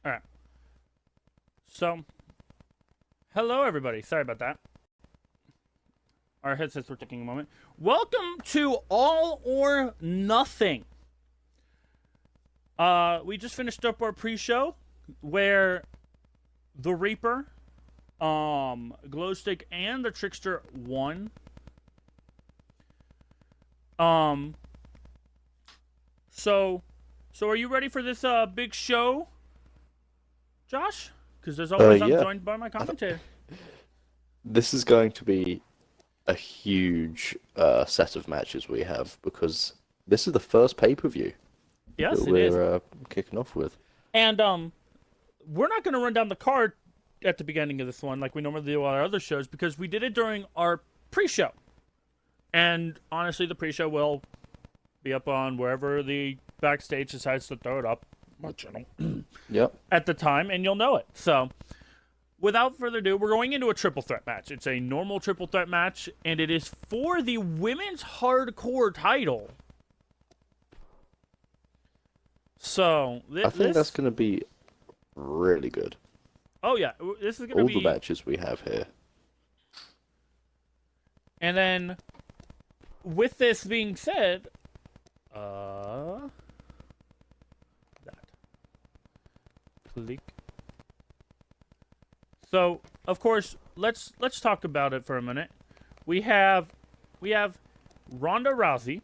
All right. So, hello everybody. Sorry about that. Our headsets were taking a moment. Welcome to All or Nothing. We just finished up our pre-show where the Reaper, Glowstick, and the Trickster won. So are you ready for this big show, Josh? Because as always, I'm Yeah. joined by my commentator. This is going to be a huge set of matches we have because this is the first pay-per-view Yes, that it is. we're kicking off with. And we're not going to run down the card at the beginning of this one like we normally do on our other shows because we did it during our pre-show. And honestly, the pre-show will be up on wherever the backstage decides to throw it up, my channel, Yep. at the time, and you'll know it. So, without further ado, we're going into a triple threat match. It's a normal triple threat match, and it is for the women's hardcore title. So, I think that's going to be really good. Oh yeah, this is going to All be... the matches we have here. And then, with this being said, that. Click. So, of course, let's talk about it for a minute. We have Ronda Rousey.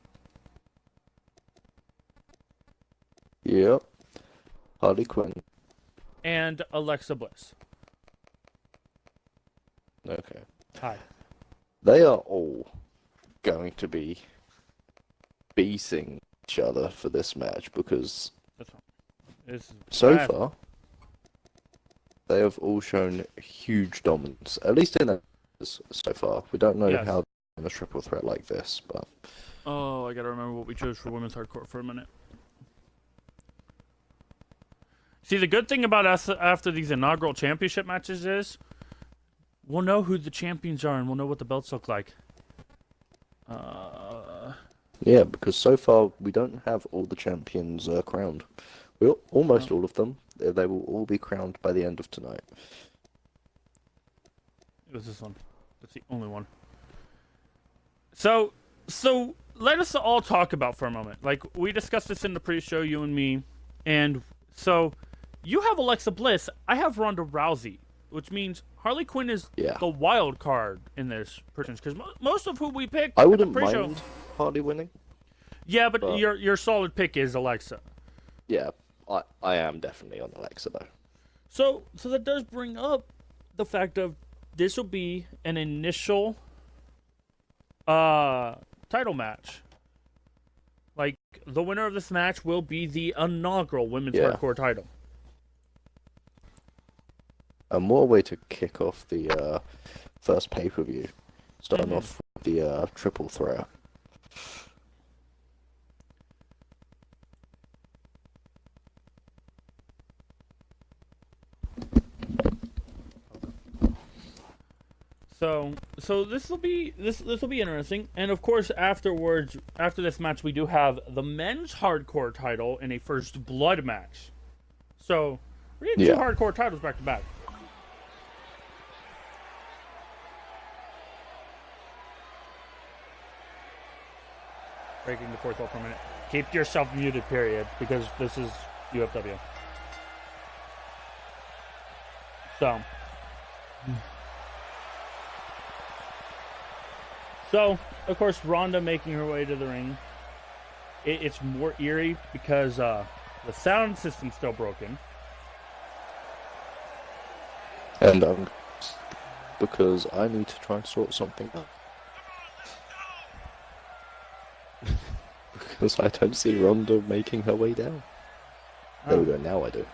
Yep. Harley Quinn. And Alexa Bliss. Okay. Hi. They are all going to be beating each other for this match because That's fine. This is so bad. far they have all shown huge dominance, at least in that so far. We don't know Yes. how in a triple threat like this, but Oh, I gotta remember what we chose for women's hardcore for a minute. See, the good thing about us after these inaugural championship matches is we'll know who the champions are and we'll know what the belts look like. yeah, because so far we don't have all the champions crowned. Almost all of them. They will all be crowned by the end of tonight. It was this one. That's the only one. So let us all talk about for a moment. Like, we discussed this in the pre-show, you and me. And so, you have Alexa Bliss. I have Ronda Rousey. Which means Harley Quinn is the wild card in this predictions. Because most of who we pick I at wouldn't the pre-show... mind Harley winning. Yeah, but your solid pick is Alexa. Yeah, I am definitely on Alexa though. So that does bring up the fact of this will be an initial title match. Like, the winner of this match will be the inaugural women's hardcore title. And what a way to kick off the first pay-per-view. Starting off with the triple threat. So this will be interesting, and of course afterwards, after this match, we do have the men's hardcore title in a first blood match. So we're getting two hardcore titles back to back. Breaking the fourth wall for a minute. Keep yourself muted, period, because this is UFW. So, of course, Ronda making her way to the ring. It's more eerie because the sound system's still broken. And because I need to try and sort something out. Because I don't see Ronda making her way down. There we go, now I do.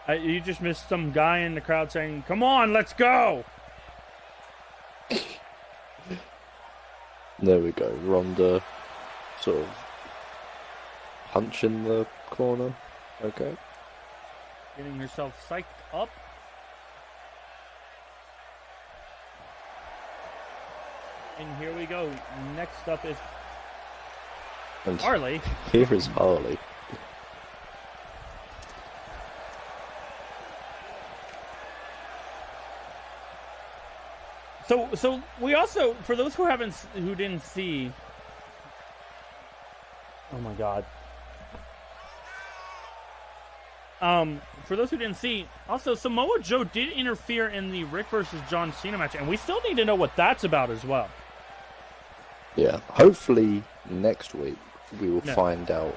You just missed some guy in the crowd saying, "Come on, let's go!" There we go, Ronda sort of punch in the corner. Okay. Getting herself psyched up. And here we go. Next up is And Harley. here is Harley. So we also, for those who didn't see, oh my god. For those who didn't see, also Samoa Joe did interfere in the Rick versus John Cena match, and we still need to know what that's about as well. Yeah, hopefully next week we will find out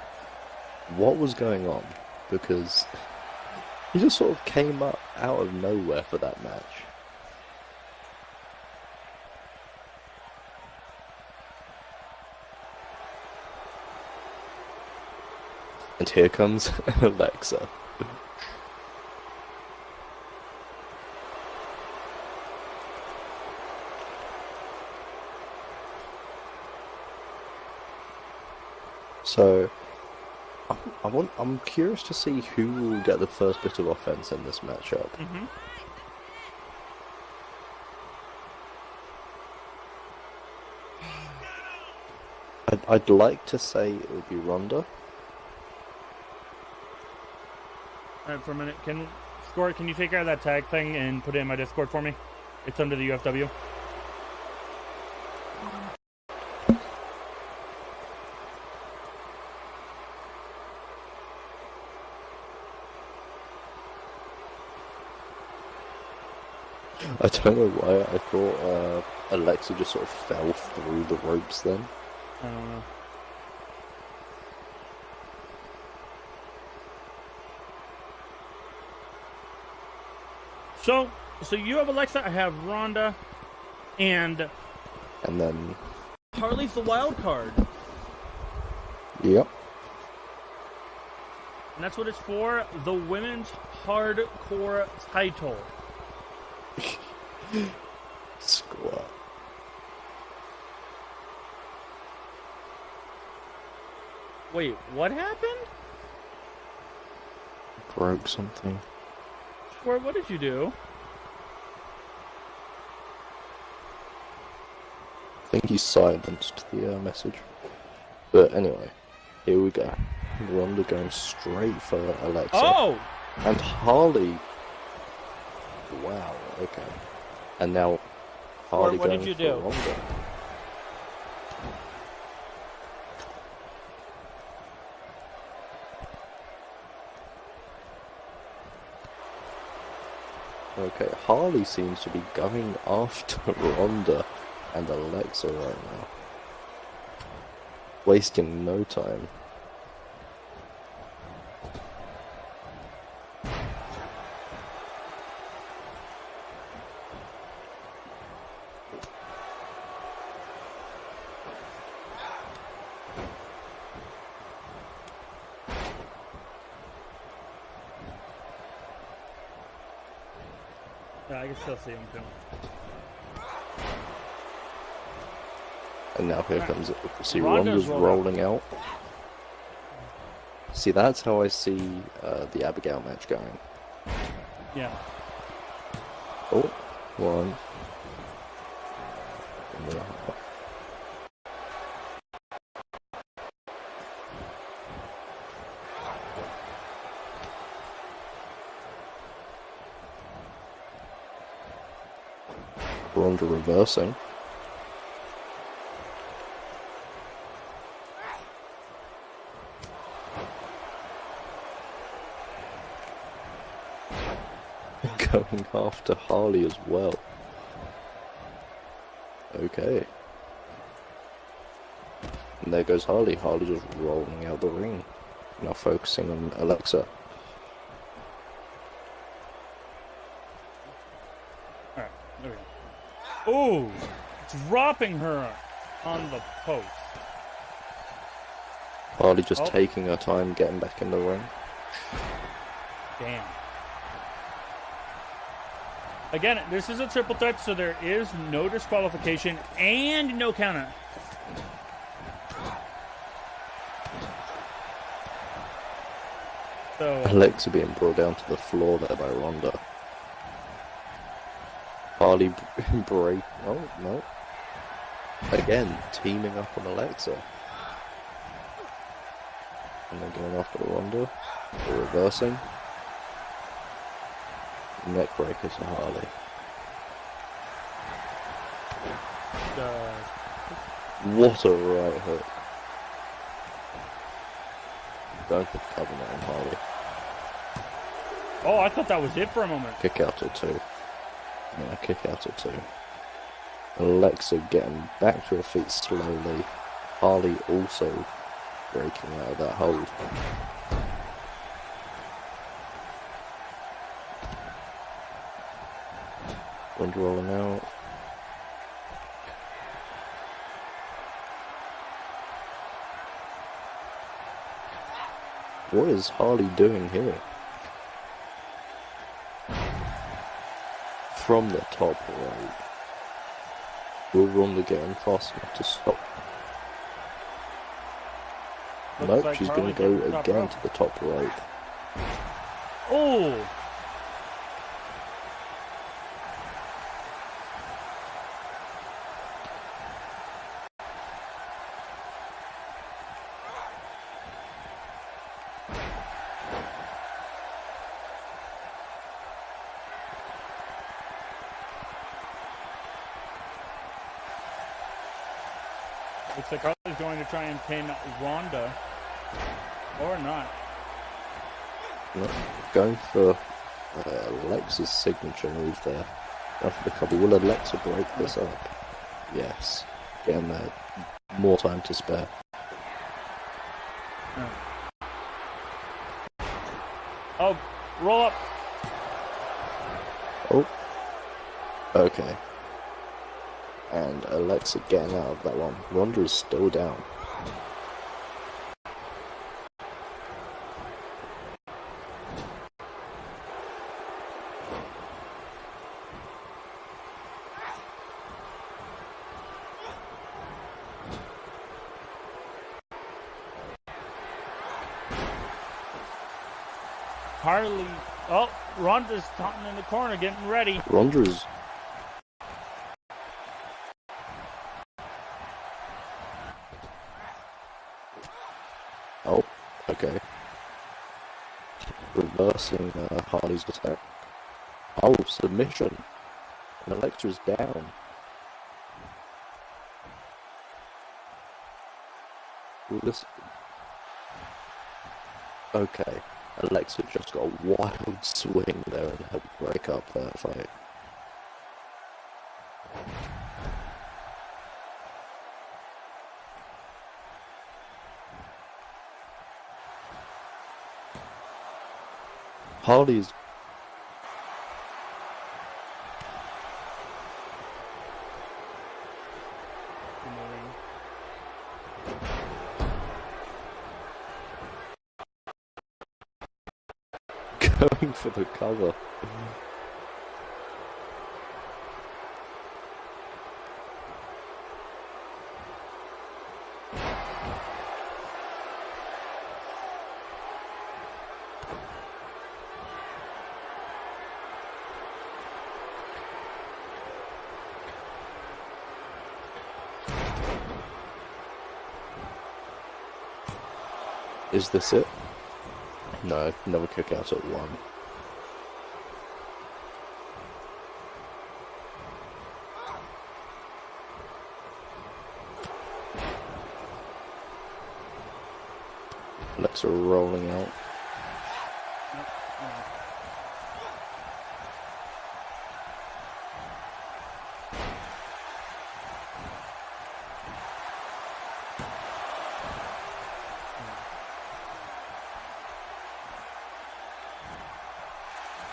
what was going on, because he just sort of came up out of nowhere for that match. And here comes Alexa. So, I'm curious to see who will get the first bit of offense in this matchup. Mm-hmm. I'd like to say it would be Ronda. Alright, for a minute, can you take care of that tag thing and put it in my Discord for me? It's under the UFW. I don't know why I thought Alexa just sort of fell through the ropes then. I don't know. So you have Alexa, I have Ronda, and then Harley's the wild card. Yep. And that's what it's for, the women's hardcore title. Squat. Wait, what happened? Broke something. Squirt, what did you do? I think he silenced the message. But anyway, here we go. Ronda going straight for Alexa. Oh! And Harley. Wow, okay. And now Harley what going did you for do? Ronda. Okay, Harley seems to be going after Ronda and Alexa right now. Wasting no time. Yeah, I can still see him too. And now here comes it. See, Ronda's Ronda's rolling out. See, that's how I see the Abigail match going. Yeah. Oh, one. And Ronda reversing. Going after Harley as well. Okay. And there goes Harley. Harley just rolling out the ring. Now focusing on Alexa. Alright, there we go. Ooh! Dropping her on the post. Harley just taking her time getting back in the ring. Damn. Again, this is a triple threat, so there is no disqualification and no counter. So Alexa being brought down to the floor there by Ronda. Harley break. Oh, no. Again, teaming up on Alexa. And then going after Ronda. They're reversing. Neck breaker to Harley. What a right hook. Going for the cover now, Harley. Oh, I thought that was it for a moment. Kick out or two. Yeah, kick out or two. Alexa getting back to her feet slowly. Harley also breaking out of that hold. Ronda rolling out. What is Harley doing here? From the top right. Will Ronda get in fast enough to stop? Nope, like she's Harley going to go getting top again rope. to the top right. Oh! Looks like Harley's going to try and pin Ronda. Or not. Nope. Going for Alexa's signature move there. Going for the cover. Will Alexa break this up? Yes. Getting more time to spare. Oh, roll up. Oh. Okay. And Alexa getting out of that one. Ronda is still down. Harley. Oh, Ronda's taunting in the corner, getting ready. Ronda's... Oh, okay. Reversing Harley's attack. Oh, submission. And Alexa's down. Will this... Okay. Alexa just got a wild swing there and had to break up that fight. Harley's... going for the cover. Is this it? No, never kick out at one. Alexa rolling out.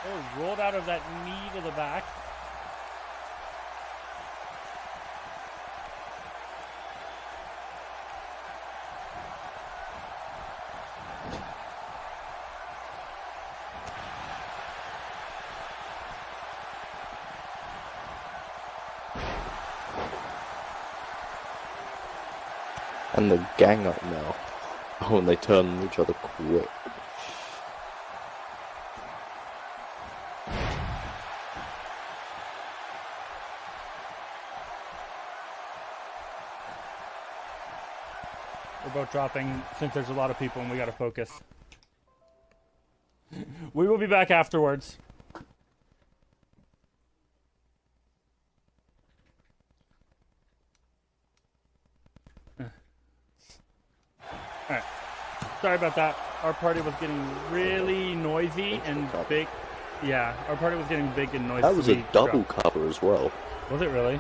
Oh, rolled out of that knee to the back. And the gang up now. Oh, and they turn on each other quick. We're both dropping since there's a lot of people and we gotta focus. We will be back afterwards. Sorry about that. Our party was getting really noisy and big. Yeah, our party was getting big and noisy. That was a double cover as well. Was it really?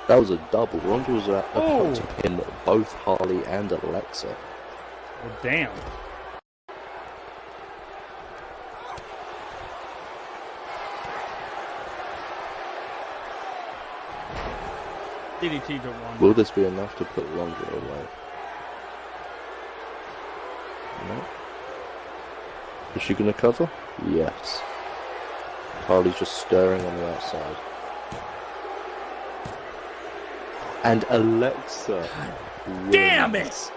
That was a double. Ronda was about to pin both Harley and Alexa. Well, damn. DDT don't want. Will this be enough to put Ronda away? No. Is she going to cover? Yes. Harley's just stirring on the outside. And Alexa wins. Damn it!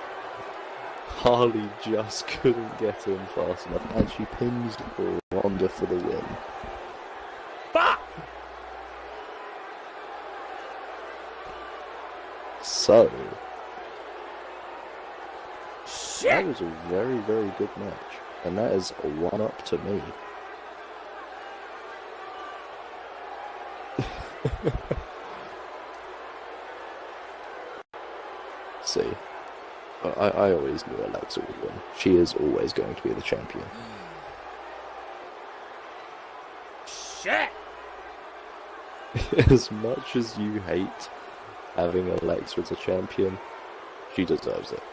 Harley just couldn't get in fast enough, and she pins Ronda for the win. Fuck! So, shit! That was a very, very good match, and that is a 1-up to me. See, I always knew Alexa would win. She is always going to be the champion. Shit! As much as you hate having Alexa as a champion, she deserves it.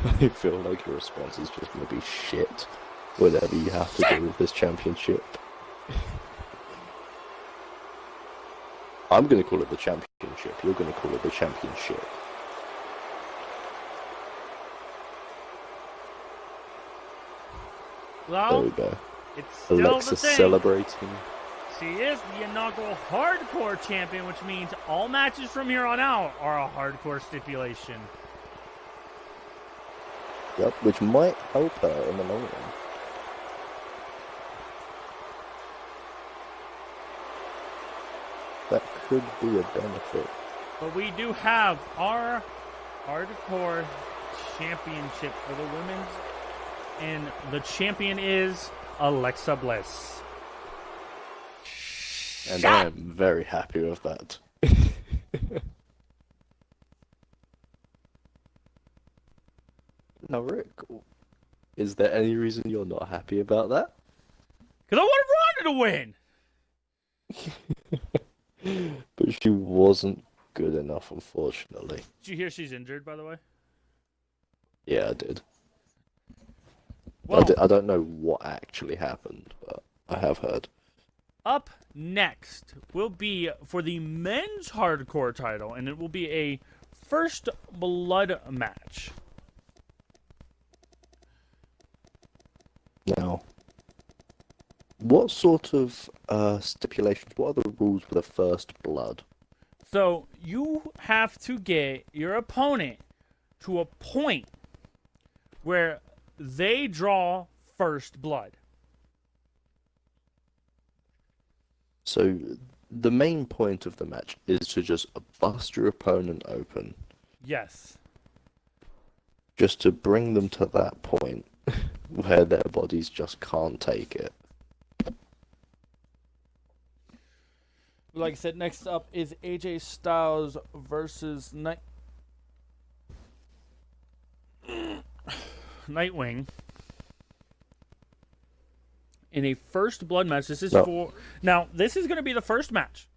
I feel like your response is just going to be shit whenever you have to do with this championship. I'm going to call it the championship. You're going to call it the championship. Well, there we go. It's still Alexa the thing. celebrating. She is the inaugural hardcore champion, which means all matches from here on out are a hardcore stipulation. Yep, which might help her in the long run. That could be a benefit. But we do have our hardcore championship for the women's, and the champion is Alexa Bliss. And I am very happy with that. Now, Rick, is there any reason you're not happy about that? Because I wanted Ronda to win! But she wasn't good enough, unfortunately. Did you hear she's injured, by the way? Yeah, I did. Well, I don't know what actually happened, but I have heard. Up next will be for the men's hardcore title, and it will be a first blood match. Now, what sort of stipulations, what are the rules for the first blood? So you have to get your opponent to a point where they draw first blood. So the main point of the match is to just bust your opponent open. Yes. Just to bring them to that point where their bodies just can't take it. Like I said, next up is AJ Styles versus Nightwing in a first blood match. This is now. This is going to be the first match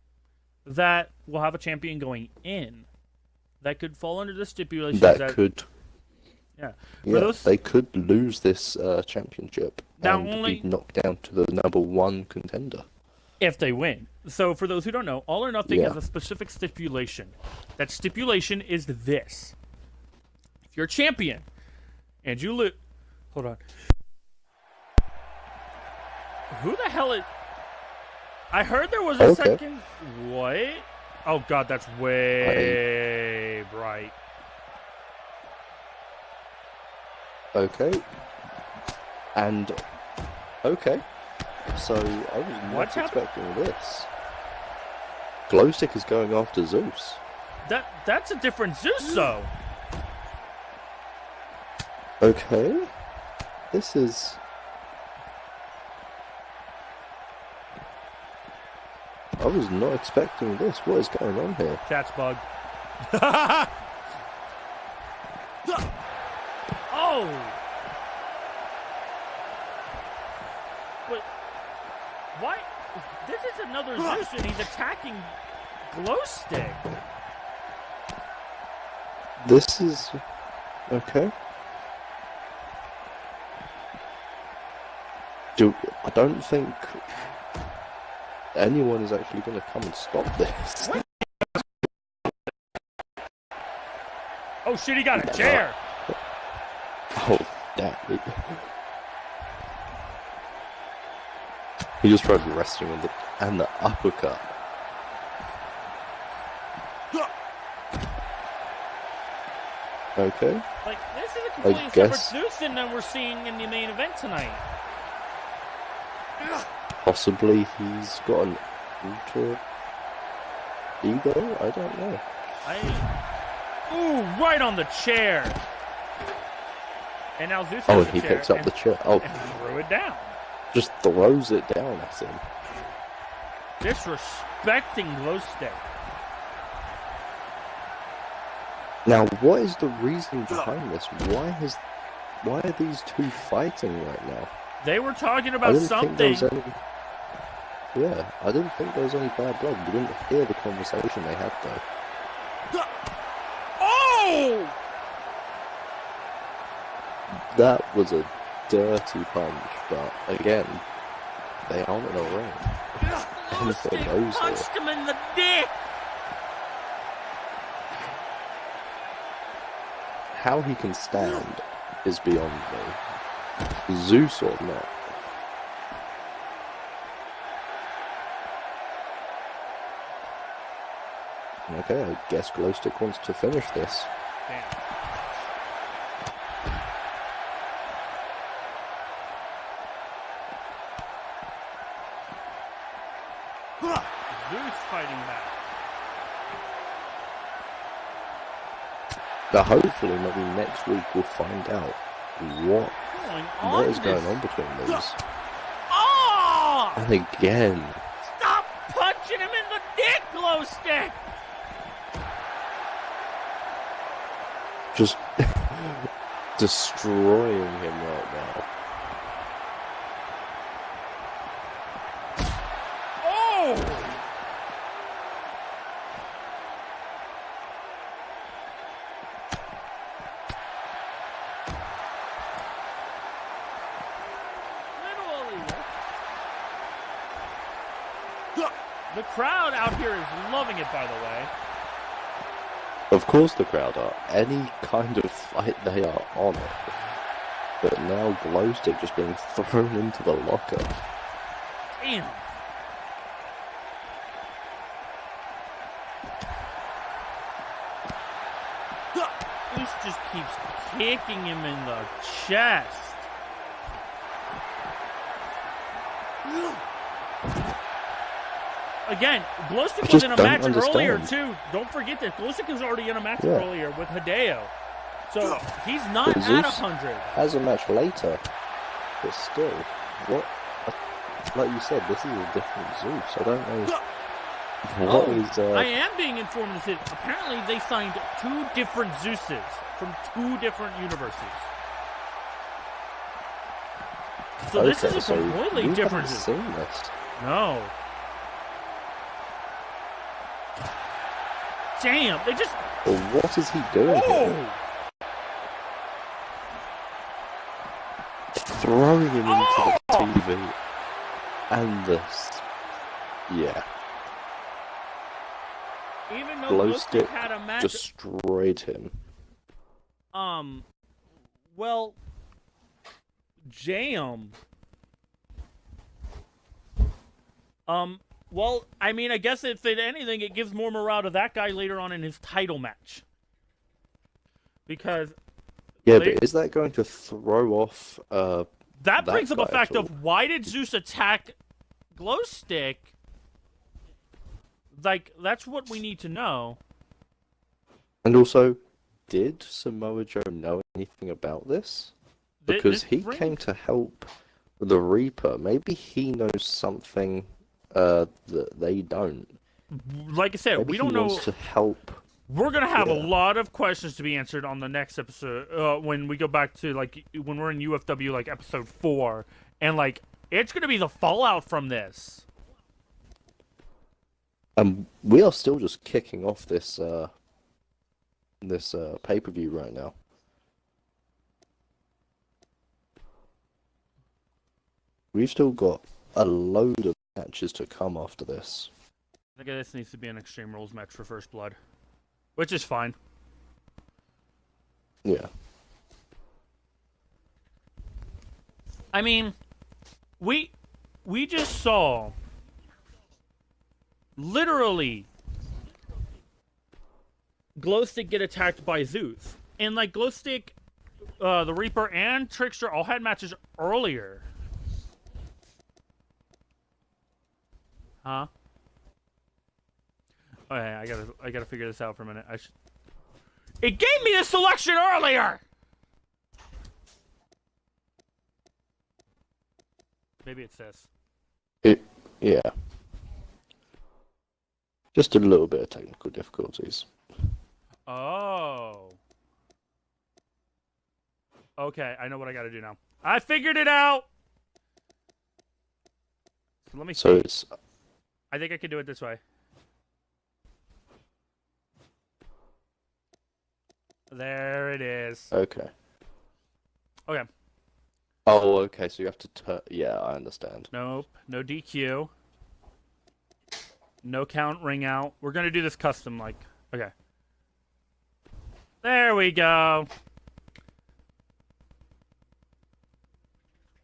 that will have a champion going in. That could fall under the stipulations. That could. Yeah. They could lose this championship now and only be knocked down to the #1 contender. If they win. So for those who don't know, All or Nothing has a specific stipulation. That stipulation is this. If you're a champion and you lose... Hold on. Who the hell is... I heard there was a second... What? Oh god, that's way bright. Okay. And... Okay. So, I was not expecting this. Glowstick is going after Zeus. That's a different Zeus, though. Okay. This is... I was not expecting this. What is going on here? Chat's bugged. Oh! But why? This is another Zeus, and he's attacking Glowstick. This is okay. I don't think anyone is actually going to come and stop this. Oh shit! He got a chair. Oh, damn it. He just tried resting with it and the uppercut. Okay. Like, this is a completely separate Zeus than we're seeing in the main event tonight. Possibly he's got an alter ego? I don't know. Ooh, right on the chair. And now Zeus has and the he chair picks up the chair. Oh, and threw it down. Just throws it down at him. Disrespecting Glowstick. Now, what is the reason behind this? Why are these two fighting right now? They were talking about something. Yeah, I didn't think there was any bad blood. We didn't hear the conversation they had though. Oh! That was a dirty punch, but again, they aren't in a ring. Anything goes punched him in the dick! How he can stand is beyond me. Zeus or not. Okay, I guess Glowstick wants to finish this. Damn. Zeus fighting back. But hopefully, maybe next week we'll find out what is going on between these. Oh! And again. Stop punching him in the dick, Glowstick! Just destroying him right now. Oh! The crowd out here is loving it, by the way. Of course the crowd are. Any kind of fight, they are on it. But now Glowstick just being thrown into the locker. Damn. This just keeps kicking him in the chest. Again, Glowstick was in a match earlier, too. Don't forget that Glowstick was already in a match earlier with Hideo. So, he's not at 100. Has a match later. But still, what? Like you said, this is a different Zeus. I don't know what is... I am being informed that apparently they signed 2 different Zeuses from 2 different universes. So this is a completely different Zeus. Seen this. No. Damn, they just... Well, what is he doing here? Throwing him into the TV. And this. Yeah. Even though Glowstick had a match... destroyed him. Well... Jam. Well, I mean, I guess if anything, it gives more morale to that guy later on in his title match. Because... Yeah, but is that going to throw off, that brings up a fact of, why did Zeus attack Glowstick? Like, that's what we need to know. And also, did Samoa Joe know anything about this? Because he came to help the Reaper. Maybe he knows something they don't. Like I said, Maybe we he don't know. wants to help. We're gonna have a Yeah. lot of questions to be answered on the next episode when we go back to like when we're in UFW like episode 4, and like it's gonna be the fallout from this. We are still just kicking off this pay-per-view right now. We've still got a load of matches to come after this. I think this needs to be an Extreme Rules match for First Blood, which is fine. Yeah. I mean, we just saw literally Glowstick get attacked by Zeus, and like Glowstick, the Reaper, and Trickster all had matches earlier. Huh? Okay, I gotta figure this out for a minute. It gave me the selection earlier. Maybe it's this. Yeah. Just a little bit of technical difficulties. Oh. Okay, I know what I gotta do now. I figured it out! So let me see. So it's... I think I can do it this way. There it is. Okay. Okay. Oh, okay, so you have to turn... Yeah, I understand. Nope. No DQ. No count, ring out. We're gonna do this custom, like... Okay. There we go.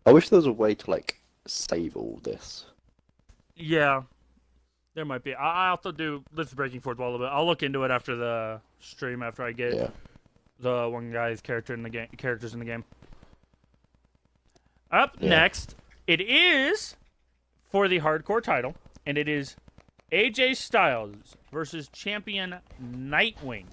I wish there was a way to, like, save all this. Yeah. There might be. I'll have to do this breaking fourth wall a little bit. I'll look into it after the stream, after I get the one guy's characters in the game. Up next, it is for the hardcore title, and it is AJ Styles versus champion Nightwing.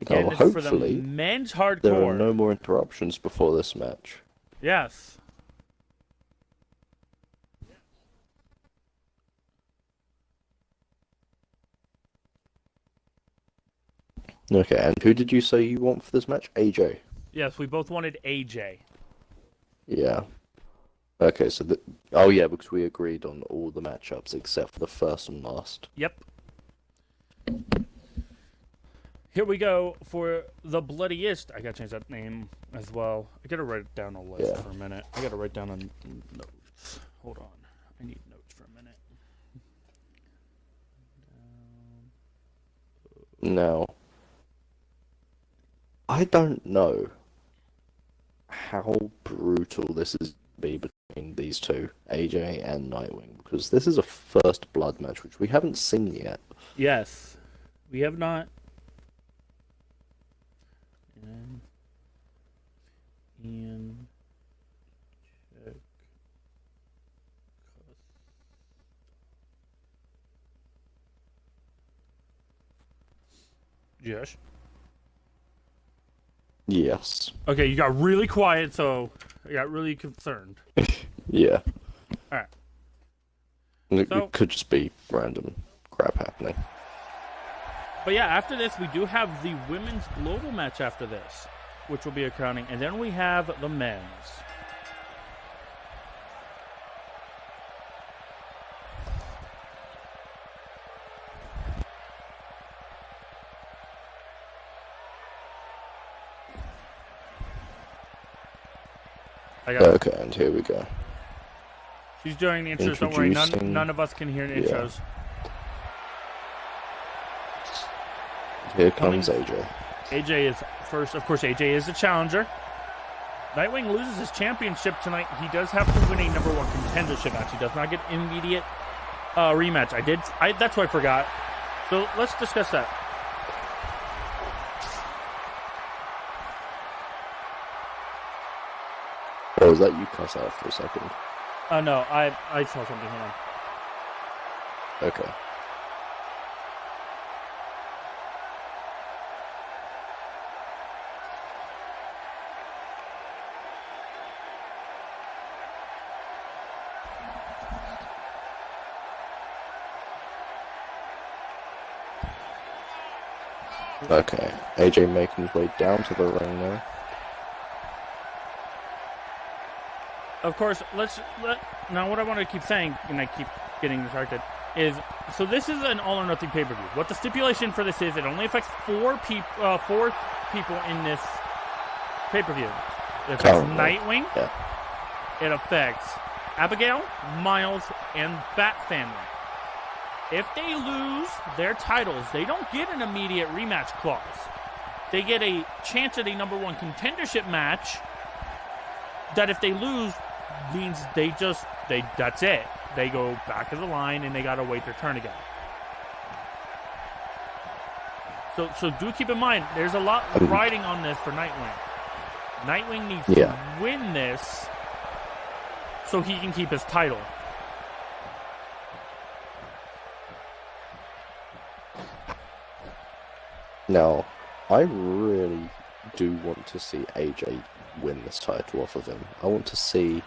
Again, this is for the men's hardcore. There are no more interruptions before this match. Yes. Okay, and who did you say you want for this match? AJ. Yes, we both wanted AJ. Yeah. Okay, so oh yeah, because we agreed on all the matchups except for the first and last. Yep. Here we go for the bloodiest. I gotta change that name as well. I gotta write down a list for a minute. I gotta write down a notes. Hold on. I need notes for a minute. Now, I don't know how brutal this is to be between these two, AJ and Nightwing, because this is a first blood match, which we haven't seen yet. Yes. We have not. And check. Josh? Yes. Okay, you got really quiet, so I got really concerned. Yeah. Alright. It could just be random crap happening. But yeah, after this, we do have the women's global match after this, which will be a crowning. And then we have the men's. Okay, and here we go. She's doing the intros, don't worry. None of us can hear the intros. Here comes AJ. AJ is first. Of course, AJ is the challenger. Nightwing loses his championship tonight. He does have to win a #1 contendership match. He does not get immediate rematch. That's what I forgot. So let's discuss that. Oh, was that you cut out for a second? No, I saw something here. Okay. Okay, AJ making his way down to the ring now. Of course, now what I want to keep saying, and I keep getting distracted, is so this is an all or nothing pay-per-view. What the stipulation for this is, it only affects four people in this pay-per-view. It affects Nightwing. Yeah. It affects Abigail, Miles, and Bat Family. If they lose their titles, they don't get an immediate rematch clause. They get a chance at a number one contendership match that if they lose means that's it. They go back of the line and they gotta wait their turn again. So do keep in mind, there's a lot riding on this for Nightwing. Nightwing needs to win this so he can keep his title. Now, I really do want to see AJ win this title off of him. I want to see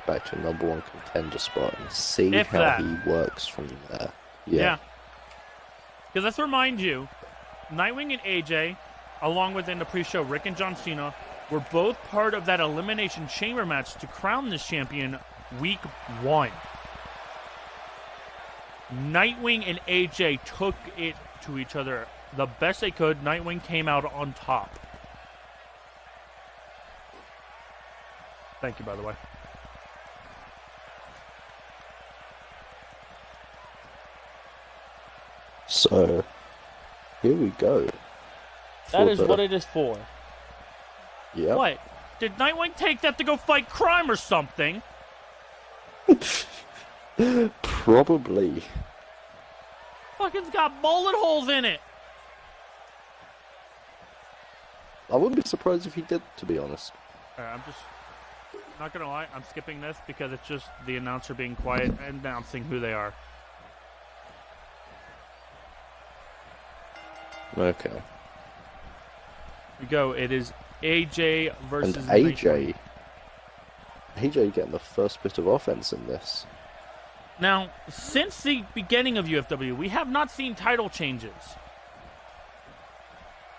back to number one contender spot and see how he works from there. Yeah. Because let's remind you, Nightwing and AJ, along with in the pre-show Rick and John Cena, were both part of that Elimination Chamber match to crown this champion week 1. Nightwing and AJ took it to each other the best they could. Nightwing came out on top. Thank you, by the way. So, here we go. That is what it is for. Yeah. What? Did Nightwing take that to go fight crime or something? Probably. Fucking's got bullet holes in it. I wouldn't be surprised if he did, to be honest. I'm just not gonna lie. I'm skipping this because it's just the announcer being quiet and announcing who they are. Okay. Here we go. It is AJ versus and AJ. AJ getting the first bit of offense in this. Now, since the beginning of UFW, we have not seen title changes.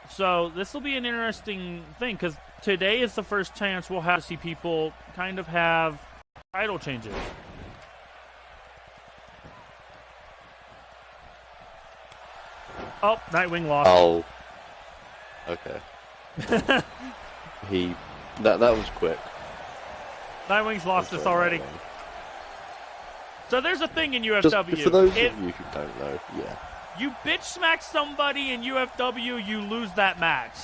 So this will be an interesting thing because today is the first chance we'll have to see people kind of have title changes. Oh, Nightwing lost. Oh. Okay. That was quick. Nightwing's lost this already. So there's a thing in UFW. Just for those of you who don't know, you bitch smack somebody in UFW, you lose that match.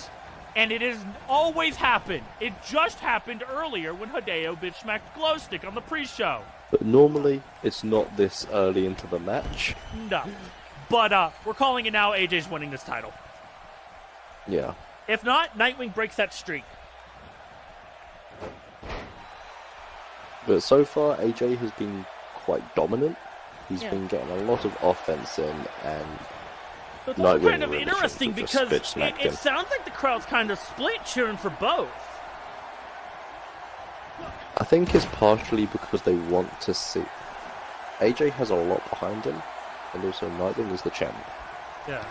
And it has always happened. It just happened earlier when Hideo bitch smacked Glowstick on the pre-show. But normally, it's not this early into the match. No. But we're calling it now. AJ's winning this title. Yeah. If not, Nightwing breaks that streak. But so far, AJ has been quite dominant. He's been getting a lot of offense in, and it's also kind of interesting because it sounds like the crowd's kind of split cheering for both. I think it's partially because they want to see. AJ has a lot behind him, and also Nightwing is the champ. Yeah.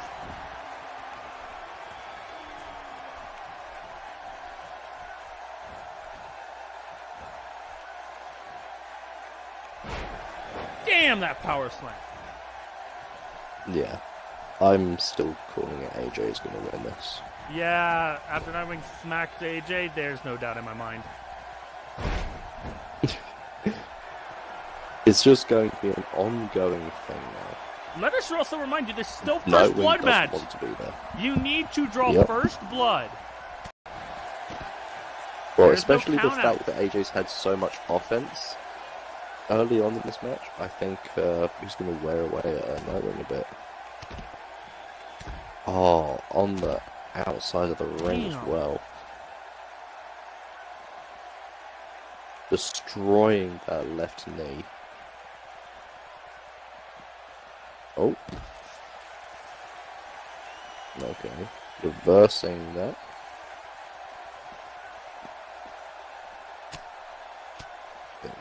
Damn, that power slam. Yeah. I'm still calling it AJ is going to win this. Yeah, after Nightwing smacked AJ, there's no doubt in my mind. It's just going to be an ongoing thing now. Let us also remind you, there's still first blood match. Want to be there. You need to draw first blood. Well, especially the fact that AJ's had so much offense early on in this match, I think he's going to wear away at Nightwing a bit. Oh, on the outside of the ring as well. Destroying that left knee. Oh. Okay. Reversing that.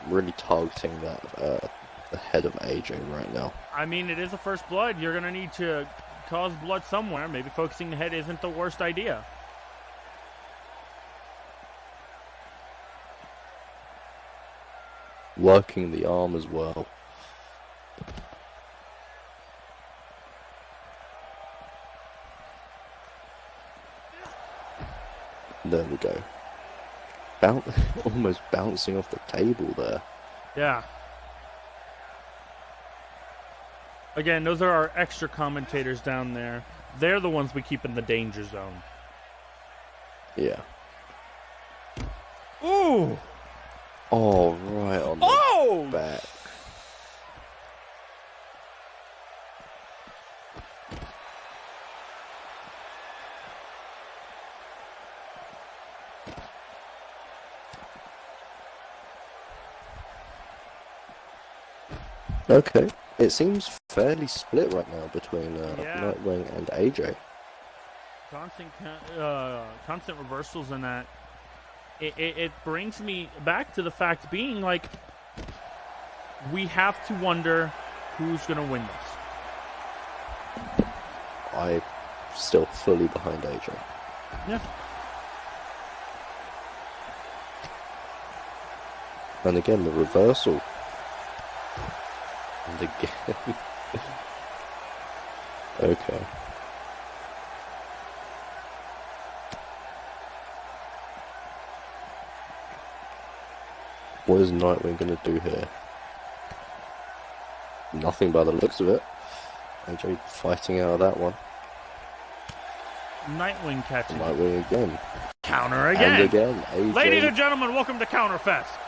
Really targeting that ahead of AJ right now. I mean, it is a first blood. You're going to need to cause blood somewhere. Maybe focusing the head isn't the worst idea. Working the arm as well. There we go. Almost bouncing off the table there. Yeah. Again, those are our extra commentators down there. They're the ones we keep in the danger zone. Yeah. Ooh! Oh, right on the back. Okay, it seems fairly split right now between Nightwing and AJ. Constant reversals in that. It brings me back to the fact being like we have to wonder who's going to win this. I'm still fully behind AJ. Yeah. And again, the reversal. And again. Okay. What is Nightwing going to do here? Nothing by the looks of it. AJ fighting out of that one. Nightwing catching. Nightwing again. Counter again. And again. AJ. Ladies and gentlemen, welcome to Counterfest.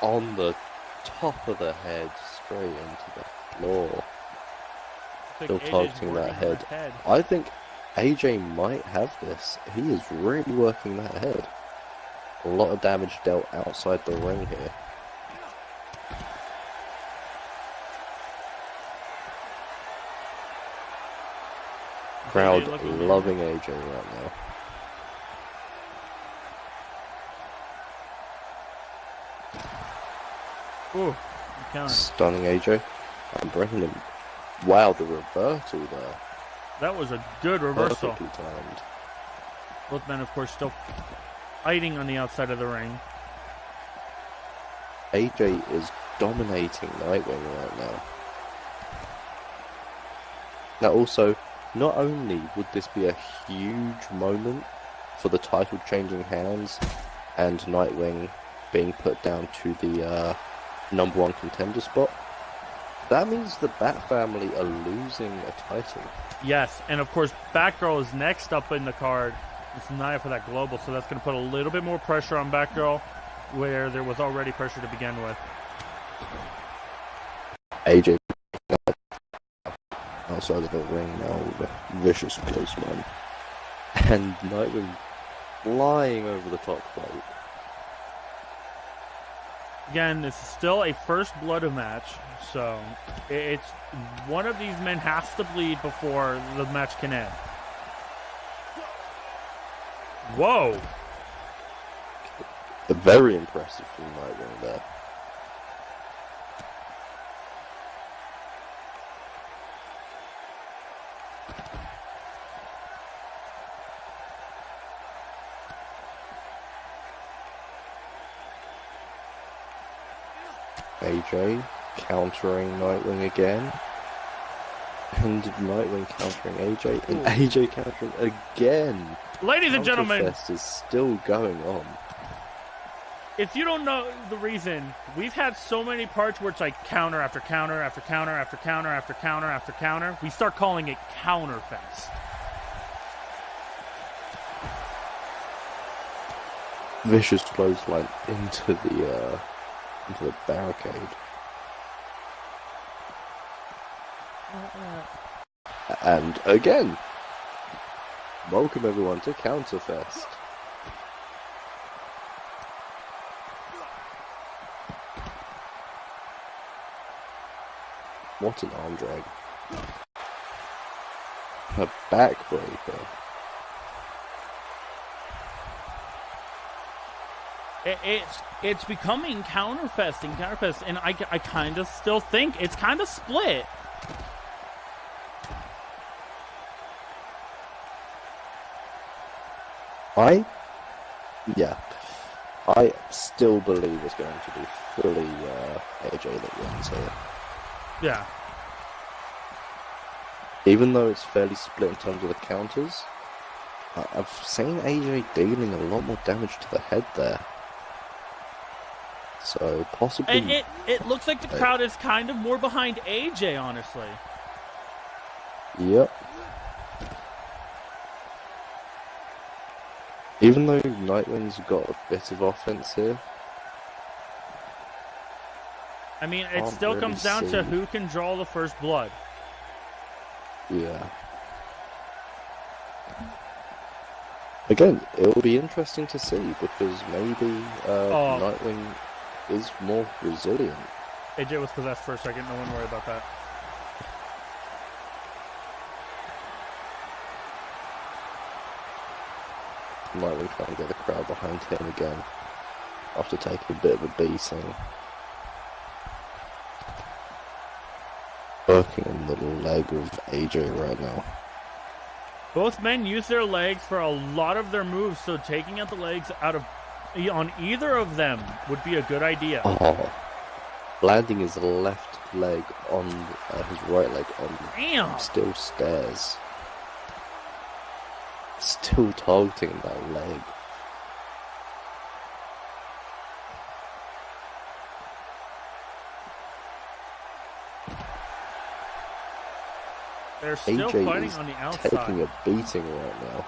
On the top of the head, straight into the floor. Still targeting that head. I think AJ might have this. He is really working that head. A lot of damage dealt outside the ring here. Crowd loving AJ right now. Ooh, counter. Stunning AJ. And bringing him. Wow, the reversal there. That was a good reversal. Perfectly timed. Both men, of course, still fighting on the outside of the ring. AJ is dominating Nightwing right now. Now also, not only would this be a huge moment for the title changing hands and Nightwing being put down to the #1 contender spot, that means the Bat family are losing a title. Yes, and of course Batgirl is next up in the card. It's Nia for that global, so that's going to put a little bit more pressure on Batgirl where there was already pressure to begin with. AJ outside of the ring now with a vicious clothesline. And Nightwing flying over the top plate. Again, this is still a first blood match, so it's one of these men has to bleed before the match can end. Whoa! Very impressive from Nightwing there. AJ countering Nightwing again. And Nightwing countering AJ. And AJ countering again. Ladies and gentlemen, Counterfest is still going on. If you don't know the reason, we've had so many parts where it's like counter after counter after counter after counter after counter after counter. We start calling it Counterfest. Vicious clothesline into the barricade. And again, welcome everyone to Counterfest. What an arm drag. A backbreaker. it's becoming counterfest, and I kind of still think it's kind of split. I still believe it's going to be fully AJ that wins here. Yeah. Even though it's fairly split in terms of the counters, I've seen AJ dealing a lot more damage to the head there. So possibly... And it looks like the crowd is kind of more behind AJ, honestly. Yep. Even though Nightwing's got a bit of offense here. I mean, it still comes down to who can draw the first blood. Yeah. Again, it'll be interesting to see because maybe Nightwing is more resilient. AJ was possessed for a second, no one worry about that. Nightwing trying to get the crowd behind him again after taking a bit of a beating. Working on the leg of AJ right now. Both men use their legs for a lot of their moves, so taking out the legs on either of them would be a good idea. Oh, landing his left leg on his right leg on steel stairs. Still targeting that leg. They're still AJ fighting is on the outside. Taking a beating right now.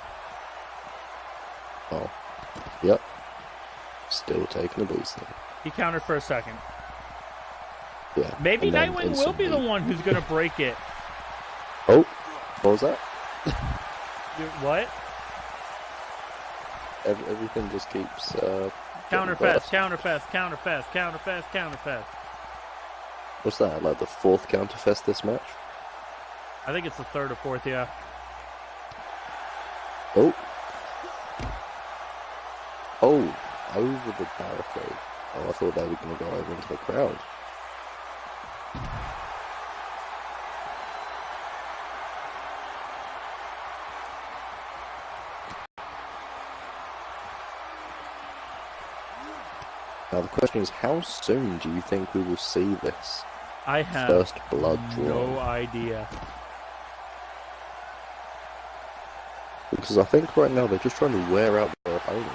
Oh, yep. Still taking a beating. He countered for a second. Yeah. Maybe Nightwing will be the one who's going to break it. Oh, what was that? What? Everything just keeps... Counterfest, counterfest, counterfest, counterfest, counterfest. What's that, like the fourth counterfest this match? I think it's the third or fourth, yeah. Oh. Oh, over the barricade. Oh, I thought they were going to go over into the crowd. Now the question is, how soon do you think we will see this? I have first blood draw? No idea. Because I think right now they're just trying to wear out their opponent.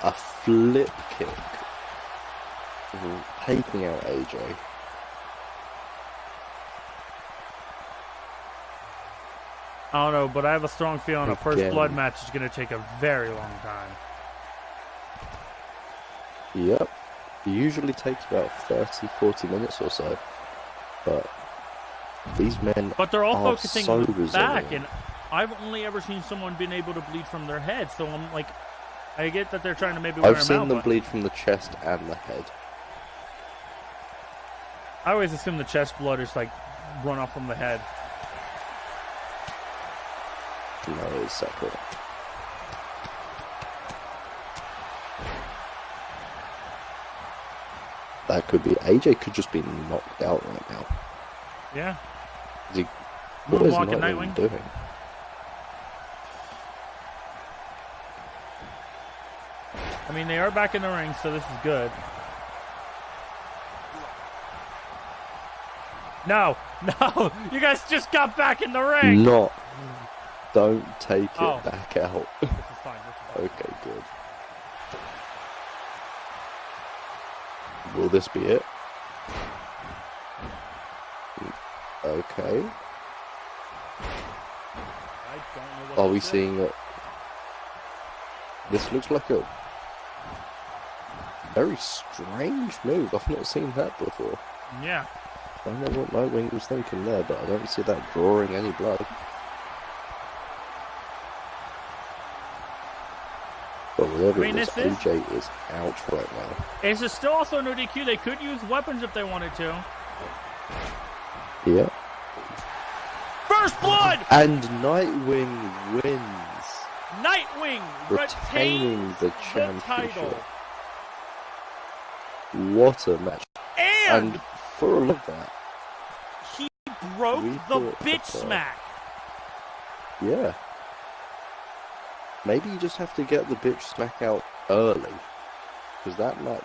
A flip kick, taking out AJ. I don't know, but I have a strong feeling a first Again. blood match is going to take a very long time. Yep. It usually takes about 30-40 minutes or so. But these men But they're all are focusing so resilient. back, and I've only ever seen someone being able to bleed from their head, so I'm like, I get that they're trying to maybe wear I've them seen out, them but bleed from the chest and the head. I always assume the chest blood is like run off from the head. No, it's separate. That could be... AJ could just be knocked out right now. Yeah. What is Moonwalking Nightwing Nightwing doing? I mean, they are back in the ring, so this is good. No, no, you guys just got back in the ring. Not. Don't take Oh. it back out. This is fine. This is fine. Okay, good. Will this be it? Okay. I don't know what Are we this is. seeing it? This looks like a very strange move. I've not seen that before. Yeah. I don't know what Nightwing was thinking there, but I don't see that drawing any blood. But whatever I mean, it is, this is- AJ is out right now. This is still also no DQ. They could use weapons if they wanted to. Yeah. First blood! And Nightwing wins, Nightwing retaining retains the the championship. title. What a match. And for all of that, he broke we the thought bitch that, smack. Yeah. Maybe you just have to get the bitch smack out early. Because that match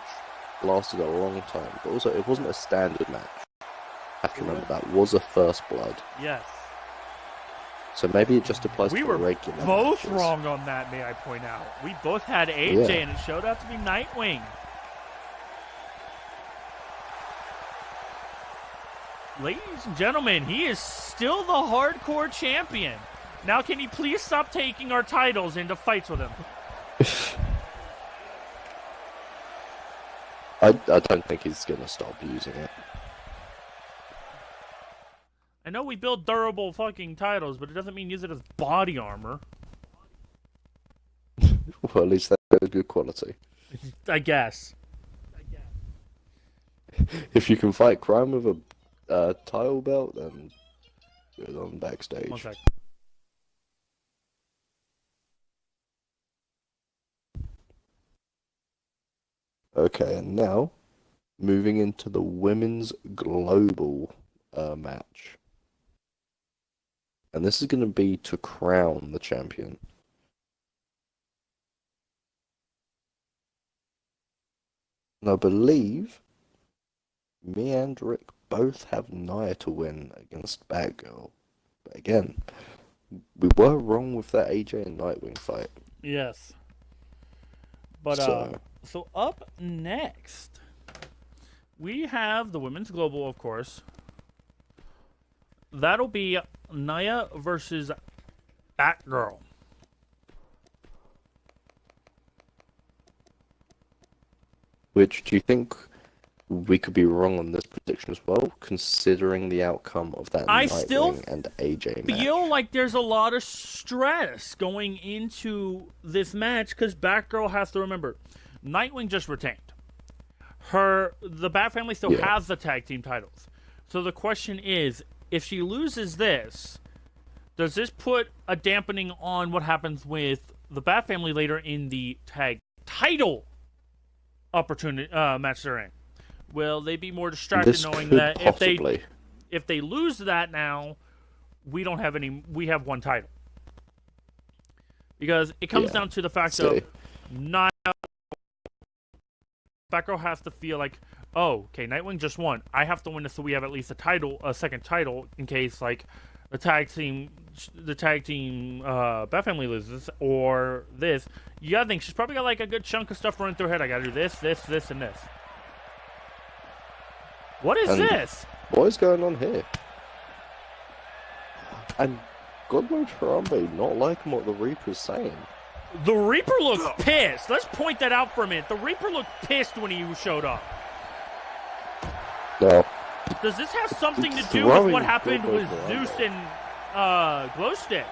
lasted a long time. But also, it wasn't a standard match. I have to remember that was a first blood. Yes. So maybe it just applies We to were regular both matches. wrong on that, may I point out. We both had AJ, Yeah. and it showed out to be Nightwing. Ladies and gentlemen, he is still the hardcore champion. Now, can he please stop taking our titles into fights with him? I don't think he's going to stop using it. I know we build durable fucking titles, but it doesn't mean use it as body armor. Well, at least that's good quality. I guess. If you can fight crime with a tile belt, then you're on backstage. 1 sec. Okay, and now moving into the women's global match. And this is going to be to crown the champion. And I believe me and Rick both have Nia to win against Batgirl. But again, we were wrong with that AJ and Nightwing fight. Yes. But, so up next, we have the Women's Global, of course. That'll be Nia versus Batgirl. Which, do you think we could be wrong on this prediction as well, considering the outcome of that Nightwing and AJ match? I feel like there's a lot of stress going into this match because Batgirl has to remember, Nightwing just retained. The Bat family still has the tag team titles. So the question is, if she loses this, does this put a dampening on what happens with the Bat family later in the tag title opportunity match they're in? Will they be more distracted knowing that if they lose that now, we don't have any, we have one title? Because it comes down to the fact of not Batgirl has to feel like, oh, okay, Nightwing just won. I have to win this so we have at least a second title in case like the tag team Bat family loses or this. You gotta think she's probably got like a good chunk of stuff running through her head. I gotta do this, and this. What is this? What is going on here? And God knows Harambe not liking what the Reaper's saying. The Reaper looked pissed. Let's point that out for a minute. The Reaper looked pissed when he showed up. No. Does this have something to do with what happened with Zeus and Glowstick?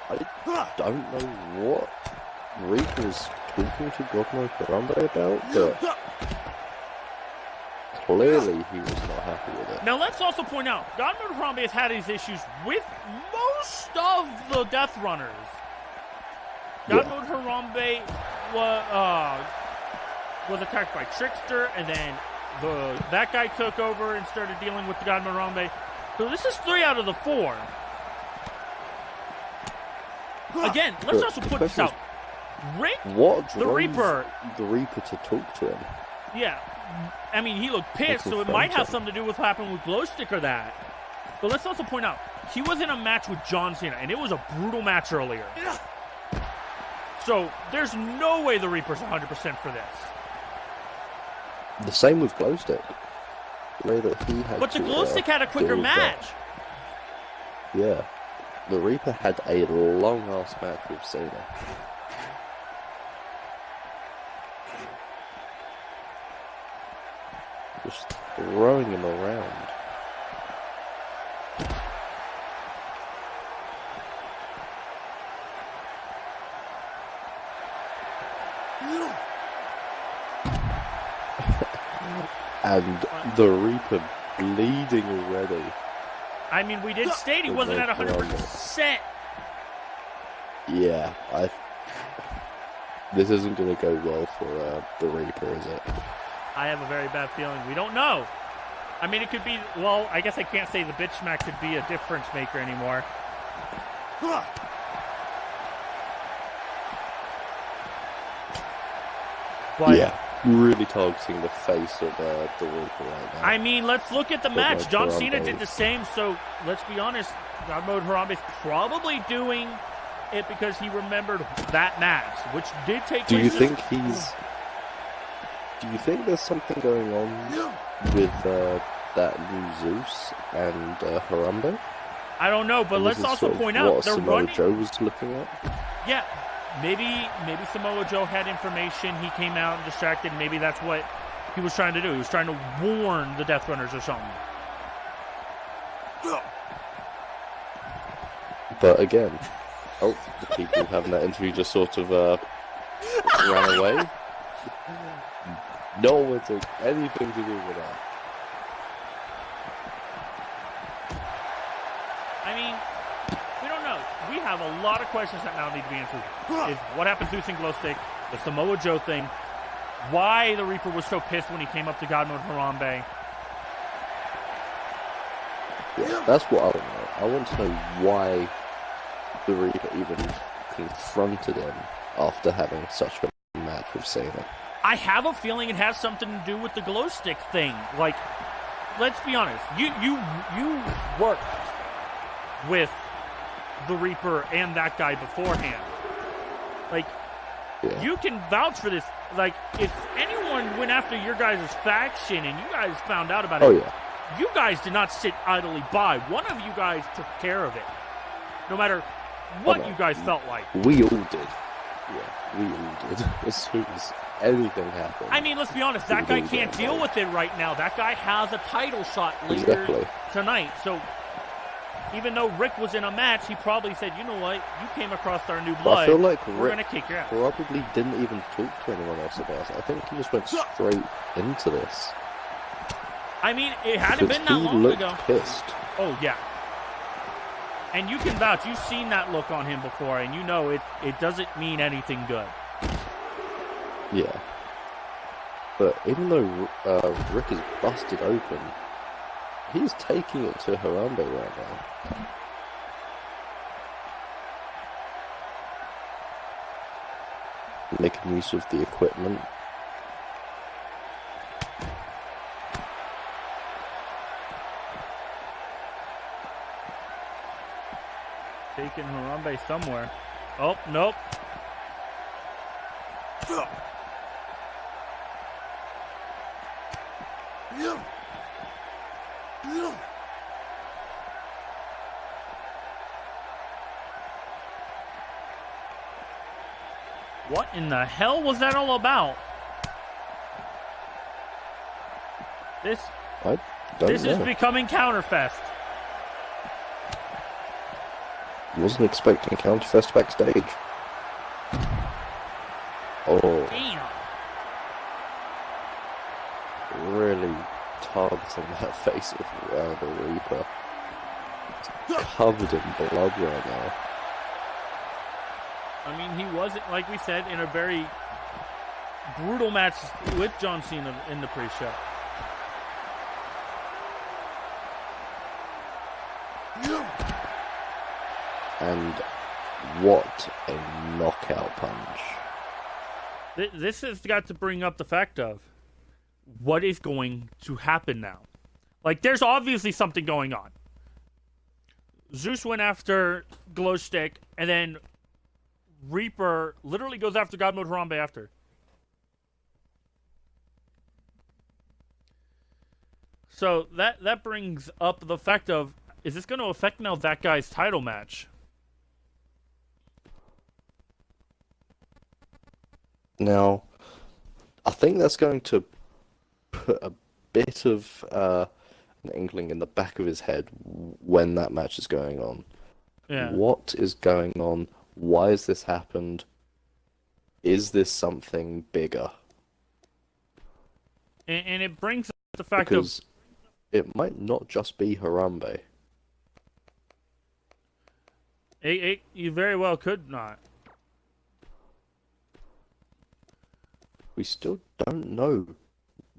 I don't know what Reaper's talking to Godmo Harambe about, but clearly he was not happy with it. Now let's also point out, Godmo Harambe has had his issues with most of the Death Runners. Godmo Harambe was attacked by Trickster, and then that guy took over and started dealing with Godmo Harambe. So this is 3 out of the 4. Again, let's also put this out. Rick, the Reaper to talk to him. Yeah, I mean, he looked pissed, so it might have something to do with what happened with Glowstick or that. But let's also point out, he was in a match with John Cena, and it was a brutal match earlier. So there's no way the Reaper's 100% for this. The same with Glowstick. The way that he had but the Glowstick had a quicker match. Yeah. The Reaper had a long-ass match with Cena. Just throwing him around. And the Reaper bleeding already. I mean, we did state he wasn't at 100%. Yeah, This isn't going to go well for the Reaper, is it? I have a very bad feeling. We don't know. I mean, it could be... Well, I guess I can't say the bitch smack could be a difference maker anymore. But, yeah, really targeting the face of the Reaper right now. I mean, let's look at the match. John Harambe. Cena did the same, so let's be honest. God Mode Harambe's probably doing it because he remembered that match, which did take place. Do you think there's something going on with that new Zeus and Harambe? I don't know, but let's also point out what they're Samoa running. Joe was looking at. Yeah, maybe Samoa Joe had information. He came out and distracted. Maybe that's what he was trying to do. He was trying to warn the Death Runners or something. But again, the people having that interview just sort of ran away. No one took anything to do with that. I mean, we don't know. We have a lot of questions that now need to be answered. Is what happened to Zeus and Glowstick, the Samoa Joe thing, why the Reaper was so pissed when he came up to God Mode Harambe. Yeah, that's what I want to know. I want to know why the Reaper even confronted him after having such a match with Cena. I have a feeling it has something to do with the glow stick thing. Like, let's be honest. You worked with the Reaper and that guy beforehand. Like, Yeah. you can vouch for this. Like, if anyone went after your guys' faction and you guys found out about it, Oh yeah. you guys did not sit idly by. One of you guys took care of it. No matter what no. you guys felt like. We all did. Yeah, we all did. As soon as anything happened. I mean, let's be honest. That guy can't deal with it right now. That guy has a title shot later tonight. So, even though Rick was in a match, he probably said, you know what? You came across our new blood. I feel like We're Rick going to kick your ass. probably didn't even talk to anyone else about it. I think he just went straight into this. I mean, it hadn't been that He long looked ago. pissed. Oh, yeah. And you can vouch. You've seen that look on him before, and you know it doesn't mean anything good. Yeah. But even though Rick is busted open, he's taking it to Harambe right now. Making use of the equipment. Taking Harambe somewhere. Oh, nope. What in the hell was that all about? This This is becoming Counterfest. Wasn't expecting Counterfest backstage. Oh, Damn. really targeting that face of the Reaper. It's covered in blood right now. I mean, he wasn't, like we said, in a very brutal match with John Cena in the pre-show. And what a knockout punch. This has got to bring up the fact of what is going to happen now. Like, there's obviously something going on. Zeus went after Glowstick, and then Reaper literally goes after God Mode Harambe after. So that brings up the fact of, is this going to affect now that guy's title match? Now, I think that's going to put a bit of an inkling in the back of his head when that match is going on. Yeah. What is going on? Why has this happened? Is this something bigger? And it brings up the fact Because it might not just be Harambe. You very well could not. we still don't know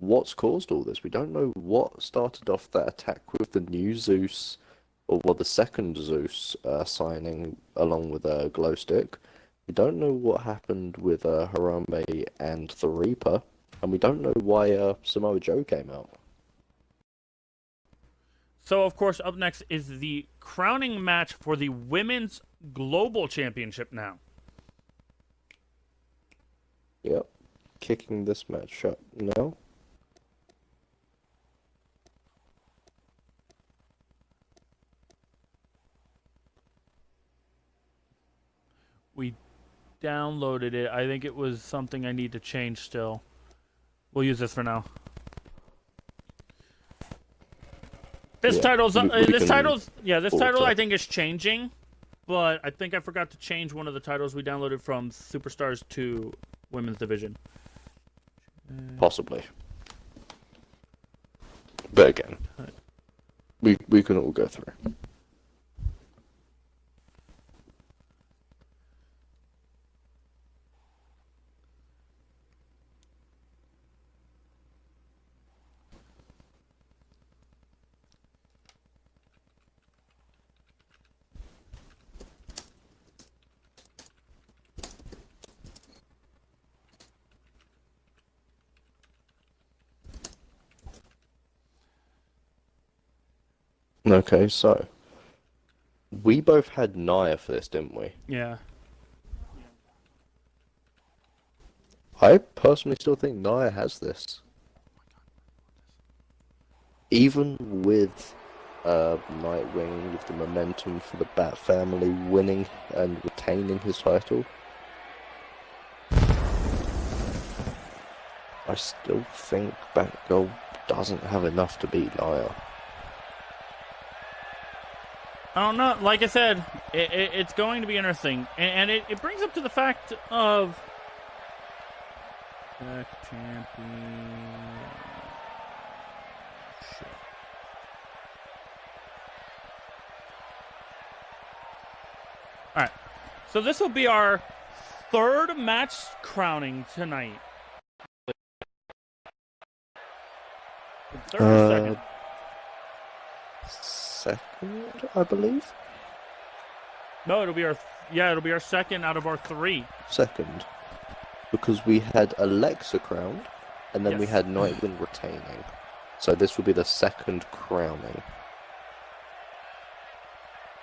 what's caused all this. We don't know what started off that attack with the new Zeus, or well, the second Zeus signing along with a glow stick. We don't know what happened with Harambe and the Reaper, and we don't know why Samoa Joe came out. So, of course, up next is the crowning match for the Women's Global Championship now. Yep. Kicking this match up now. We downloaded it. I think it was something I need to change still. We'll use this for now. This title's this title I think is changing, but I think I forgot to change one of the titles we downloaded from Superstars to Women's Division. Possibly. But again, we can all go through. Okay, so we both had Nia for this, didn't we? Yeah. I personally still think Nia has this. Even with Nightwing, with the momentum for the Bat family winning and retaining his title, I still think Batgirl doesn't have enough to beat Nia. I don't know. Like I said, it's going to be interesting. And it brings up to the fact of... Championship. Alright. So this will be our third match crowning tonight. Third or second? Second, I believe. No, it'll be our second out of our three. Second, because we had Alexa crowned, and then we had Nightwing retaining. So this will be the second crowning.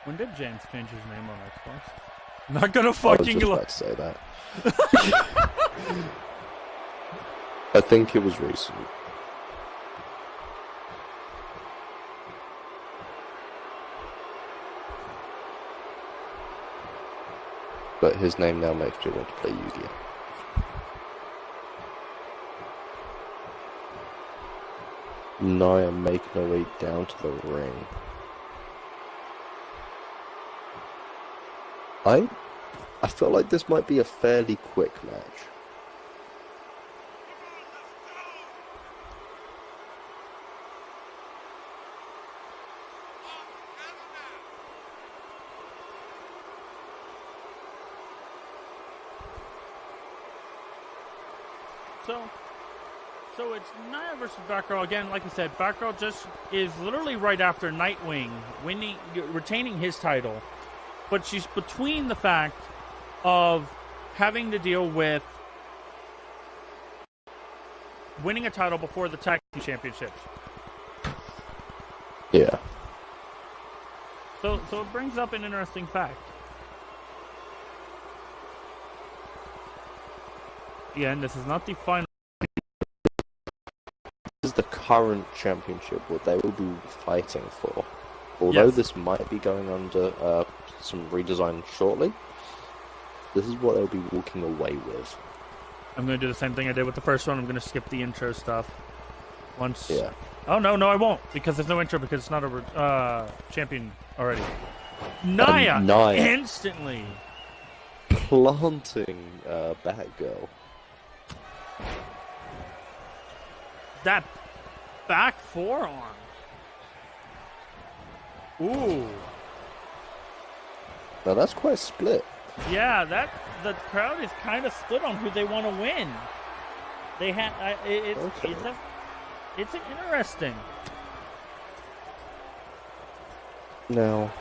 When did James change his name on Xbox? I'm not gonna fucking I was just about to say that. I think it was recent. But his name now makes me want to play Yu-Gi-Oh! Nia making her way down to the ring. I feel like this might be a fairly quick match. So it's Nia versus Batgirl again. Like I said, Batgirl just is literally right after Nightwing retaining his title, but she's between the fact of having to deal with winning a title before the tag team championships. Yeah. So it brings up an interesting fact. Yeah, and this is not the final. This is the current championship, what they will be fighting for. Although this might be going under some redesign shortly, this is what they'll be walking away with. I'm going to do the same thing I did with the first one. I'm going to skip the intro stuff. Once. Yeah. Oh, no, I won't. Because there's no intro because it's not a champion already. Nia! Instantly! Planting Batgirl. That back forearm. Ooh. Now that's quite split. Yeah, the crowd is kind of split on who they want to win. They had Okay. it's interesting. Now,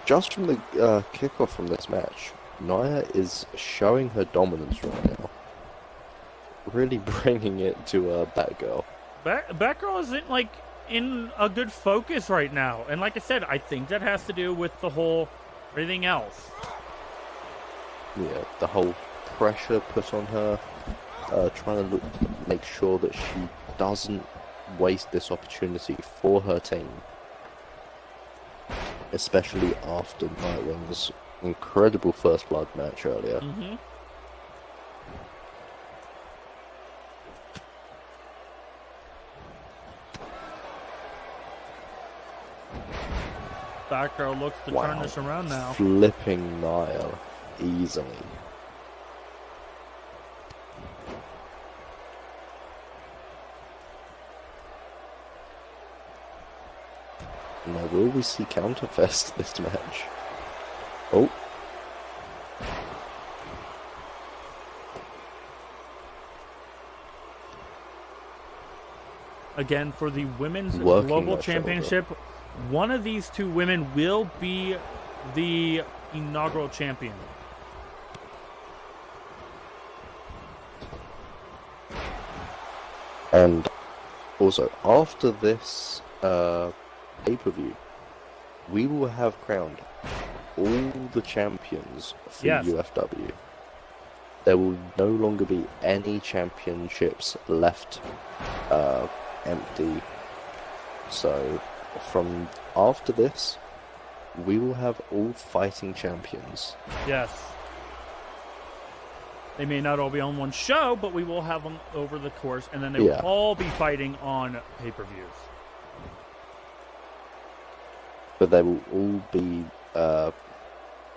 just from the kickoff from this match, Nia is showing her dominance right now. Really bringing it to Batgirl. Batgirl isn't like in a good focus right now, and like I said, I think that has to do with the whole everything else. Yeah, the whole pressure put on her, trying to make sure that she doesn't waste this opportunity for her team. Especially after Nightwing's incredible first blood match earlier. Mm-hmm. Batgirl looks to turn this around now. Flipping Nia easily. Now, will we see Counterfest this match? Oh. Again, for the Women's Working Global that Championship, one of these two women will be the inaugural champion. And also, after this pay-per-view, we will have crowned all the champions for Yes. UFW. There will no longer be any championships left empty. So, from after this, we will have all fighting champions. Yes. They may not all be on one show, but we will have them over the course, and then they will all be fighting on pay-per-views. But they will all be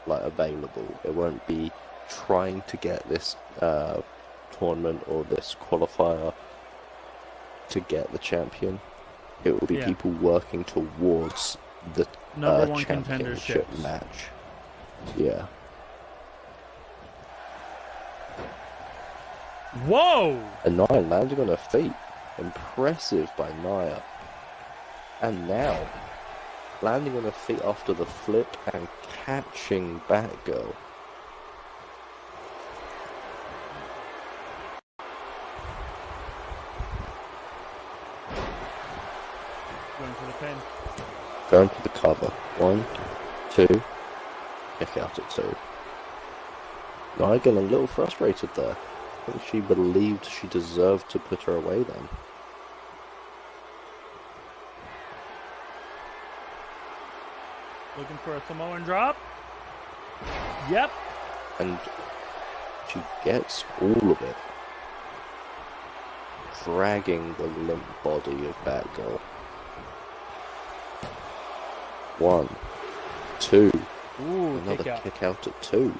available. It won't be trying to get this tournament or this qualifier to get the champion. It will be people working towards the number one championship contenderships match. Yeah. Whoa! And Nia landing on her feet. Impressive by Nia. And now, landing on her feet after the flip and catching Batgirl. Going for the pin. Going for the cover. 1, 2. Kick out at 2. Nia getting a little frustrated there. I think she believed she deserved to put her away then. Looking for a Samoan drop. Yep. And she gets all of it. Dragging the limp body of Batgirl. 1, 2. Ooh, Another kick out at 2.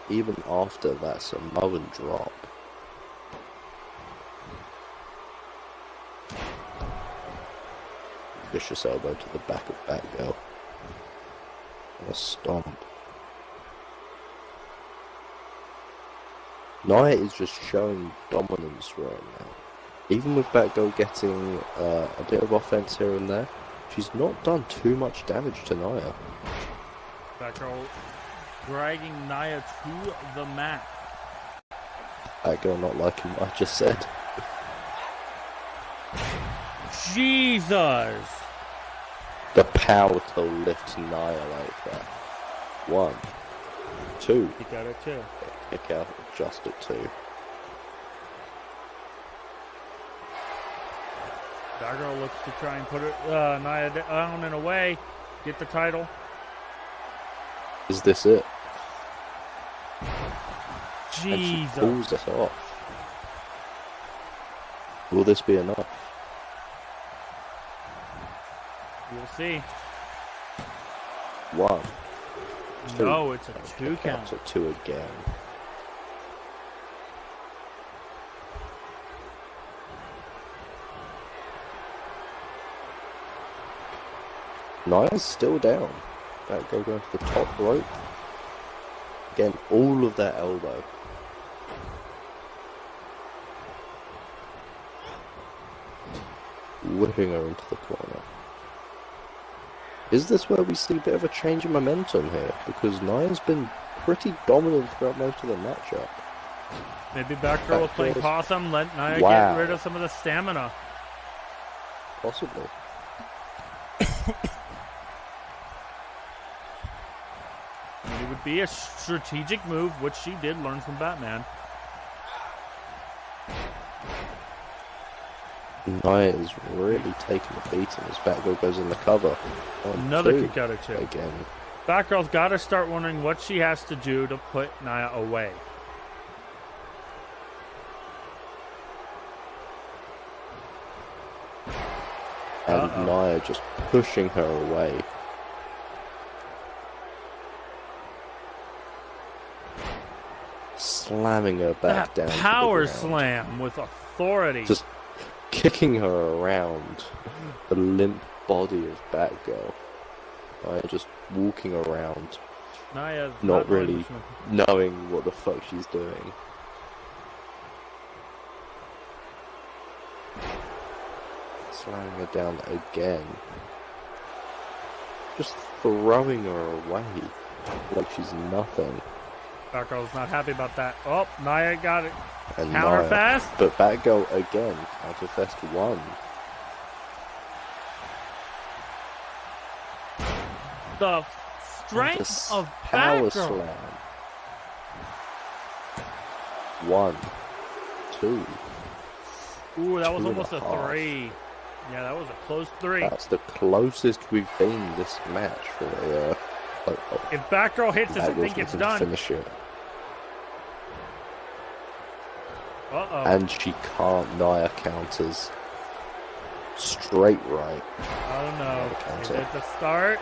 Even after that Samoan drop. Vicious elbow to the back of Batgirl. And a stomp. Nia is just showing dominance right now. Even with Batgirl getting a bit of offense here and there, she's not done too much damage to Nia. Batgirl dragging Nia to the mat. Batgirl not liking what I just said. Jesus! The power to lift Nia like that. 1, 2. Kick out at 2. Kick out just at 2. Batgirl looks to try and put Nia down and away. Get the title. Is this it? Jesus. And she pulls it off. Will this be enough? We'll see. 1, 2. No, it's a 2 Kick count. out at 2 again. Nia's still down. Batgirl going to the top rope. Again, all of that elbow. whipping her into the corner. Is this where we see a bit of a change in momentum here? Because Nia's been pretty dominant throughout most of the matchup. Maybe Batgirl was playing possum, let Nia get rid of some of the stamina. Possibly. It would be a strategic move, which she did learn from Batman. Nia is really taking a beating as Batgirl goes in the cover. Another kick out of two. Again. Batgirl's got to start wondering what she has to do to put Nia away. And Nia just pushing her away. Slamming her back down. Power slam with authority. Just kicking her around the limp body of Batgirl. Nia just walking around. Nia's not really knowing what the fuck she's doing. Slamming her down again. Just throwing her away like she's nothing. Batgirl's not happy about that. Oh, Nia got it. And counter Nia, fast. But Batgirl again, counter fast one. The strength of power Batgirl. slam. 1, 2. Ooh, that was 2.5. almost a 3. Yeah, that was a close 3. That's the closest we've been this match for a. If Batgirl hits this, I think it's done. Finish it. Uh-oh. And she can't. Nia counters. Straight right. I don't know. Is it the start?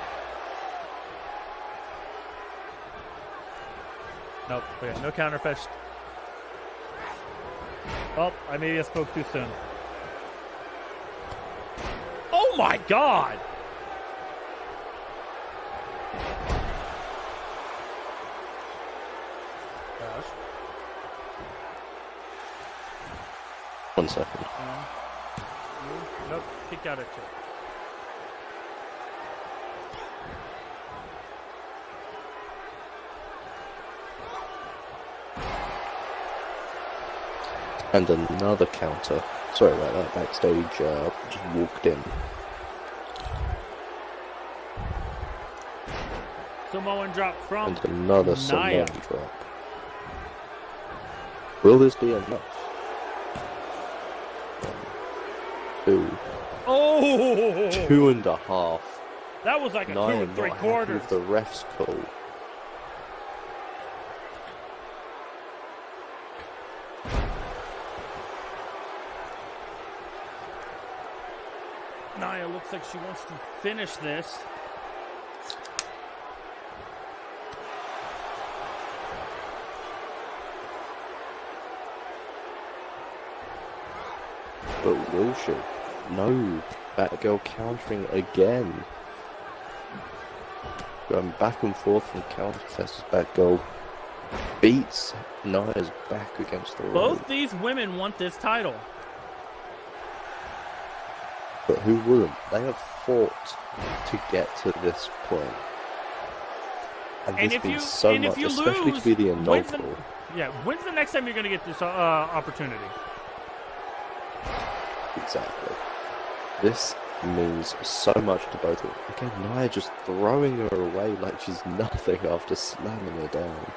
Nope. Okay, no counter fetch. Oh, maybe I spoke too soon. Oh my god! Gosh. 1 second. Nope, kick out at 2. And another counter. Sorry about that, backstage, just walked in. Samoan drop from And another Nia. Samoan drop. Will this be enough? 1, 2. Oh! 2.5. That was like a 2 Nia and 3 not happy quarters. with the ref's call. Nia looks like she wants to finish this. But will she? No. Batgirl countering again. Going back and forth from counter attacks as Batgirl beats Nia's back against the rope. Both these women want this title. But who wouldn't? They have fought to get to this point. And this means so much, especially to be the inaugural. When's the next time you're going to get this opportunity? Exactly. This means so much to both of them. Again, Nia just throwing her away like she's nothing after slamming her down.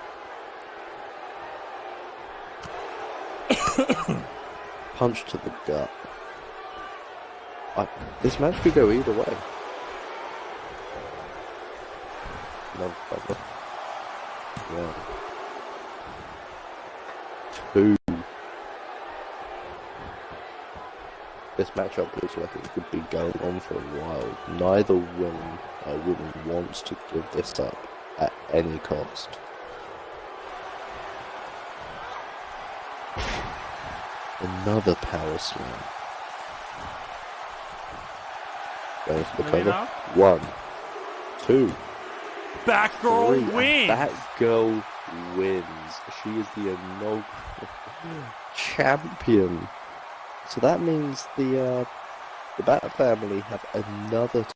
Punch to the gut. This match could go either way. No problem. 1, 2. This matchup looks like it could be going on for a while. Neither woman wants to give this up at any cost. Another power slam. Going for the cover. 1, 2. Batgirl 3. wins. Batgirl wins. She is the inaugural champion. So that means the the Bat family have another.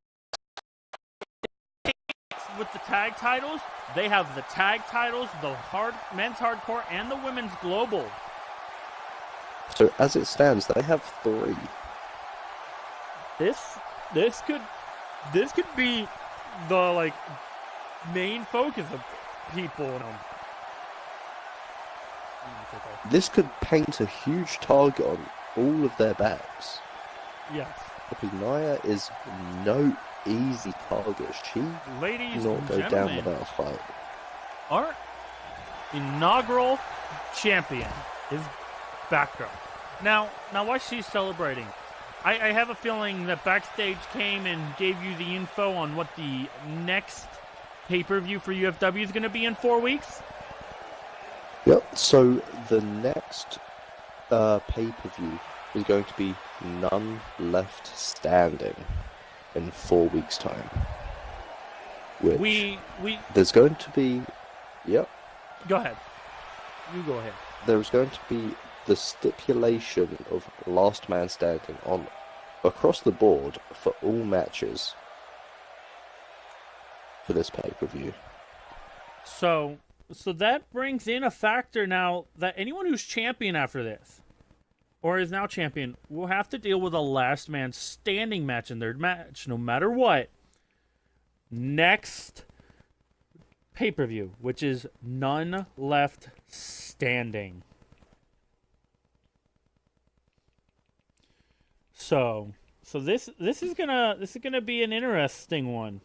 With the tag titles, they have the tag titles, the men's hardcore, and the women's global. So as it stands, they have 3. This could be the main focus of people. This could paint a huge target on all of their backs. Yes. Because Nia is no easy target. She Ladies not and go gentlemen, down without a fight. our inaugural champion is Batgirl. Now while she's celebrating, I have a feeling that Backstage came and gave you the info on what the next pay-per-view for UFW is going to be in 4 weeks. Yep, so the next pay-per-view is going to be None Left Standing in 4 weeks' time. Which there's going to be... Yep. Go ahead. You go ahead. There's going to be the stipulation of last man standing on across the board for all matches for this pay-per-view. So that brings in a factor now that anyone who's champion after this, or is now champion, will have to deal with a last man standing match in their match, no matter what. Next pay-per-view, which is None Left Standing. So this is gonna be an interesting one.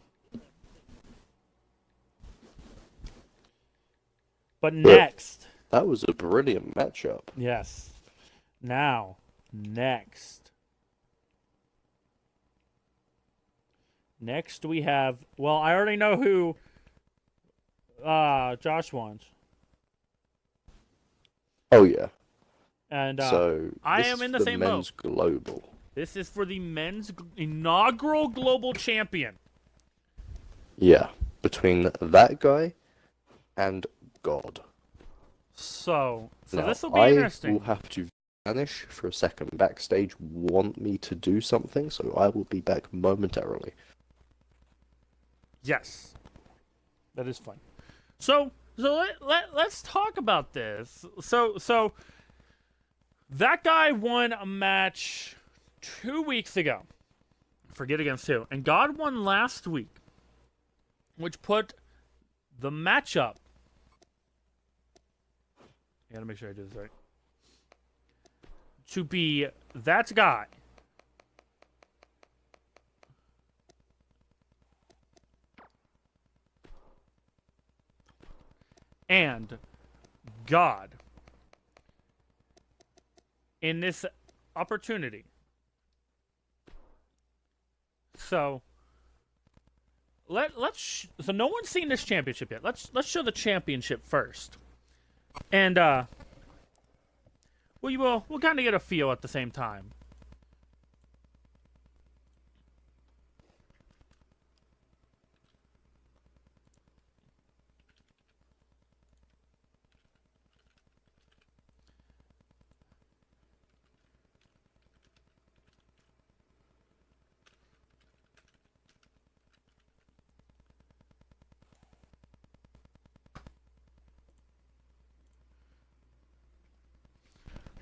But next, that was a brilliant matchup. Yes. Now, next we have, well, I already know who Josh wants. Oh yeah. And so I am in the same boat. Men's Global. This is for the men's inaugural global champion. Yeah, between that guy and God. So now, this will be interesting. I will have to vanish for a second. Backstage want me to do something, so I will be back momentarily. Yes, that is fun. So let's talk about this. So that guy won a match 2 weeks ago. Forget against who? And God won last week, which put the matchup. I gotta make sure I do this right. To be that guy and God in this opportunity. So so no one's seen this championship yet. Let's show the championship first. And we'll kind of get a feel at the same time.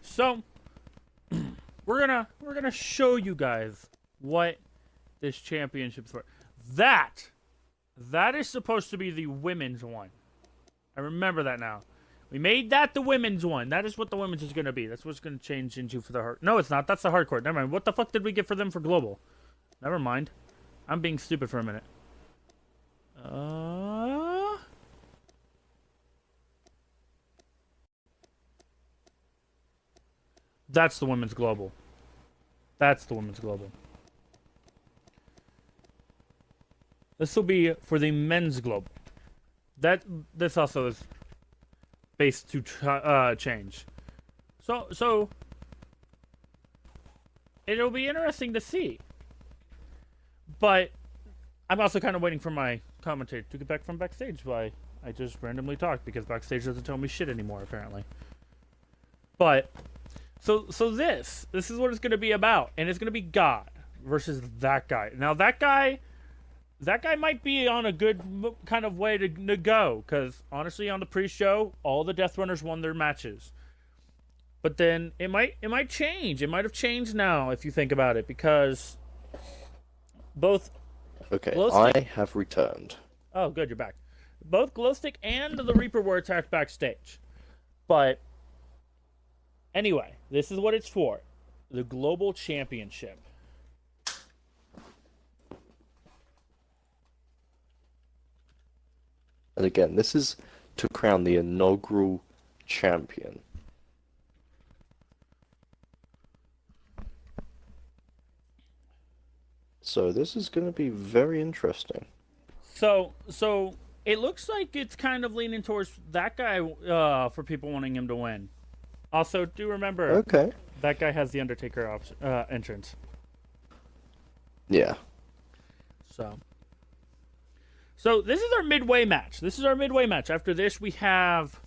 So we're gonna show you guys what this championship's for. That is supposed to be the women's one. I remember that now. We made that the women's one. That is what the women's is gonna be. That's what it's gonna change into for the hard. No, it's not. That's the hardcore. Never mind. What the fuck did we get for them for global? Never mind. I'm being stupid for a minute. That's the women's global. That's the women's global. This will be for the men's global. This also is based to change. So it'll be interesting to see. But I'm also kind of waiting for my commentator to get back from backstage. Why I just randomly talked because backstage doesn't tell me shit anymore apparently. But so this is what it's going to be about, and it's going to be God versus that guy. Now that guy might be on a good kind of way to go, because honestly, on the pre-show, all the Death Runners won their matches. But then it might change. It might have changed now if you think about it, because both. Okay, Glowstick... I have returned. Oh, good, you're back. Both Glowstick and the Reaper were attacked backstage. But anyway, this is what it's for. The Global Championship. And again, this is to crown the inaugural champion. So this is going to be very interesting. So it looks like it's kind of leaning towards that guy for people wanting him to win. Also, do remember, okay, that guy has the Undertaker entrance. Yeah. So this is our midway match. After this, we have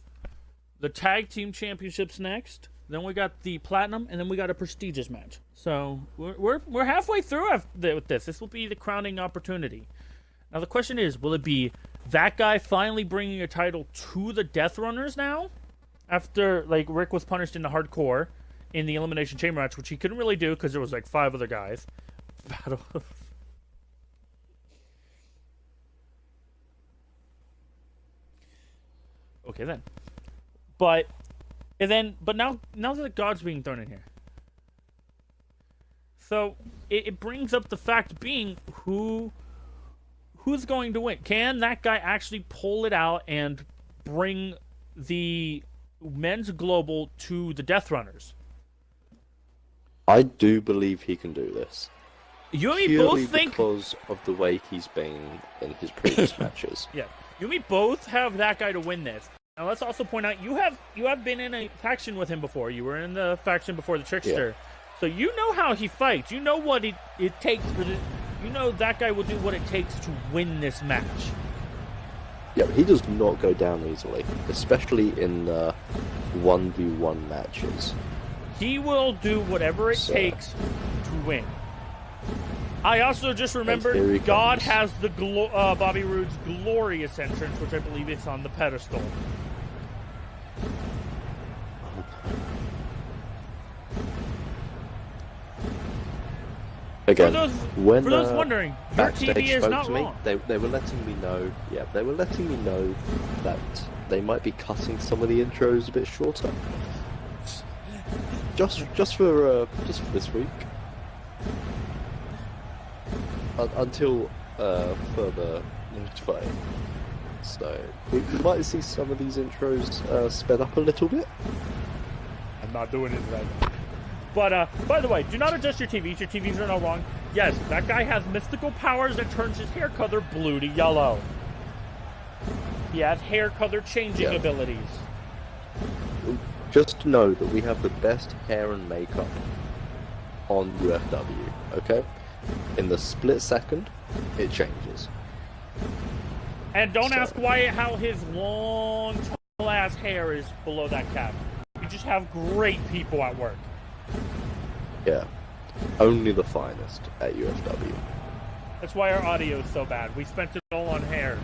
the Tag Team Championships next. Then we got the Platinum, and then we got a prestigious match. So we're halfway through with this. This will be the crowning opportunity. Now the question is, will it be that guy finally bringing a title to the Death Runners now? After, like, Rick was punished in the hardcore in the Elimination Chamber match, which he couldn't really do because there was, like, 5 other guys. Battle. Okay, then. But now the God's being thrown in here. So it brings up the fact being who's going to win. Can that guy actually pull it out and bring the men's global to the Death Runners? I do believe he can do this. You and me both think, because of the way he's been in his previous matches. Yeah, you and me both have that guy to win this. Now let's also point out you have been in a faction with him before. You were in the faction before the Trickster, so you know how he fights. You know what it takes for the. You know that guy will do what it takes to win this match. Yeah, he does not go down easily, especially in 1v1 matches. He will do whatever it takes to win. I also just remembered God has the Bobby Roode's glorious entrance, which I believe is on the pedestal. Again, for those wondering, your TV is not wrong. They were letting me know. Yeah, they were letting me know that they might be cutting some of the intros a bit shorter. Just for this week. Until further notified. So we might see some of these intros sped up a little bit. I'm not doing it right now. But by the way, do not adjust your TVs. Your TVs are not wrong. Yes, that guy has mystical powers that turns his hair color blue to yellow. He has hair color changing abilities. Just know that we have the best hair and makeup on UFW, okay? In the split second, it changes. And don't ask how his long, tall ass hair is below that cap. You just have great people at work. Yeah. Only the finest at UFW. That's why our audio is so bad. We spent it all on hair.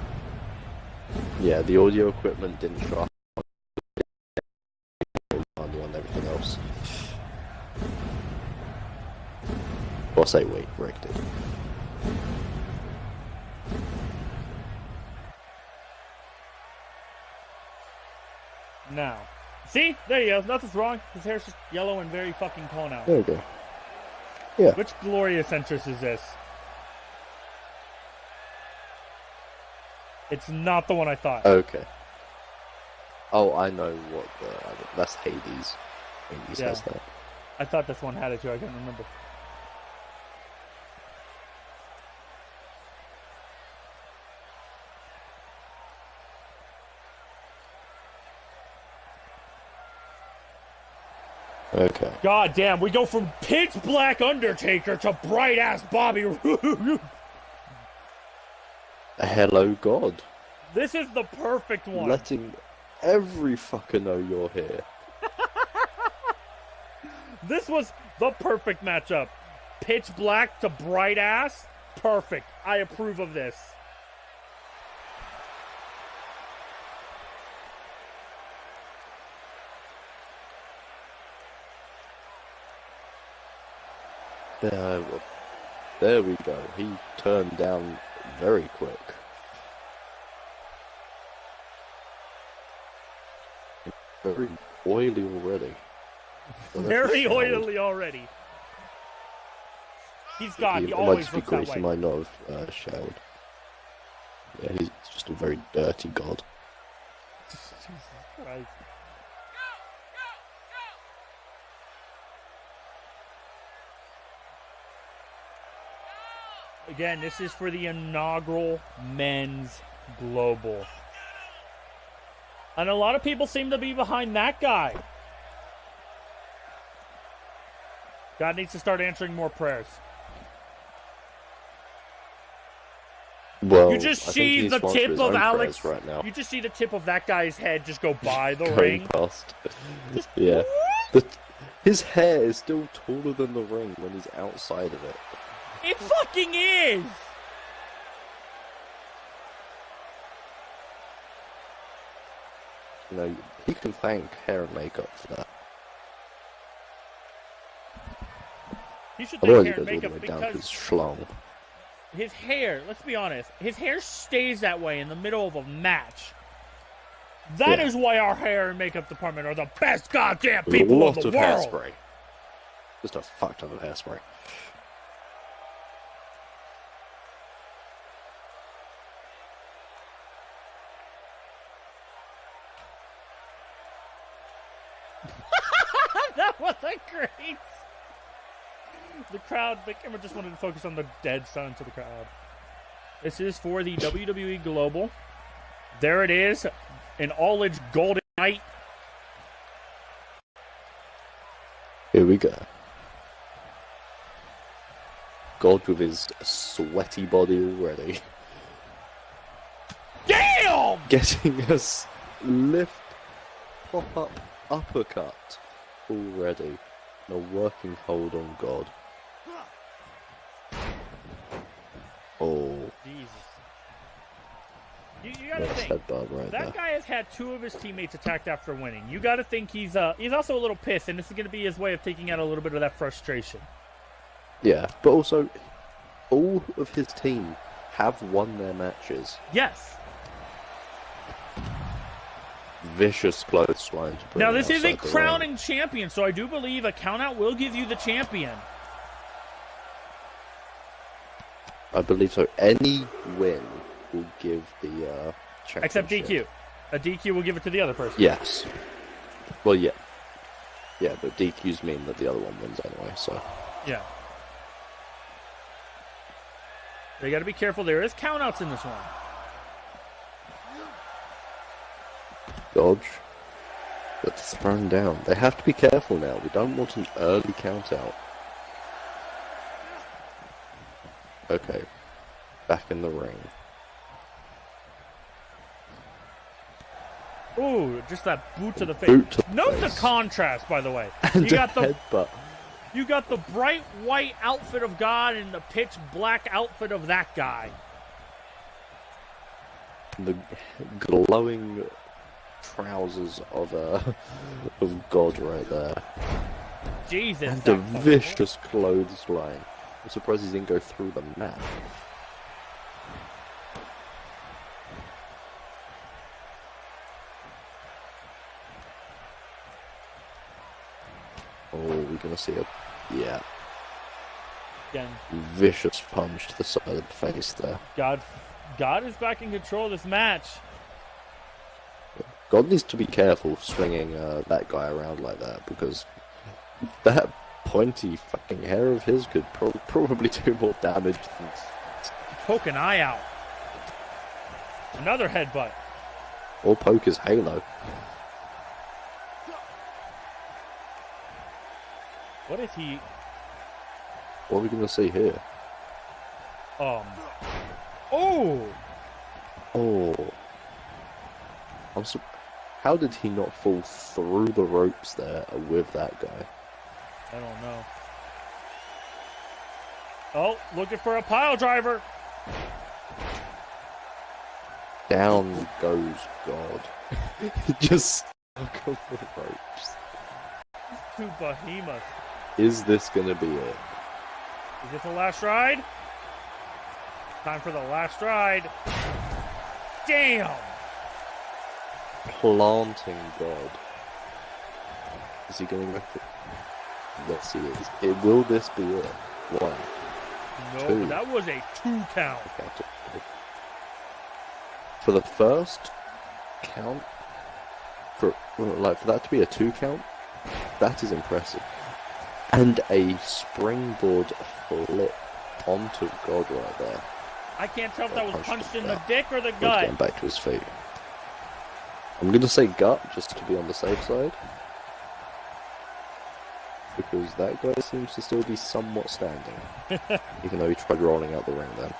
Yeah, the audio equipment didn't show up on everything else. Or say, wait, Rick did. Now. See? There you go. Nothing's wrong. His hair's just yellow and very fucking tall now. There we go. Yeah. Which glorious entrance is this? It's not the one I thought. Okay. Oh, I know what that's Hades. Hades has that. I thought this one had it too. I can't remember. Okay. God damn, we go from pitch black Undertaker to bright ass Bobby Roode. Hello, God. This is the perfect one. Letting every fucker know you're here. This was the perfect matchup. pitch black to bright ass. Perfect. I approve of this. There we go. He turned down very quick. Very oily already. Very oily already. He's God. He always looks that way. He might not have showered. Yeah, he's just a very dirty god. Jesus Christ. Again, this is for the inaugural Men's Global. And a lot of people seem to be behind that guy. God needs to start answering more prayers. Well, you just see the tip of Alex right now. You just see the tip of that guy's head just go by the Going ring. Past. Yeah. His hair is still taller than the ring when he's outside of it. It fucking is! You know, he can thank hair and makeup for that. He should thank Otherwise hair he and goes all the makeup way down to his because schlong. his hair, let's be honest, his hair stays that way in the middle of a match. That is why our hair and makeup department are the best goddamn people in the world. Hairspray. Just a fuck ton of hairspray. That was great. The crowd, the camera just wanted to focus on the dead silence of the crowd. This is for the WWE Global. There it is, in all its golden light. Here we go. God with his sweaty body already. Damn! Getting us lift, pop-up, uppercut already. A working hold on God. Oh. Jesus. You gotta Nice think, headbutt right that there. guy has had two of his teammates attacked after winning. You gotta think he's also a little pissed, and this is gonna be his way of taking out a little bit of that frustration. Yeah, but also, all of his team have won their matches. Yes. Vicious clothesline to bring Now this is a outside the ring. crowning champion, so I do believe a countout will give you the champion. I believe so. Any win will give the championship. Except DQ. A DQ will give it to the other person. Yes. Well, yeah. Yeah, but DQs mean that the other one wins anyway, so... Yeah. They gotta be careful. There is countouts in this one. Dodge. But thrown down. They have to be careful now. We don't want an early count out. Okay. Back in the ring. Ooh, just that boot to the face. Boot to the Note face. the contrast, by the way. And You got the headbutt. you got the bright white outfit of God and the pitch black outfit of that guy. The glowing trousers of God right there. Jesus. And that a fucker. vicious clothesline. I'm surprised he didn't go through the mat. Oh, we're gonna see a Again, vicious punch to the side of the face there. God is back in control of this match. God needs to be careful swinging that guy around like that, because that pointy fucking hair of his could probably do more damage than... Poke an eye out. Another headbutt. Or poke his halo. What is he? What are we gonna see here? Oh. Oh. How did he not fall through the ropes there with that guy? I don't know. Oh, looking for a pile driver. Down goes God. Just stuck on the ropes. Two behemoths. Is this gonna be it? Is this the last ride? Time for the last ride. Damn! Planting God. Is he gonna make it? Let's see. Will this be it? One. No, two. that was a 2 count. Okay, for the first count, for that to be a 2 count, that is impressive. And a springboard flip onto God right there. I can't tell if that was punched in the that. dick or the He's gut. getting back to his feet. I'm gonna say gut just to be on the safe side, because that guy seems to still be somewhat standing, even though he tried rolling out the ring then.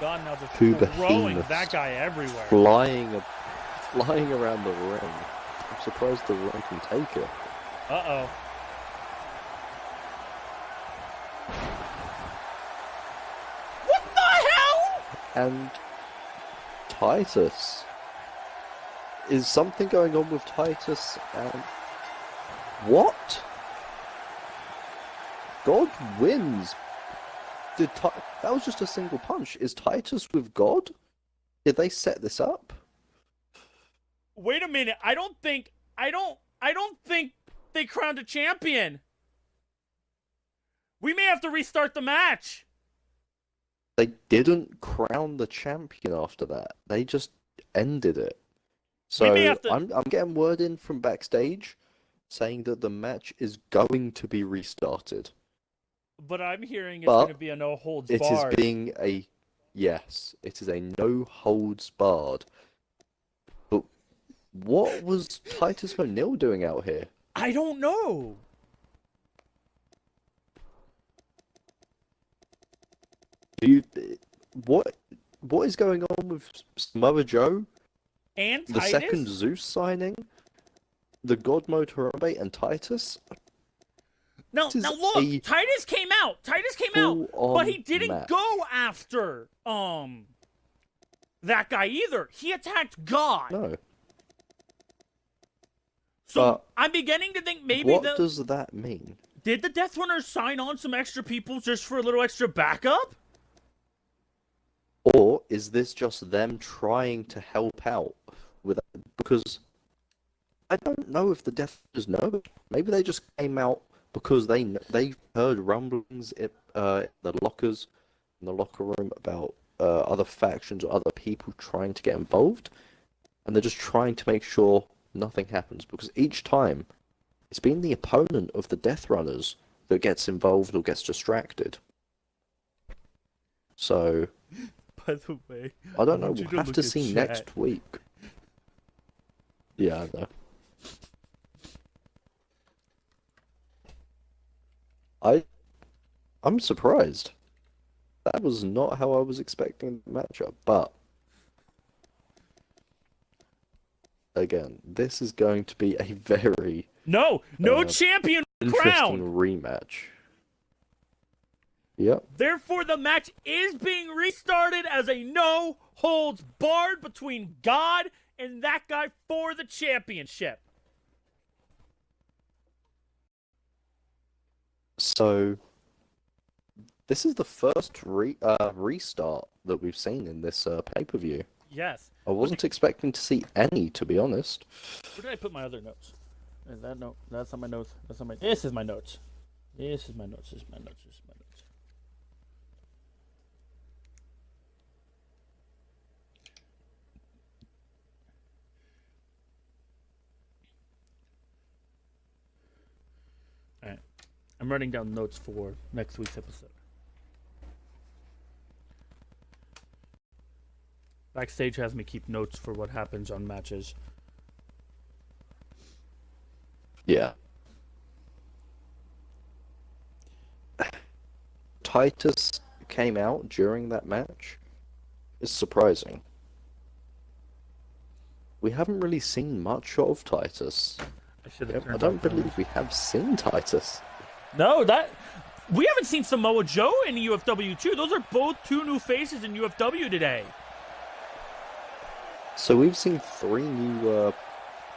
God, now just Two throwing behemoths that guy everywhere. Flying around the ring. I'm surprised the ring can take it. Uh-oh. What the hell? And Titus. Is something going on with Titus and... What? God wins. That was just a single punch. Is Titus with God? Did they set this up? Wait a minute. I don't think they crowned a champion. We may have to restart the match. They didn't crown the champion after that. They just ended it. So I'm getting word in from backstage saying that the match is going to be restarted. But I'm hearing it's going to be a no holds barred. It is being a yes. It is a no holds barred. But what was Titus O'Neil doing out here? I don't know. What is going on with Samoa Joe? And The Titus? second Zeus signing? The God Mode Harambe and Titus? Now look, Titus came out, but he didn't go after that guy either. He attacked God. No. So I'm beginning to think maybe what does that mean? Did the Death Runners sign on some extra people just for a little extra backup? Or is this just them trying to help out with? Because I don't know if the Death Runners know. Maybe they just came out because they heard rumblings in the lockers, in the locker room about other factions or other people trying to get involved, and they're just trying to make sure nothing happens. Because each time, it's been the opponent of the Death Runners that gets involved or gets distracted. So, by the way, I don't know. We'll have to see next week. Yeah, I know. I'm surprised. That was not how I was expecting the matchup, but again, this is going to be a very no champion interesting crown rematch. Yep. Therefore, the match is being restarted as a no holds barred between God and that guy for the championship. So, this is the first restart that we've seen in this pay-per-view. Yes. I wasn't expecting to see any, to be honest. Where did I put my other notes? Is that note? That's on my notes. That's on my. This is my notes. This is my notes. This is my notes. This is my notes. All right. I'm writing down notes for next week's episode. Backstage has me keep notes for what happens on matches. Yeah. Titus came out during that match is surprising. We haven't really seen much of Titus. should have Yep, turned I don't off the- believe we have seen Titus. No, we haven't seen Samoa Joe in UFW too. Those are both two new faces in UFW today. So we've seen 3 new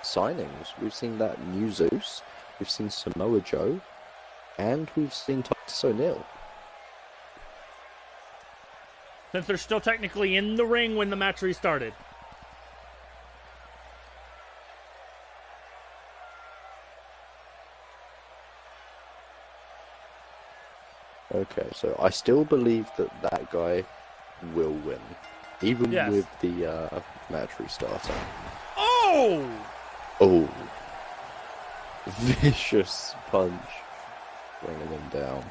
signings. We've seen that new Zeus, we've seen Samoa Joe, and we've seen Titus O'Neil. Since they're still technically in the ring when the match restarted. Okay, so I still believe that guy will win, even Yes. with the match restarter. Oh! Oh, vicious punch, bringing him down.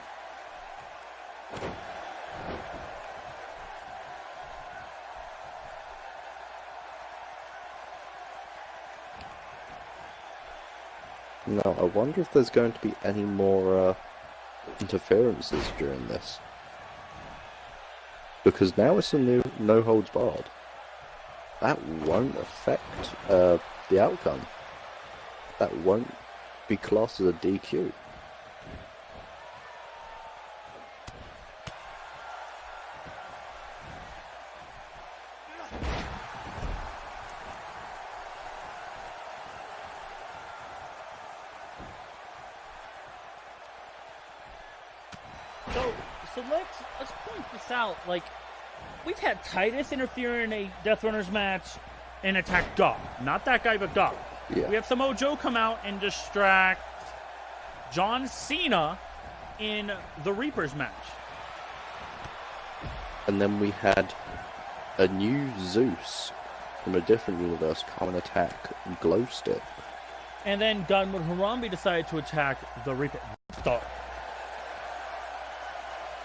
Now, I wonder if there's going to be any more interferences during this. Because now it's a new no holds barred. That won't affect the outcome. That won't be classed as a DQ. So let's point this out. Like, we've had Titus interfere in a Death Runners match and attack God. Not that guy, but God. Yeah. We have Samoa Joe come out and distract John Cena in the Reapers match. And then we had a new Zeus from a different universe come and attack Glowstick. And then Godwin Harambe decided to attack the Reaper. The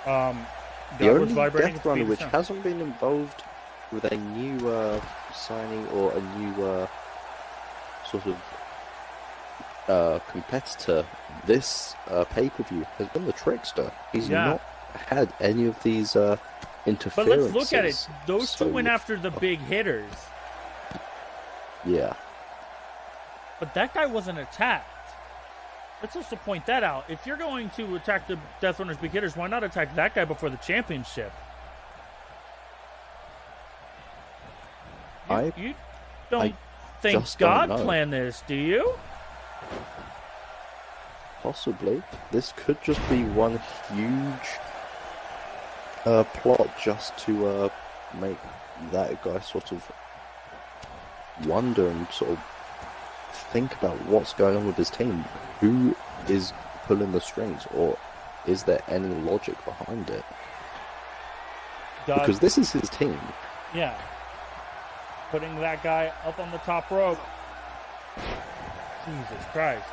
God was only vibrating Death at Runner speed of which sound. hasn't been involved with a new signing or a new sort of competitor this pay-per-view has been the Trickster. He's not had any of these But interferences. let's look at it. Those two so went after the big hitters. Yeah. But that guy wasn't attacked. Let's also point that out. If you're going to attack the Death Runners big hitters, why not attack that guy before the championship? You don't think just don't God know. planned this, do you? Possibly. This could just be one huge plot just to make that guy sort of wonder and sort of think about what's going on with his team. Who is pulling the strings, or is there any logic behind it? God, Because this is his team. yeah. Putting that guy up on the top rope. Jesus Christ.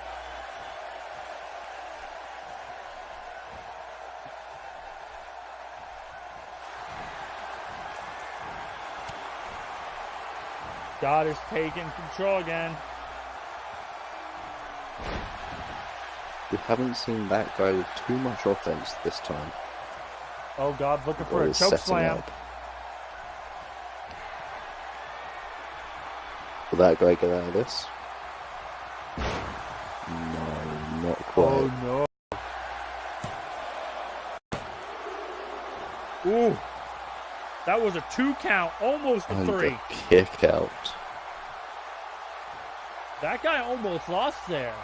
God is taking control again. We haven't seen that guy with too much offense this time. Oh, God, looking for Or a is choke setting slam. up. Will that guy get out of this? No, not quite. Oh, no. Ooh. That was a 2 count, almost a And 3. the kick out. That guy almost lost there.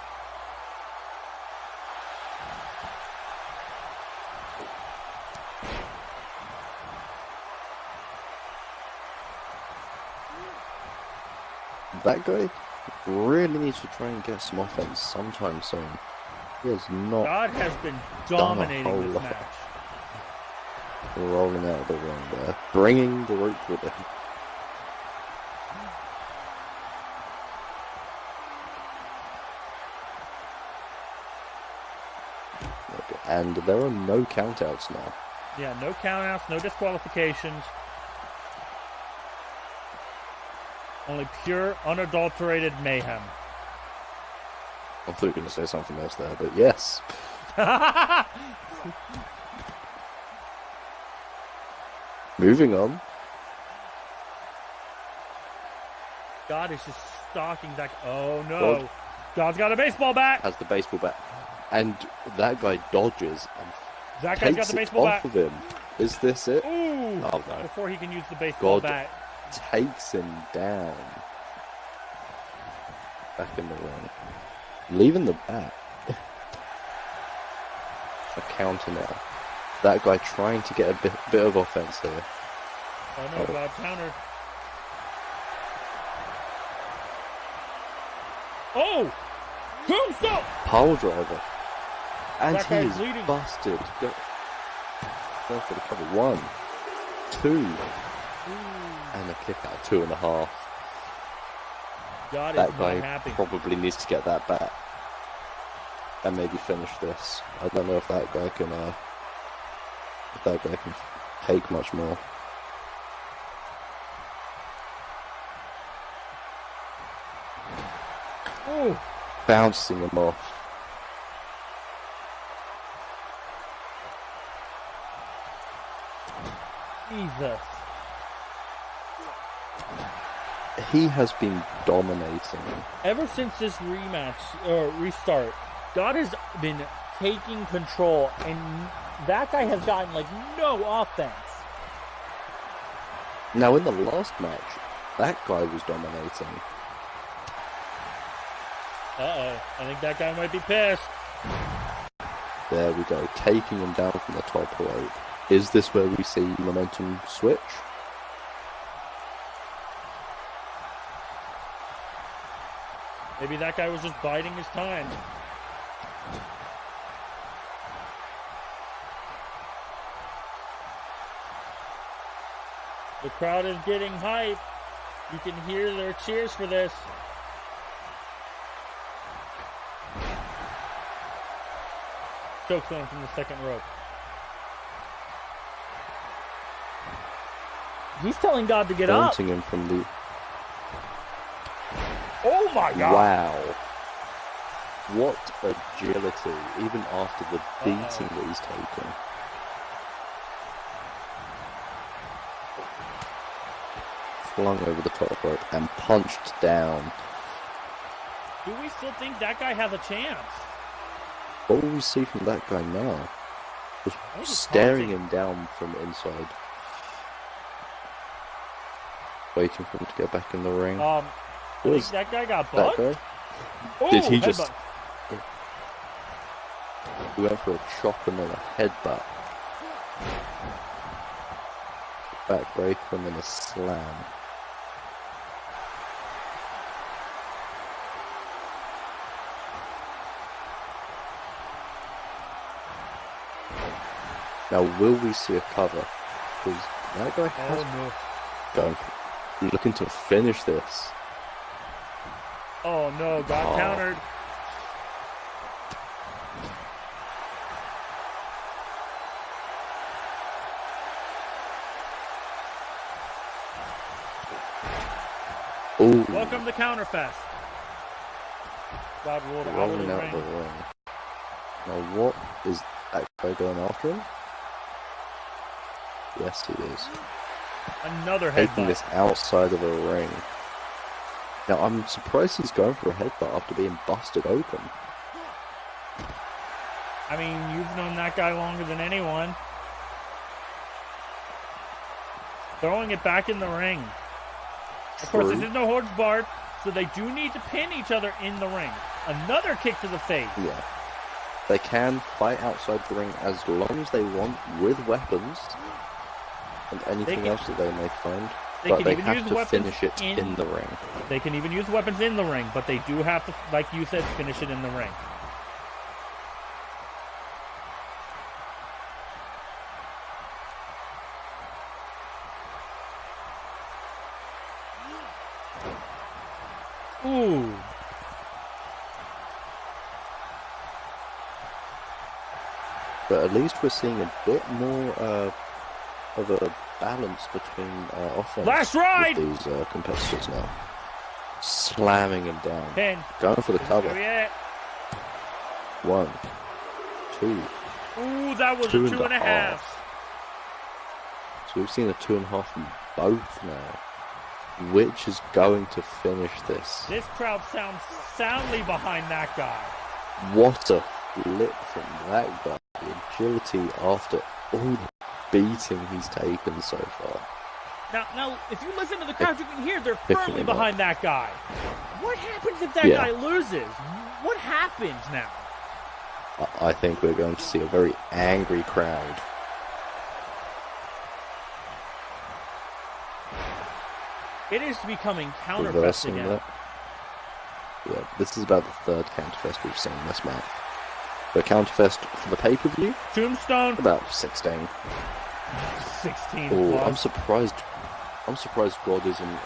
That guy really needs to try and get some offense sometime soon. He has not God has been whole dominating this lot. match. rolling out of the ring there, bringing the rope with him. Okay, and there are no countouts now. Yeah, no countouts, no disqualifications. Only pure, unadulterated mayhem. I thought you were going to say something else there, but yes. Moving on. God is just stalking that. Oh no. God's got a baseball bat. Has the baseball bat. And that guy dodges and That guy's got takes the it baseball off bat. of him. Is this it? Ooh! Oh, no. Before he can use the baseball God bat. takes him down. Back in the ring. Leaving the bat. A counter now. That guy trying to get a bit of offense here. Oh no, God countered. Oh! Tombstone! Pile driver. And That he guy's is bleeding. busted. Go for the cover. 1, 2. And a kick out. 2.5. God is That not guy happy. probably needs to get that back. And maybe finish this. I don't know if that guy can take much more. Ooh. Bouncing him off. Jesus. He has been dominating. Ever since this rematch, or restart, God has been taking control, and that guy has gotten, like, no offense. Now, in the last match, that guy was dominating. Uh-oh. I think that guy might be pissed. There we go, taking him down from the top rope. Is this where we see momentum switch? Maybe that guy was just biding his time. The crowd is getting hype. You can hear their cheers for this. Chokeslam from the second rope. He's telling God to get up. Taunting him from the... Oh my God! Wow. What agility, even after the beating that he's taken. Flung over the top rope and punched down. Do we still think that guy has a chance? What will we see from that guy now? Just staring him down from inside. Waiting for him to get back in the ring. I think Was that guy got that bugged. guy? Oh, Did he headbutt. just... He went for a chop and then a headbutt. Backbreaker and then a slam. Now, will we see a cover? Because that guy has looking to finish this. Oh no, got countered. Ooh, Welcome to Counterfest. God rolled out of the rolling out ring. the ring. Now, what is that guy going after him? Yes, he is. Another Taking headbutt. this outside of the ring. Now, I'm surprised he's going for a headbutt after being busted open. I mean, you've known that guy longer than anyone. Throwing it back in the ring. Of course, this is no holds barred, so they do need to pin each other in the ring. Another kick to the face. Yeah. They can fight outside the ring as long as they want with weapons and anything else that they may find. But they have to finish it in the ring. They can even use weapons in the ring, but they do have to, like you said, finish it in the ring. Ooh. But at least we're seeing a bit more of a balance between offense Last ride! with these competitors now. Slamming him down. Pin. Going for the cover. Yeah. 1, 2, Ooh, that was a 2.5. So we've seen a 2.5 from both now. which is going to finish this. This crowd sounds soundly behind that guy. What a flip from that guy. The agility after all the beating he's taken so far. Now, if you listen to the crowd, you can hear they're Picking firmly him behind that guy. What happens if that Yeah. guy loses? What happens now? I think we're going to see a very angry crowd. It is becoming counterfest Reversing again. that. Yeah, this is about the third counterfest we've seen this map. The counterfest for the pay-per-view, Tombstone, about 16. 16 Oh, plus. I'm surprised God isn't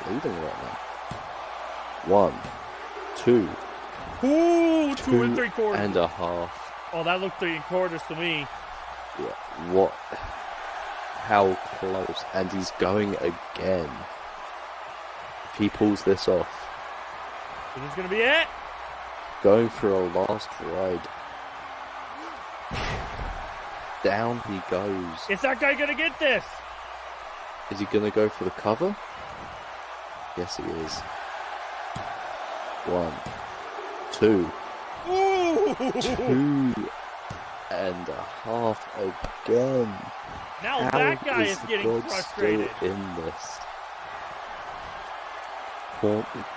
bleeding right now. 1, 2, Ooh, 2 two and 3/4. and a half. Oh, that looked 3 quarters to me. Yeah, what? How close? And he's going again. If he pulls this off, Is this going to be it? going for a last ride. Down he goes. Is that guy going to get this? Is he going to go for the cover? Yes, he is. 1, 2, Ooh! 2 and a half again. Now How that guy is getting God frustrated. still in this?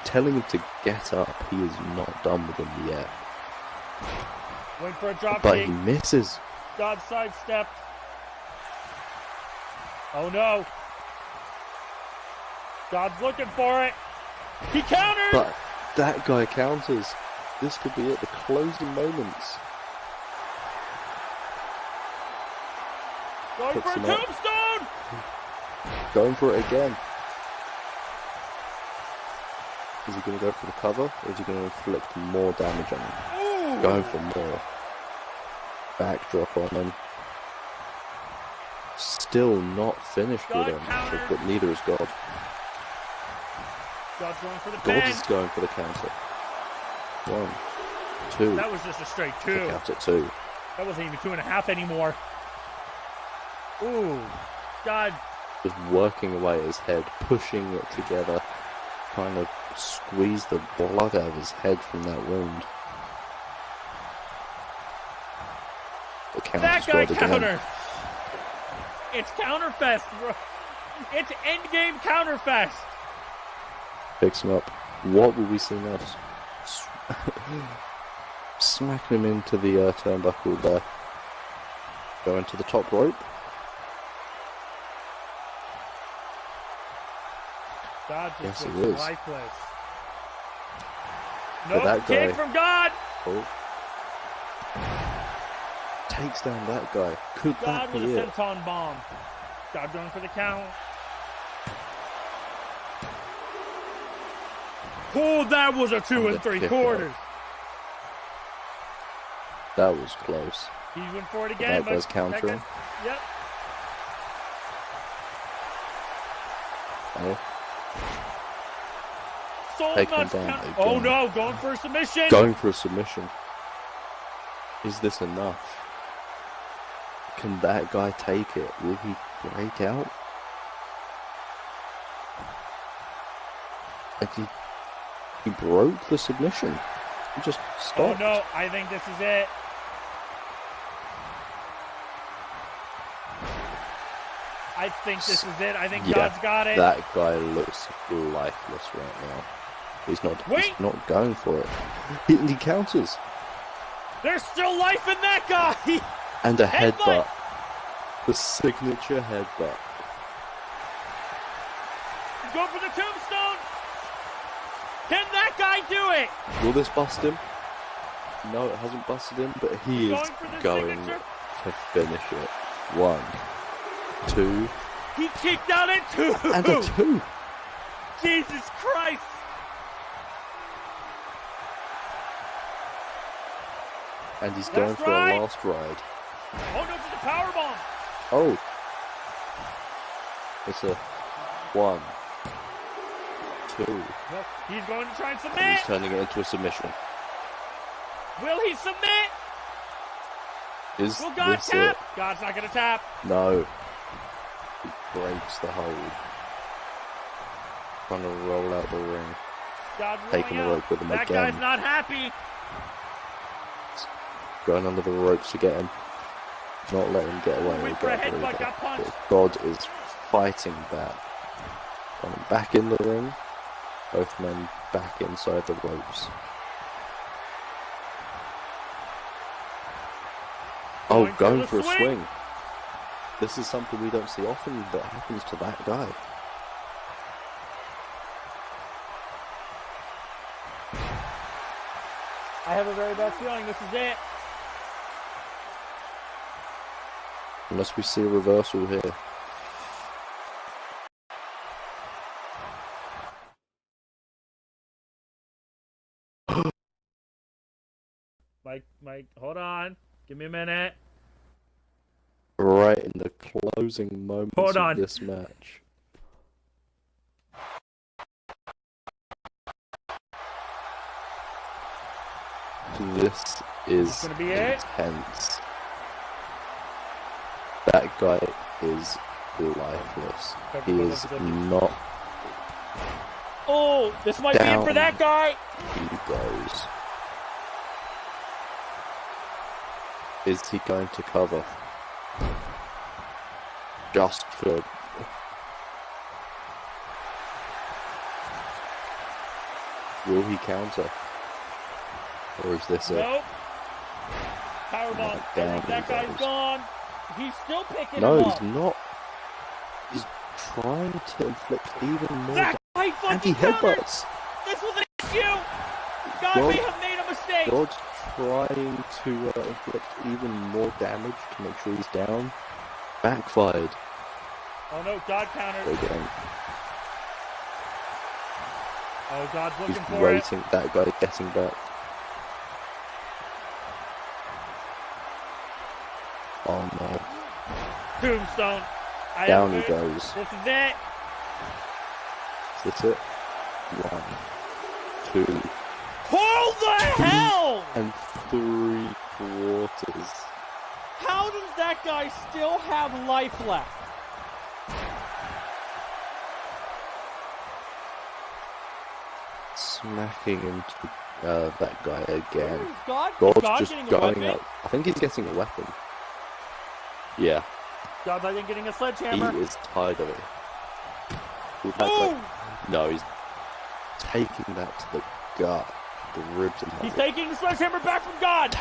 Telling him to get up. He is not done with him yet. Went for a drop But kick. he misses. God sidestepped. Oh no. God's looking for it. He countered. But that guy counters. This could be it. The closing moments. Going picks for a him up. tombstone. Going for it again. Is he going to go for the cover, or is he going to inflict more damage on him? Ooh. Going for more. Backdrop on him. Still not finished with God him, counter. but neither is God. God's going for the God pin. is going for the counter. 1, 2. That was just a straight Kick 2. out at 2. That wasn't even 2.5 anymore. Ooh. God. Just working away at his head, pushing it together, trying to squeeze the blood out of his head from that wound. The That guy counter squad again. counter. It's counterfest, bro. It's endgame counterfest. Picks him up. What will we see now? Smacking him into the turnbuckle there. Going to the top rope. God just Yes, he looks is. lifeless. But No that kick guy- from God. Oh. Takes down that guy. Could God that with be a it? senton bomb. God going for the count. Oh, that was a 2 and And the 3/4. That was close. He went for it again. That guy's but countering. Yep. Oh. So Taking much him down count. again. Oh no, going for a submission. Going for a submission. Is this enough? Can that guy take it? Will he break out? And he broke the submission. He just Oh stopped. no, I think this is it. I think this is it. I think Yeah, God's got it. That guy looks lifeless right now. He's not. Wait. He's not going for it. He counters There's still life in that guy. and a Headbutt. headbutt. The signature headbutt. He's going for the tombstone. Can that guy do it? Will this bust him? No, it hasn't busted him, but he is Going for the going signature? to finish it. 1, 2, He kicked out at 2. and a 2. Jesus Christ. And he's going Last for ride. a last ride. Oh no, it's a power bomb. Oh. It's a 1, 2, and Well, he's going to try and he's submit. turning it into a submission. Will he submit? Is Will God this tap? it? God's not going to tap. No. He breaks the hold. trying to roll out the ring. God, Taking the rope with him that again. guy's not happy. Going under the ropes to get him. Not letting him get away. Wait for a headbutt, got punched. God is fighting back. Going back in the ring. Both men back inside the ropes. Oh, going for a swing. This is something we don't see often that happens to that guy. I have a very bad feeling this is it. Unless we see a reversal here. Mike, hold on. Give me a minute. Right in the closing moments of this match. This is gonna be intense. That guy is lifeless. He is not. Oh, this might be it for that guy. He goes. Is he going to cover? Just for... Will he counter? Or is this it? Nope. Powerbomb. That guy's gone. He's still picking him up. No, he's not. He's trying to inflict even more damage. And he headbutts. This was an issue. God may have made a mistake. God's trying to inflict even more damage to make sure he's down. Backfired. Oh no, God countered. Again. Oh, God's looking He's for waiting. That guy getting back. Oh no. Tombstone. Down he goes. This is it. Is this it? 1, 2. Hold the hell! And 3/4. How does that guy still have life left? Smacking into that guy again. God's just going out. I think he's getting a weapon. Yeah. God's I think getting a sledgehammer. He is tired of it. No, he's taking that to the gut. The ribs and he's taking the sledgehammer back from God.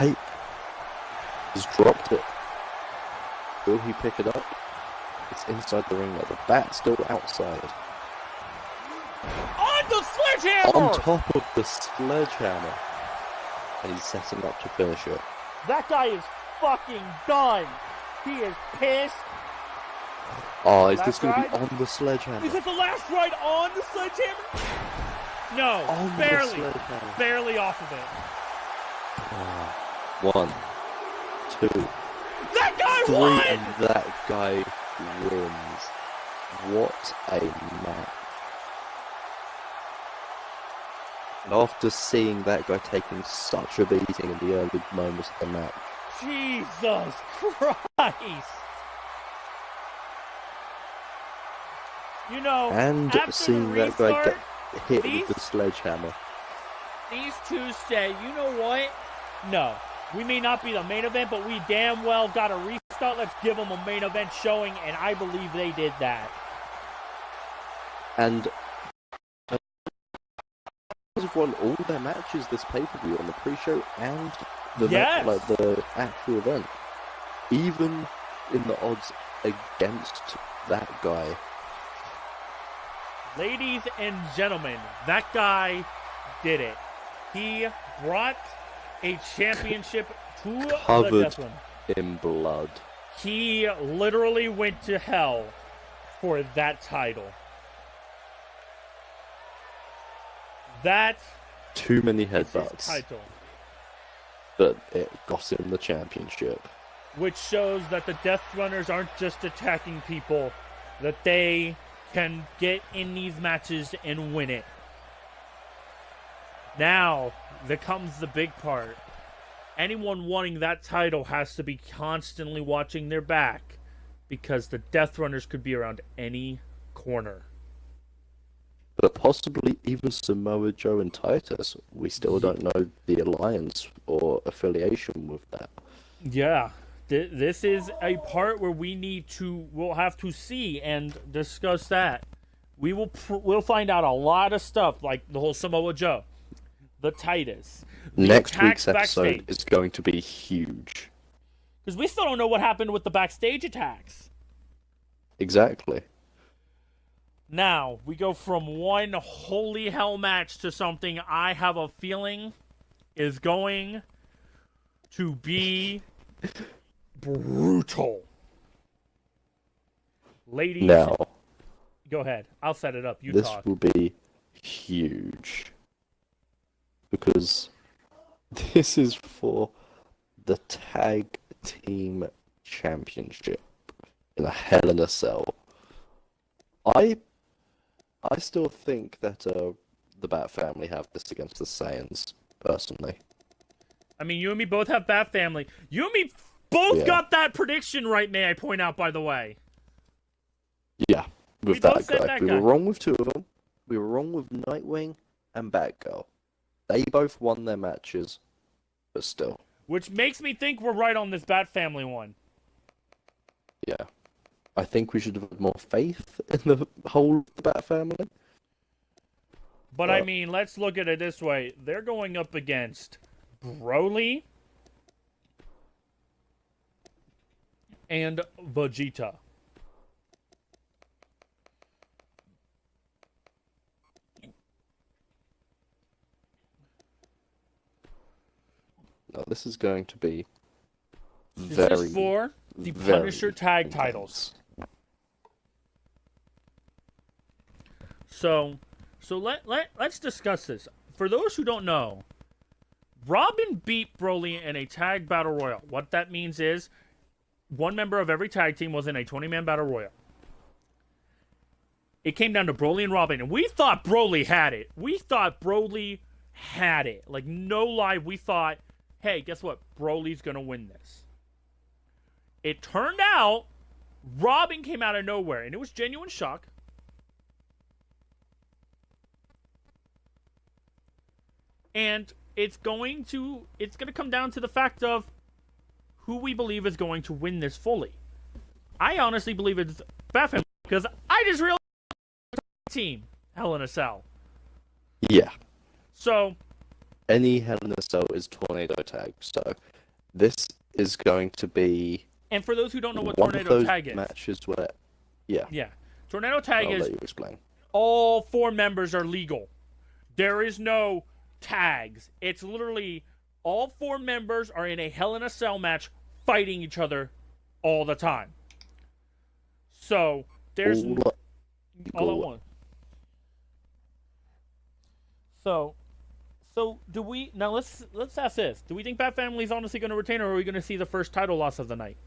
He's dropped it. Will he pick it up? It's inside the ring now. The bat's still outside. On the sledgehammer! On top of the sledgehammer. And he's setting up to finish it. That guy is fucking done. He is pissed. Oh, is this going to be on the sledgehammer? Is it the last ride on the sledgehammer? No, on barely. Barely off of it. 1, 2. That guy 3, won! and that guy wins. What a match. And after seeing that guy taking such a beating in the early moments of the match. Jesus Christ! You know, and seeing that guy get hit with the sledgehammer. These two said, you know what? No. We may not be the main event, but we damn well got a restart. Let's give them a main event showing, and I believe they did that. And have won all their matches this pay-per-view on the pre-show and the actual event. Even in the odds against that guy. Ladies and gentlemen, that guy did it. He brought a championship to the Death Run. In blood. He literally went to hell for that title. That too many headbutts. Title. But it got him the championship. Which shows that the Death Runners aren't just attacking people, that they can get in these matches and win it. Now, there comes the big part. Anyone wanting that title has to be constantly watching their back, because the Death Runners could be around any corner. but possibly even Samoa Joe and Titus. We still don't know the alliance or affiliation with that. Yeah. This is a part where we'll have to see and discuss that. We'll find out a lot of stuff, like the whole Samoa Joe, the Titus. Next week's episode is going to be huge. Because we still don't know what happened with the backstage attacks. Exactly. Now, we go from one holy hell match to something I have a feeling is going to be brutal. Ladies, now, go ahead. I'll set it up. You this talk. will be huge. Because this is for the Tag Team Championship in a Hell in a Cell. I still think that the Bat Family have this against the Saiyans, personally. I mean, you and me both have Bat Family. You and me both got that prediction right, may I point out, by the way. Yeah, with that guy. We guy. were wrong with two of them. We were wrong with Nightwing and Batgirl. They both won their matches, but still. Which makes me think we're right on this Bat Family one. Yeah. I think we should have had more faith in the whole Bat Family. But I mean, let's look at it this way. They're going up against Broly and Vegeta. No, this is going to be This is for the Punisher tag titles. So let's discuss this. For those who don't know, Robin beat Broly in a tag battle royal. What that means is one member of every tag team was in a 20-man battle royal. It came down to Broly and Robin, and we thought Broly had it. Like, no lie, we thought, hey, guess what? Broly's gonna win this. It turned out Robin came out of nowhere, and it was genuine shock. And it's going to come down to the fact of who we believe is going to win this fully. I honestly believe it's Bat Family because I just realized team Hell in a Cell. Yeah. So any Hell in a Cell is Tornado Tag. So this is going to be. And for those who don't know what one Tornado of those Tag is, matches where, yeah, Tornado Tag I'll is let you explain. All 4 members are legal. There is no tags. It's literally all 4 members are in a Hell in a Cell match fighting each other all the time. So there's all at once. So do we now? Let's ask this: do we think Bat Family is honestly going to retain, or are we going to see the first title loss of the night?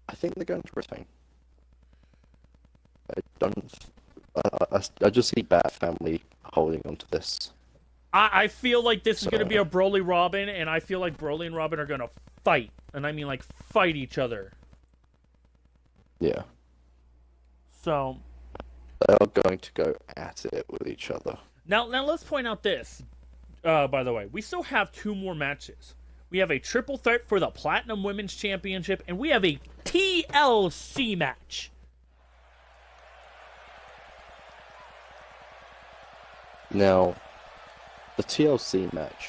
I think they're going to retain. I just see Bat Family holding on to this. I feel like this is going to be a Broly Robin, and I feel like Broly and Robin are going to fight, and I mean like fight each other. Yeah. So they are going to go at it with each other. Now let's point out this. By the way, we still have 2 more matches. We have a triple threat for the Platinum Women's Championship, and we have a TLC match. Now, the TLC match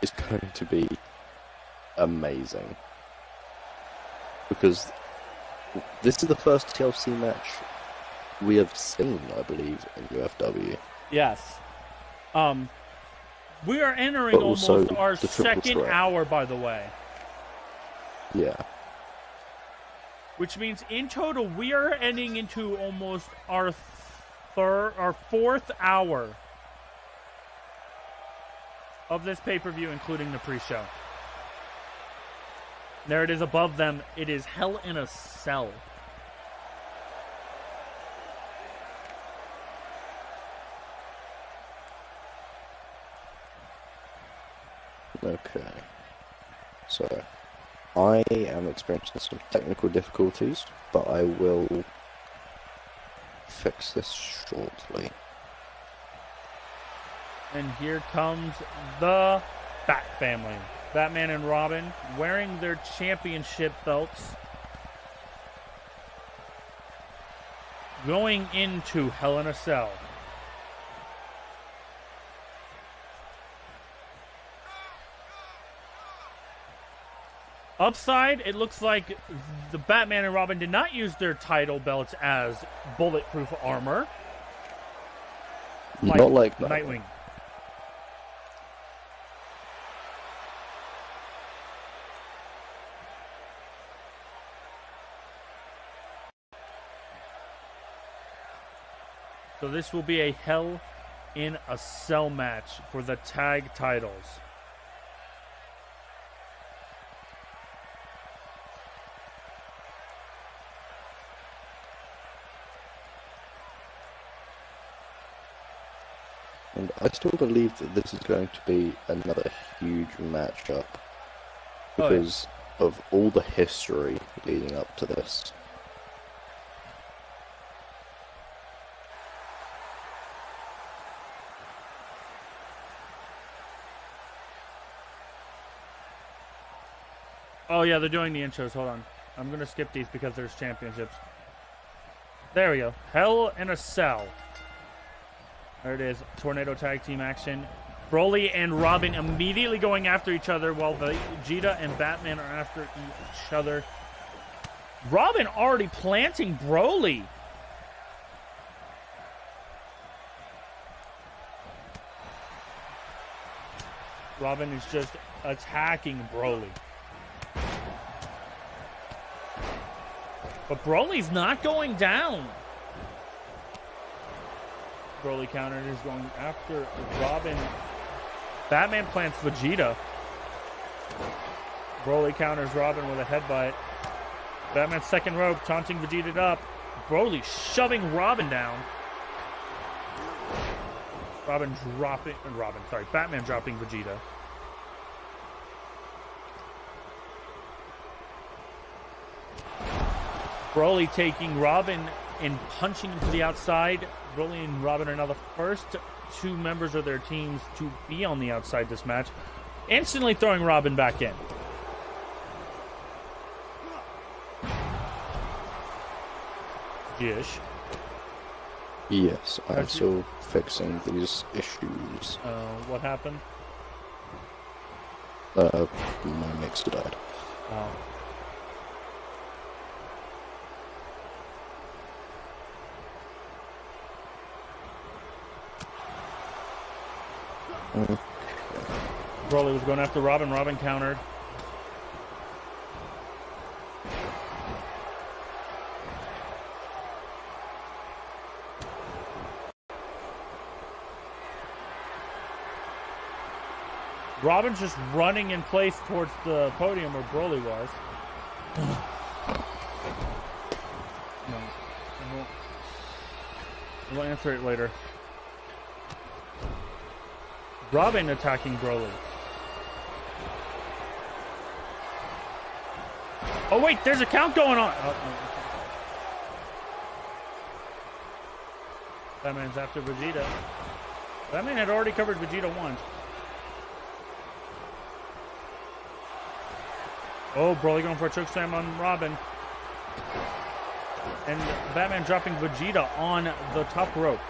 is going to be amazing. Because this is the first TLC match we have seen, I believe, in UFW. Yes. We are entering almost our second hour, by the way. Yeah. Which means in total we are ending into almost our 4th hour of this pay-per-view, including the pre-show. There it is above them. It is Hell in a Cell. Okay. So, I am experiencing some technical difficulties, but I will fix this shortly. And here comes the Bat family. Batman and Robin wearing their championship belts. Going into Hell in a Cell. Upside, it looks like the Batman and Robin did not use their title belts as bulletproof armor. Not like Nightwing. So this will be a Hell in a Cell match for the tag titles. And I still believe that this is going to be another huge matchup because of all the history leading up to this. Oh yeah, they're doing the intros. Hold on. I'm going to skip these because there's championships. There we go. Hell in a Cell. There it is. Tornado tag team action. Broly and Robin immediately going after each other while Vegeta and Batman are after each other. Robin already planting Broly. Robin is just attacking Broly. But Broly's not going down. Broly counter is going after Robin. Batman plants Vegeta. Broly counters Robin with a headbutt. Batman's second rope, taunting Vegeta up. Broly shoving Robin down. Batman dropping Vegeta. Broly taking Robin and punching him to the outside. Broly and Robin are now the first two members of their teams to be on the outside this match. Instantly throwing Robin back in. Jish. Yes, I'm still fixing these issues. What happened? My mixer died. Oh. Broly was going after Robin. Robin countered. Robin's just running in place towards the podium where Broly was. No. We'll answer it later. Robin attacking Broly. Oh wait, there's a count going on. Oh, no. Batman's after Vegeta. Batman had already covered Vegeta once. Oh, Broly going for a chokeslam on Robin. And Batman dropping Vegeta on the top rope.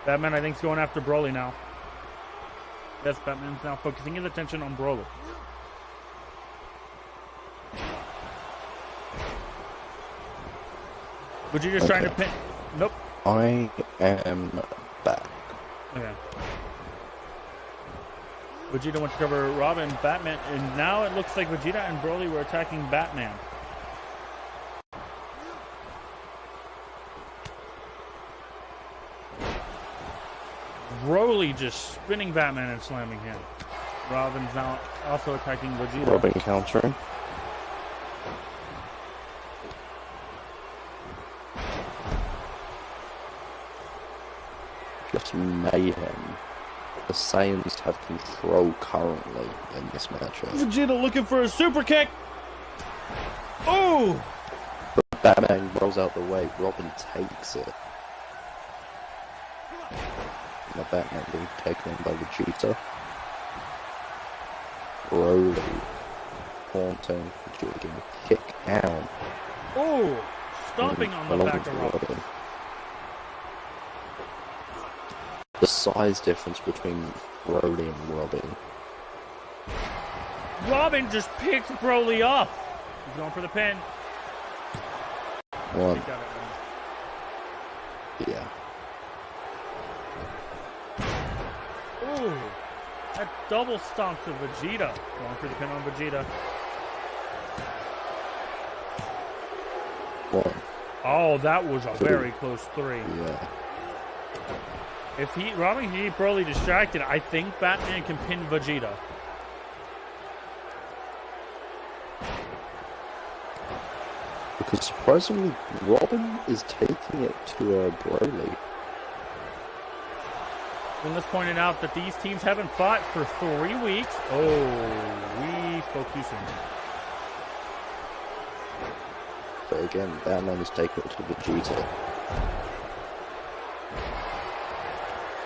Batman, I think, is going after Broly now. Yes, Batman's now focusing his attention on Broly. Vegeta's trying to pin. Nope. I am back. Okay. Vegeta went to cover Robin, Batman, and now it looks like Vegeta and Broly were attacking Batman. Broly just spinning Batman and slamming him. Robin's now also attacking Vegeta. Robin countering. Just mayhem. The Saiyans have control currently in this matchup. Vegeta looking for a super kick. Oh! But Batman rolls out the way. Robin takes it. And the Batman being taken in by Vegeta. Broly. Haunting. Vegeta getting a kick down. Oh! Stomping on the back of Robin. The size difference between Broly and Robin. Robin just picked Broly up. He's going for the pin. One. Yeah. Ooh. That double stomp to Vegeta. Going for the pin on Vegeta. One. Oh, that was a very close 3. Yeah. If Robin can keep Broly distracted, I think Batman can pin Vegeta. Because surprisingly, Robin is taking it to Broly. And let's point out that these teams haven't fought for 3 weeks. Oh, we spoke too soon. But again, Batman is taking it to Vegeta.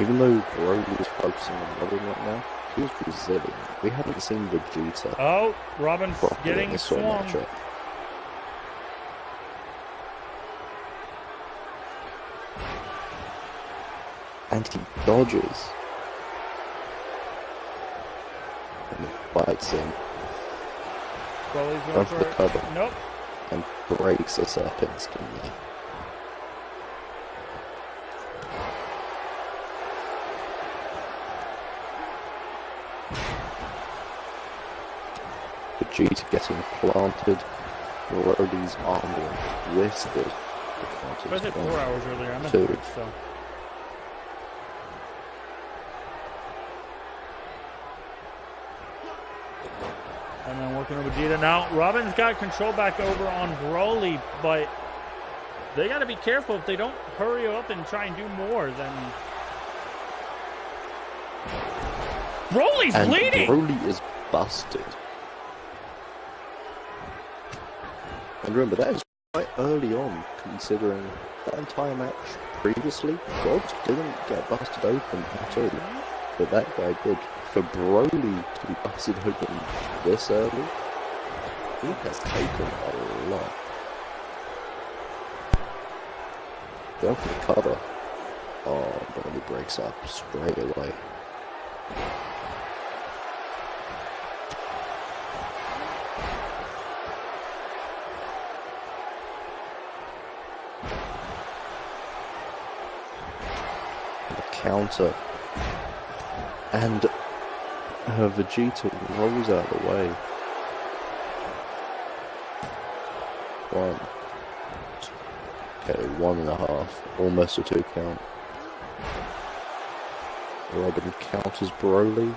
Even though Broly is focusing on Robin right now, he's resilient. We haven't seen Vegeta. Oh, Robin's getting swung. And he dodges. And bites in. Broly's Going for the cover. Nope. And breaks us up instantly. Vegeta getting planted. Broly's arm being twisted. I said 4 hours earlier. I meant 2. so. And then working with Vegeta. Now, Robin's got control back over on Broly, but they got to be careful if they don't hurry up and try and do more than... Broly's bleeding! Broly is busted. And remember, that is quite early on, considering that entire match previously, Gods didn't get busted open at all. But that guy did. For Broly to be busted open this early, he has taken a lot. Going for the cover. Oh, Broly breaks up straight away. Counter, and Vegeta rolls out of the way. 1. Okay, 1.5, almost a 2 count. Robin counters Broly,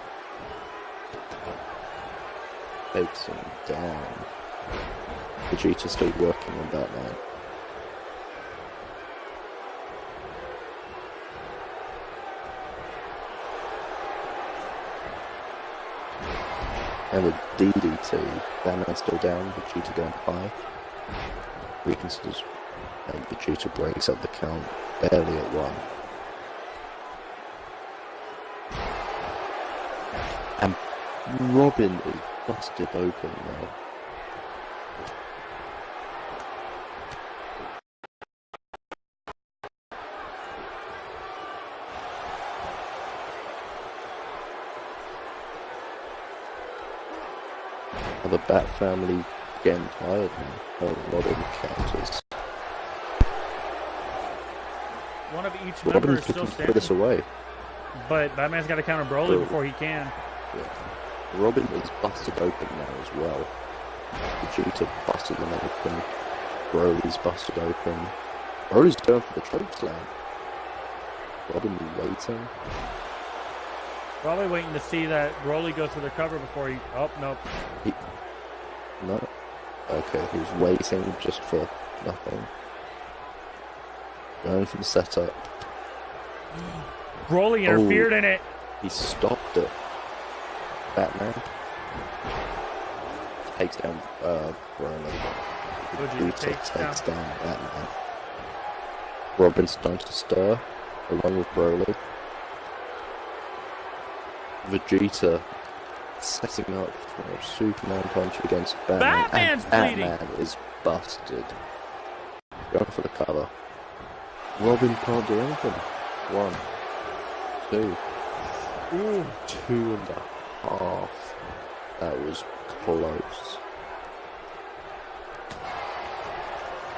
takes him down. Vegeta still working on Batman. And the DDT, Batman's still down, Vegeta going high. Reconsiders, and Vegeta breaks up the count, barely at 1. And Robin is busted open now. The Bat family getting tired now. A lot of counters. One of each member is still standing. Put us away. But Batman's got to counter Broly before he can. Yeah. Robin is busted open now as well. Vegeta busted them open. Broly's busted open. Broly's going for the choke slam. Robin waiting. Probably waiting to see that Broly go through the cover before he... Oh, nope. No. Okay, he's waiting just for nothing. Going for the setup. Broly interfered in it. He stopped it. Batman. takes down Broly. Vegeta takes down Batman. Robin's starting to stir, along with Broly. Vegeta setting up for a Superman punch against Batman. Batman's and bleeding! Batman is busted. Going for the cover. Robin can't do anything. 1, 2. Ooh. 2.5. That was close.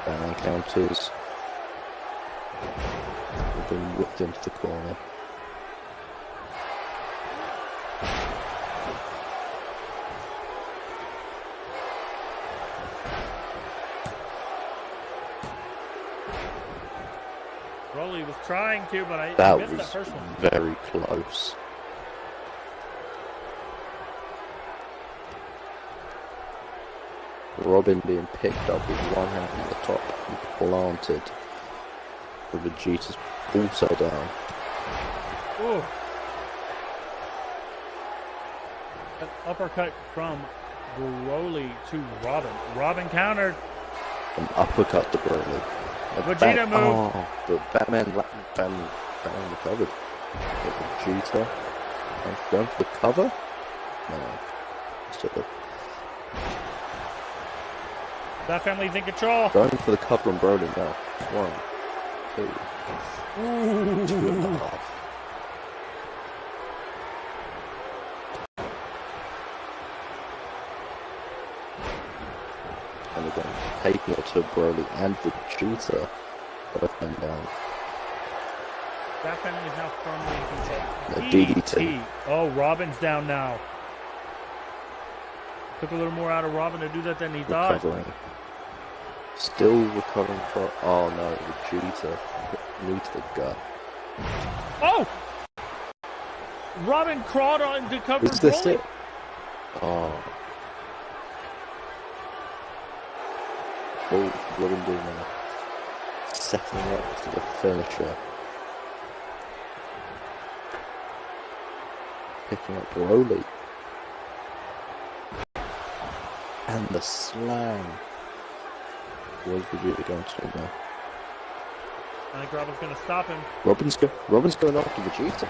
Batman counters. Robin whipped into the corner. Broly was trying to, but I missed that first one. Very close. Robin being picked up with one hand from the top and planted. The Vegeta's also down. Ooh. An uppercut from Broly to Robin. Robin countered. An uppercut to Broly. Vegeta move. Oh, but Batman recovered. But Vegeta going for the cover? No. Still That family's in control. going for the cover on Broly now. 1, 2. Ooh. 2.5. And again, taking it to Broly and Vegeta. Both them down. That family is now firmly in control. The DDT. Oh, Robin's down now. Took a little more out of Robin to do that than he thought. Recovering. Still recovering from... Oh no, Vegeta. Knee to the gut. Oh! Robin crawled on to cover Is this Broly. it? Oh. What Robin doing now? Setting up for the finisher. Picking up Broly. And the slam. Where's Vegeta going to now? I think Robin's going to stop him. Robin's going after Vegeta.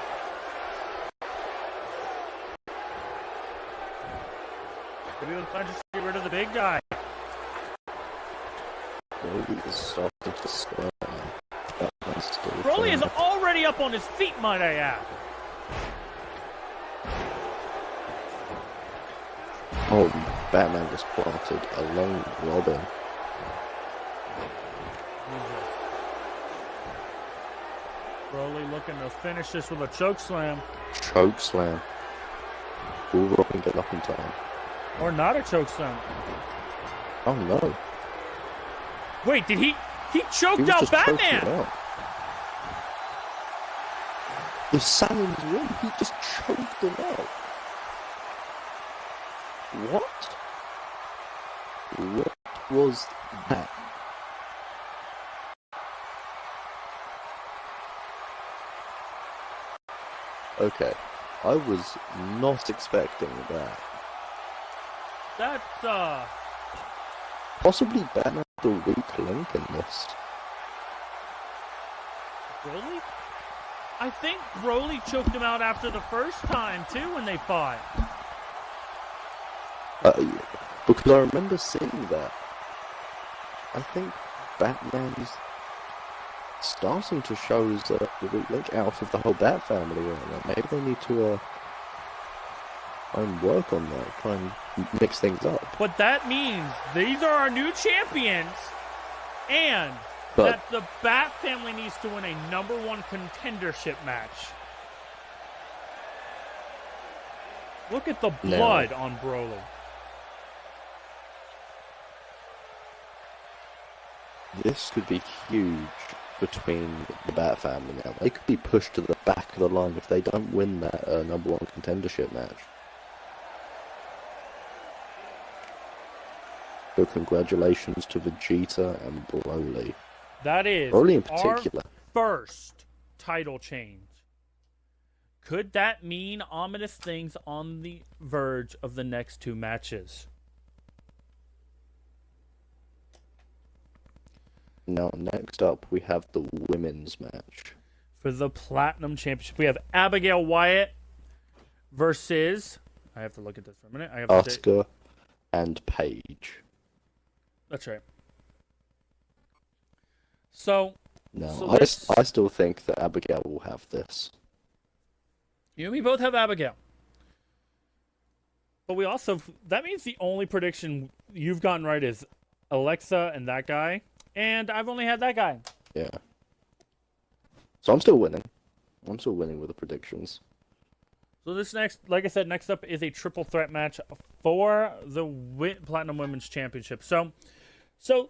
Maybe he'll try to get rid of the big guy. Broly is starting to slam. Batman's still Broly is trying. already up on his feet, might I add. Oh, Batman was planted along with Robin. Broly looking to finish this with a choke slam. Choke slam. Will Robin get up in time? Or not a choke slam. Oh no. Wait, did he He choked was out just choking Batman? it out. The Saiyans win. He just choked him out. What? What was that? Okay, I was not expecting that. That's Possibly Batman the weak link in this. Broly? I think Broly choked him out after the first time too when they fought. Because I remember seeing that. I think Batman's starting to show the weak link out of the whole Bat family right now. Maybe they need to try and work on that, try and mix things up. But that means these are our new champions, and that the Bat family needs to win a #1 contendership match. Look at the blood on Broly. This could be huge between the Bat family now. They could be pushed to the back of the line if they don't win that #1 contendership match. So congratulations to Vegeta and Broly. That is Broly in particular. our first title change. Could that mean ominous things on the verge of the next two matches? Now, next up, we have the women's match. For the Platinum Championship, we have Abigail Wyatt versus... I have to look at this for a minute. Asuka and Paige. That's right. So... No, I still think that Abigail will have this. You and me both have Abigail. But we also... That means the only prediction you've gotten right is Alexa and that guy. And I've only had that guy. Yeah. So I'm still winning. I'm still winning with the predictions. So this next... Like I said, next up is a triple threat match for the Platinum Women's Championship. So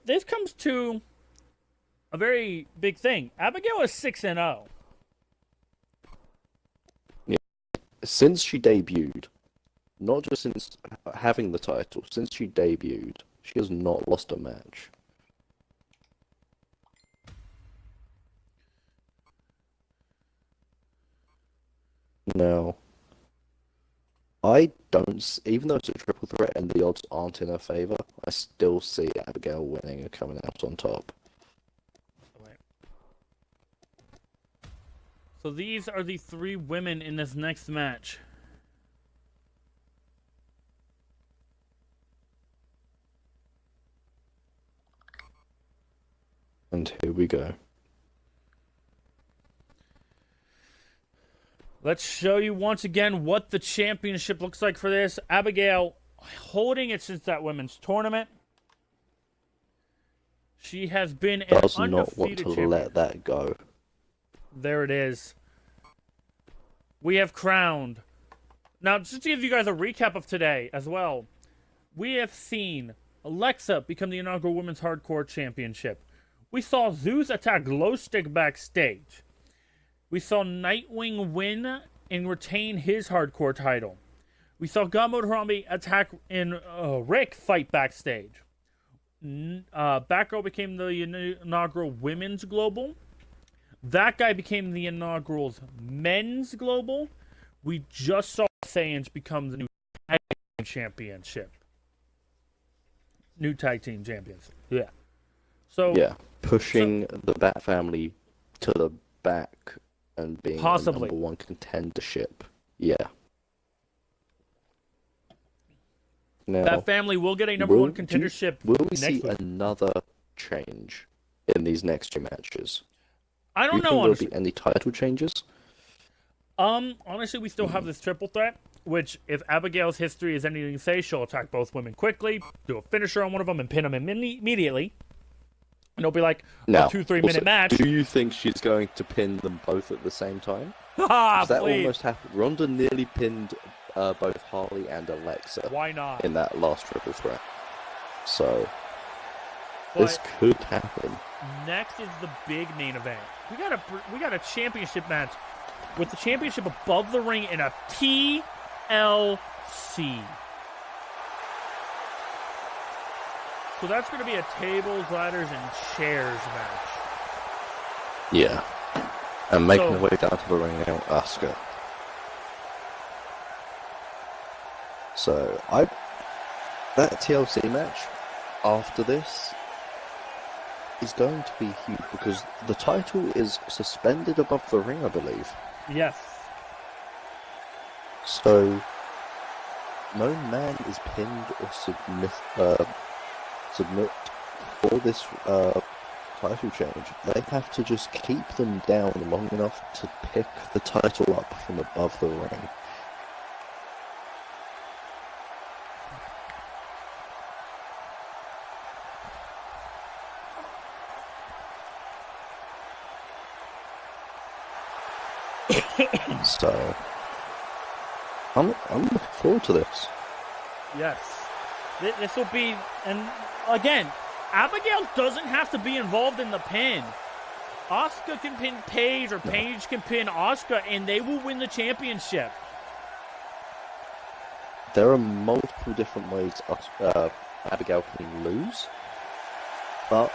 this comes to a very big thing. Abigail is 6-0. Yeah. Since she debuted, not just since having the title, since she debuted, she has not lost a match. Now, I don't, even though it's a triple threat and the odds aren't in her favor, I still see Abigail winning and coming out on top. So these are the 3 women in this next match. And here we go. Let's show you once again what the championship looks like for this. Abigail holding it since that women's tournament. She has been an Does undefeated not want to champion. let that go. There it is. We have crowned. Now, just to give you guys a recap of today as well, we have seen Alexa become the inaugural Women's Hardcore Championship. We saw Zeus attack Glowstick backstage. We saw Nightwing win and retain his hardcore title. We saw Gamo Harambe attack and Rick fight backstage. Batgirl became the inaugural Women's Global. That guy became the inaugural Men's Global. We just saw Saiyans become the new Tag Team Championship. New Tag Team Champions. Yeah. So yeah, pushing the Bat family to the back and being possibly the #1 contendership. Yeah. Now, that family will get a #1 contendership. Will we see week. another change in these next 2 matches? I don't know. Do you think Honestly, there'll be any title changes? honestly, we still have this triple threat. Which, if Abigail's history is anything to say, she'll attack both women quickly, do a finisher on one of them, and pin them immediately. And it'll be like a 2-3 minute match. Do you think she's going to pin them both at the same time? Ah, that please. almost happened. Ronda nearly pinned both Harley and Alexa. Why not? In that last triple threat. So, but this could happen. Next is the big main event. We got a championship match with the championship above the ring in a TLC. So that's going to be a tables, ladders, and chairs match. Yeah. And making her way down to the ring now, Asuka. So, that TLC match after this is going to be huge because the title is suspended above the ring, I believe. Yes. So, no man is pinned or submit for this title change. They have to just keep them down long enough to pick the title up from above the ring. So, I'm looking forward to this. Yes. This will be, and again, Abigail doesn't have to be involved in the pin. Asuka can pin Paige, or Paige can pin Asuka, and they will win the championship. There are multiple different ways Abigail can lose, but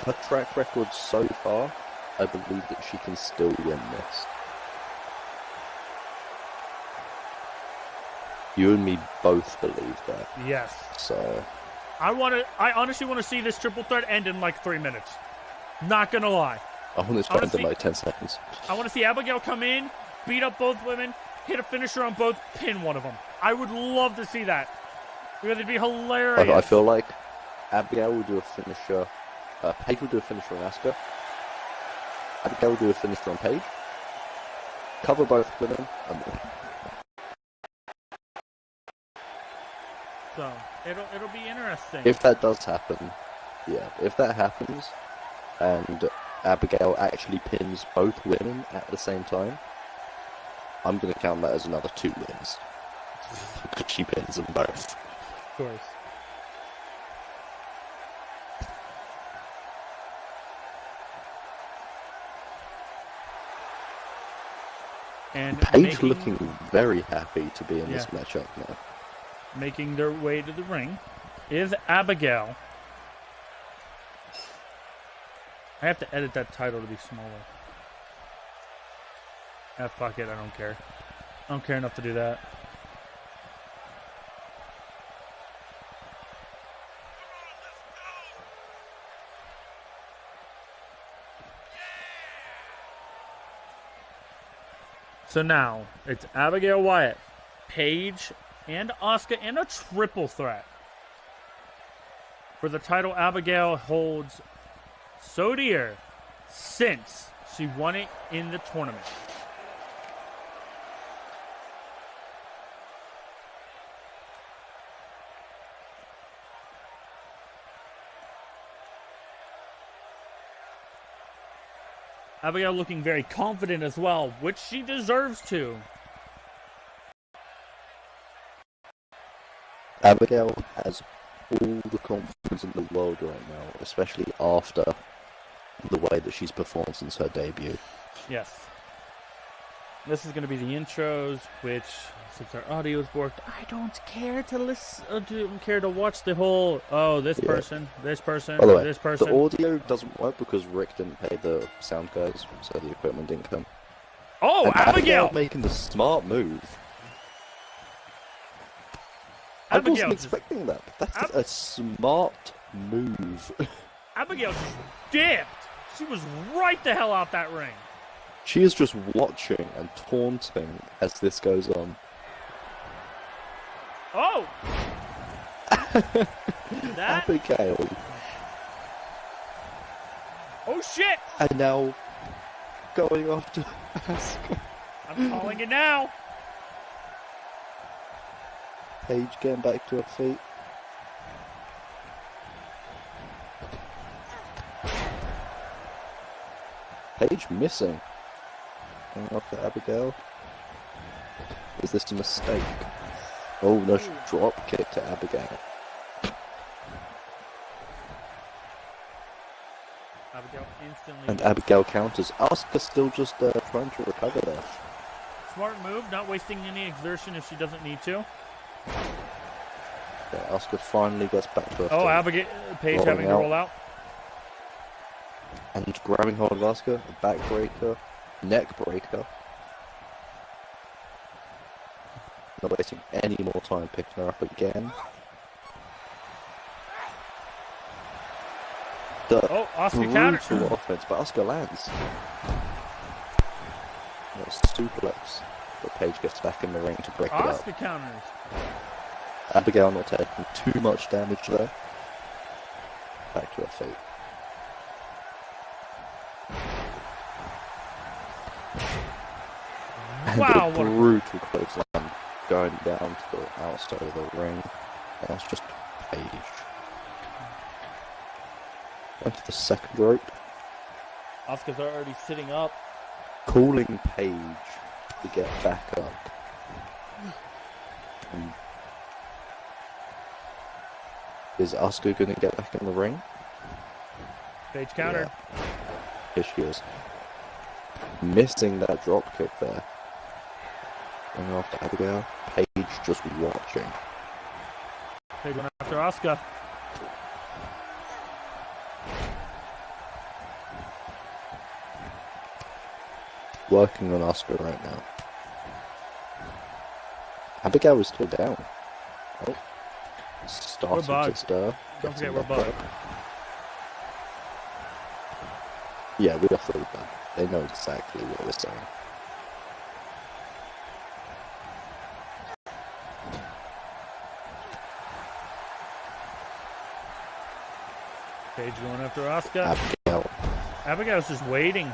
her track record so far, I believe that she can still win this. You and me both believe that. Yes. So, I honestly want to see this triple threat end in like 3 minutes. Not gonna lie. I want this to end in like 10 seconds. I want to see Abigail come in, beat up both women, hit a finisher on both, pin one of them. I would love to see that. Because it'd be hilarious. I feel like Abigail will do a finisher. Paige will do a finisher on Asuka. Abigail will do a finisher on Paige. Cover both women and win. So it'll be interesting. If that does happen, yeah. If that happens, and Abigail actually pins both women at the same time, I'm going to count that as another 2 wins. Because she pins them both. Of course. And Paige looking very happy to be in this matchup now. Making their way to the ring is Abigail. I have to edit that title to be smaller. Ah, fuck it, I don't care. I don't care enough to do that. So now, it's Abigail Wyatt, Paige, and Asuka in a triple threat. For the title, Abigail holds so dear since she won it in the tournament. Abigail looking very confident as well, which she deserves to. Abigail has all the confidence in the world right now, especially after the way that she's performed since her debut. Yes. This is going to be the intros, which, since our audio is borked, I don't care to listen, don't care to watch the whole, this person, this person, By the way, this person. the audio doesn't work because Rick didn't pay the sound guys, so the equipment didn't come. Oh, and Abigail! Making the smart move. I wasn't expecting that. But that's a smart move. Abigail just dipped. She was right the hell out that ring. She is just watching and taunting as this goes on. Oh! Abigail. Oh shit! And now going after Asuka. I'm calling it now. Paige getting back to her feet. Paige missing. Going after Abigail. Is this a mistake? Oh no, she drop kick to Abigail. Abigail instantly. And Abigail counters. Asuka still just trying to recover there. Smart move, not wasting any exertion if she doesn't need to. Yeah, Asuka finally gets back to her feet. Abigail, Paige having to roll out. And grabbing hold of Asuka, a backbreaker, neck breaker. Not wasting any more time picking her up again. Asuka counters. Brutal offense, but Asuka lands. That's suplex. But Paige gets back in the ring to break it up. Asuka counters. Abigail not taking too much damage there. Back to her feet. And Wow, a brutal clothesline going down to the outside of the ring. That's just Paige. Went to the second rope. Asuka's already sitting up. Calling Paige to get back up. Is Asuka going to get back in the ring? Paige counter. Yeah. Here she is. Missing that drop kick there. Going after Abigail. Paige just watching. Paige went after Asuka. Working on Asuka right now. Abigail is still down. Oh. starting to bugged. stir. Don't forget getting we're back bugged. up. Yeah, we are fully bugged. They know exactly what we're saying. Paige going after Asuka. Abigail. Abigail's just waiting.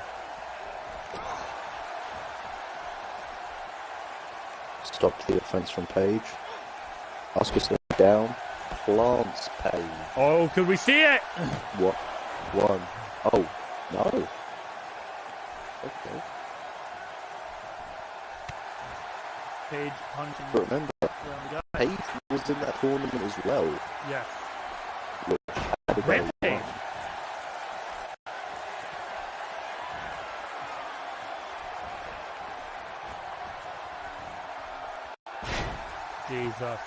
Stopped the offense from Paige. Asuka's down. Plants Paige. Oh, could we see it? What? One. Oh, no. Okay. Paige punching. But remember, around the guy. Paige was in that tournament as well. Yes. Abigail Paige. won. Jesus.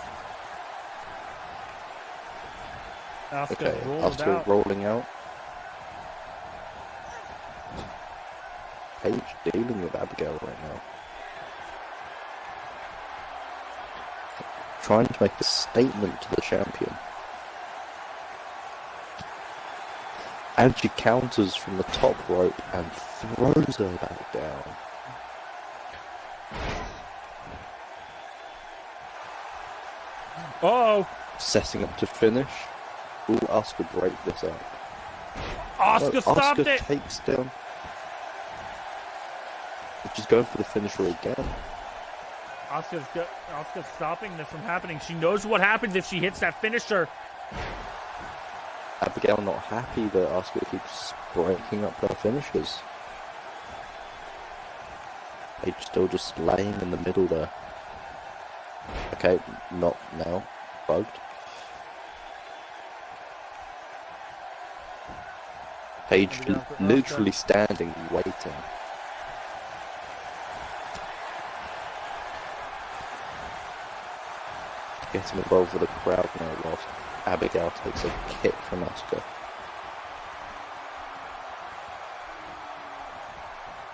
Asuka Okay, rolled Asuka out. rolling out. Paige dealing with Abigail right now. Trying to make a statement to the champion. And she counters from the top rope and throws her back down. Uh-oh. Setting up to finish. Will Asuka break this up? Asuka No, stopped Asuka it. takes down. She's going for the finisher again. Asuka's stopping this from happening. She knows what happens if she hits that finisher. Abigail not happy that Asuka keeps breaking up her finishers. Paige still just laying in the middle there. Okay, not now. Bugged. Paige literally standing, waiting. Getting involved with the crowd now whilst Abigail takes a kick from Asuka.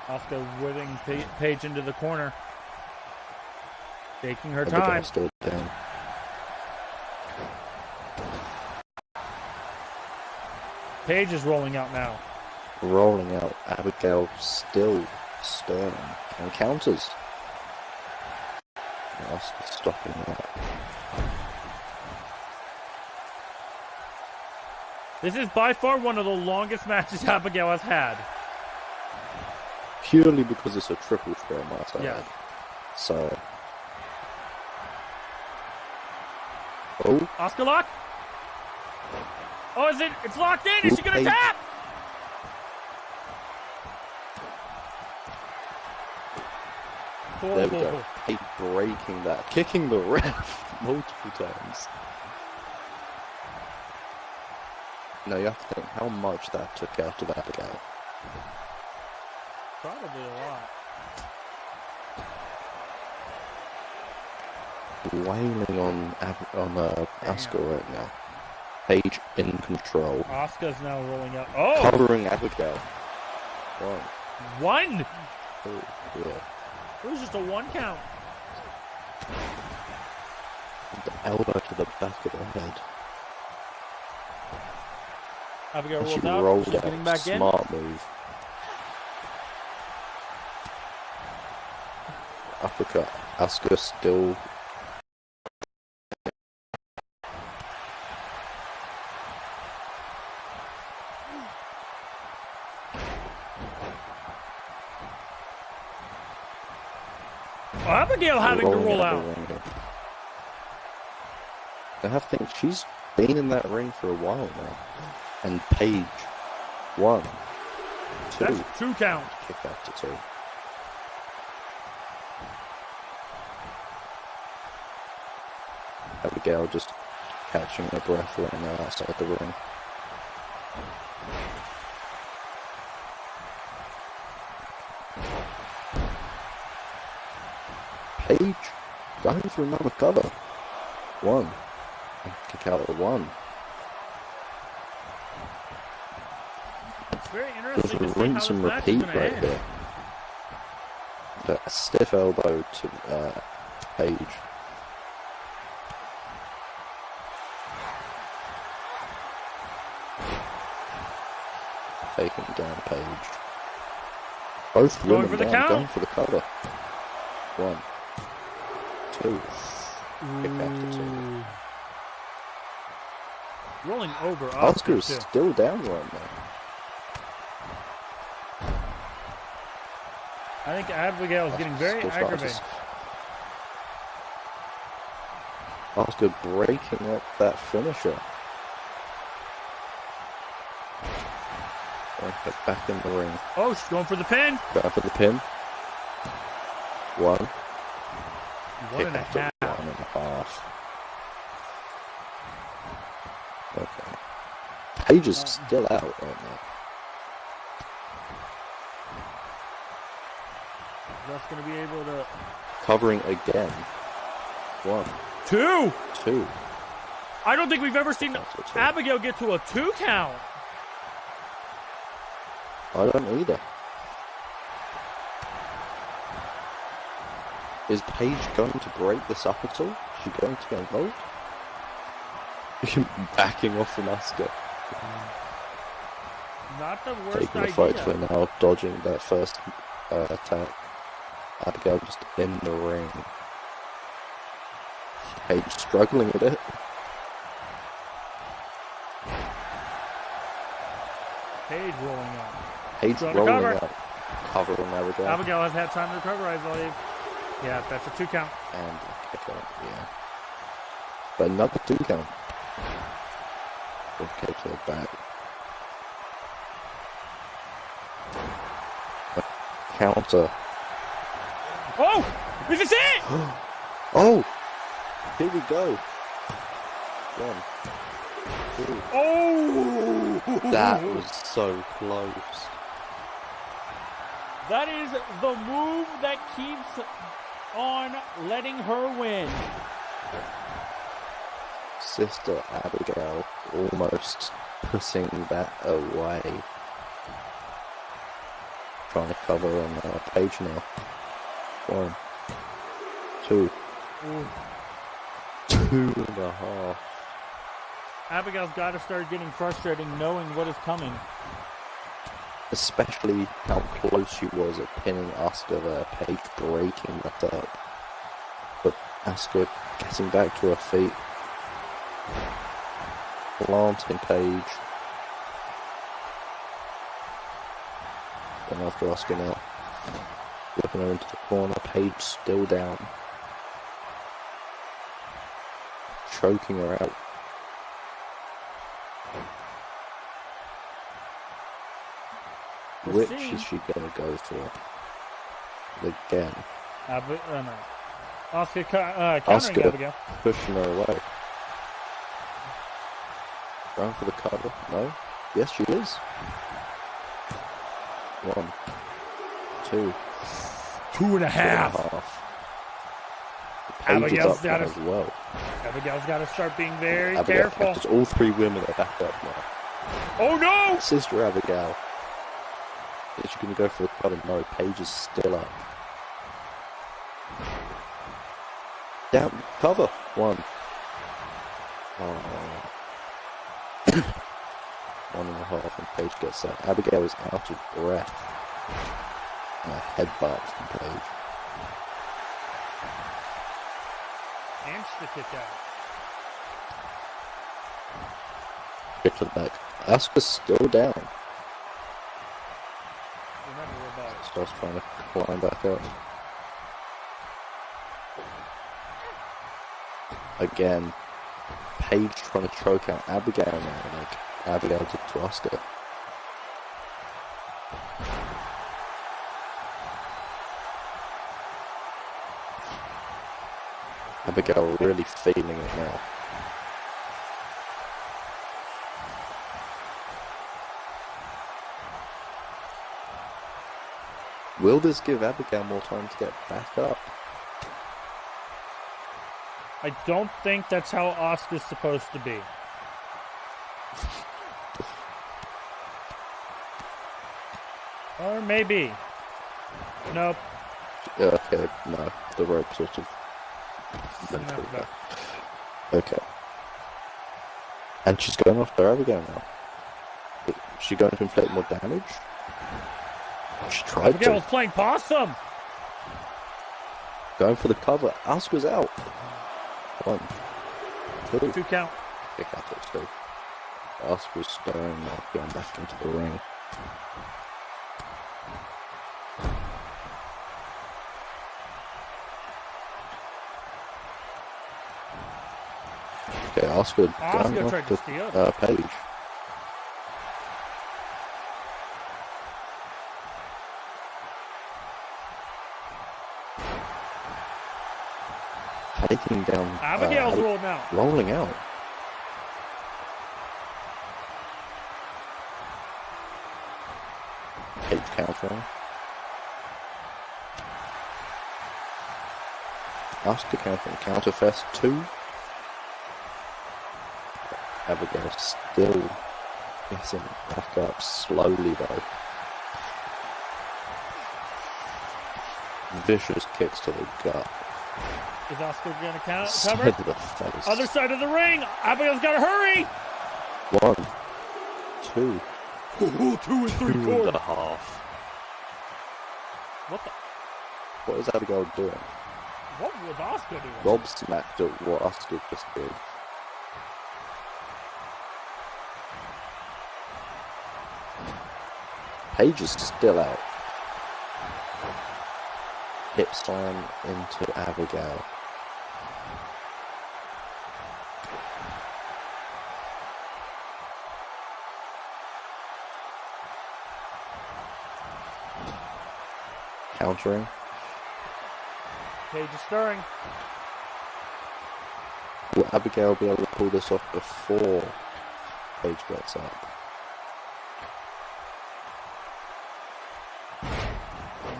Asuka whipping Paige into the corner. Taking her Abigail time. still down. Paige is rolling out now. Rolling out. Abigail still stern. And counters. Asuka stopping that. This is by far one of the longest matches Abigail has had. Purely because it's a triple threat, might I Yeah. add. So. Oh, Asuka lock? Oh, is it? It's locked in. Is she gonna Paige. tap? there we go. Paige breaking that. Kicking the ref multiple times. Now you have to think how much that took out of Abigail. Probably a lot. Wailing on Asuka right now. Paige in control. Asuka's now rolling out. Oh! Covering Abigail. One. One! Oh, yeah. It was just a one count. The elbow to the back of the head. Abigail And she rolls out. rolled She's out. getting back in. Smart move. Uppercut. Asuka still. Abigail having to rolling roll out out. the ring here. I have to think she's been in that ring for a while now. And Paige. 1, 2. That's 2 count. Kick out to 2. Abigail just catching her breath right now outside the ring. Paige going for another cover. 1. And kick out at 1. It's very There's interesting to a see how rinse this and match is repeat gonna right end. there. A stiff elbow to Paige. taking down Paige. Both Going women for the down, count. going for the cover. 1, 2. Kick after 2. Rolling over. Oscar is too. still down right now. I think Abigail is getting very aggravated. Oscar breaking up that finisher. Get back in the ring. Oh, she's going for the pin. Going for the pin. 1. 1.5. 1.5. Okay. Paige is still out right now. Just going to be able to... Covering again. 1. 2. 2. I don't think we've ever seen Abigail get to a 2 count. I don't either. Is Paige going to break this up at all? Is she going to get involved? Backing off from Asuka. Not the worst Taking the idea. fight to her now, dodging that first attack. Abigail just in the ring. Paige struggling with it. Paige rolling out. Paige Trying to rolling cover. out. Covering Abigail. Abigail has had time to recover, I believe. Yeah, that's a 2 count. And a kick out, yeah. But another 2 count. Okay, to the back. Counter. Oh! Is this it? Oh! Here we go. 1, 2. Oh! That was so close. That is the move that keeps on letting her win. Sister Abigail almost putting that away. Trying to cover on Paige now. 1, 2. Ooh. 2.5. Abigail's got to start getting frustrated knowing what is coming. Especially how close she was at pinning Asuka there. Paige breaking that up. But Asuka getting back to her feet. Planting Paige. Going after Asuka now. Whipping her into the corner. Paige still down. Choking her out. Which is she gonna go for? Again. No. Asuka countering Asuka Abigail. pushing her away. Going for the cover? No? Yes, she is. 1, 2. 2.5. 2.5. Abigail's got as well. Abigail's got to start being very Abigail careful. captures all 3 women are back up now. Oh no! Sister Abigail. Is she going to go for the cover? No, Paige is still up. Down, cover. 1. Oh. 1.5, and Paige gets that. Abigail is out of breath. And a headbutt from Paige. And stick it out. Get to the back. Asuka's still down. Remember, we're above. Starts trying to climb back up. Again, Paige trying to choke out Abigail now, like Abigail did to Asuka. Abigail really feeling it now. Will this give Abigail more time to get back up? I don't think that's how Asuka's supposed to be. Or maybe. Nope. Yeah, okay, no. The rope sort of... Okay. And she's going after Abigail now. She going to inflict more damage? She tried Abigail's to. playing possum. Going for the cover. Asuka's out. 1, 2. 2 count. Kick out at 2. Asuka's stirring now, going back into the ring. Okay, Asuka going tried off to to steal. Paige. Taking down Abigail's rolling out. Rolling out. Paige countering. Asuka countering. Counterfest 2. Abigail still getting back up slowly though. Vicious kicks to the gut. Is Asuka going to cover? Side to the face. Other side of the ring. Abigail's got to hurry. 1, 2. 2 and 3 quarters. 2.5. What the? What is Abigail doing? What was Asuka doing? Rob smacked at what Asuka just did. Paige is still out. Hip slam into Abigail. Countering. Paige is stirring. Will Abigail be able to pull this off before Paige gets up?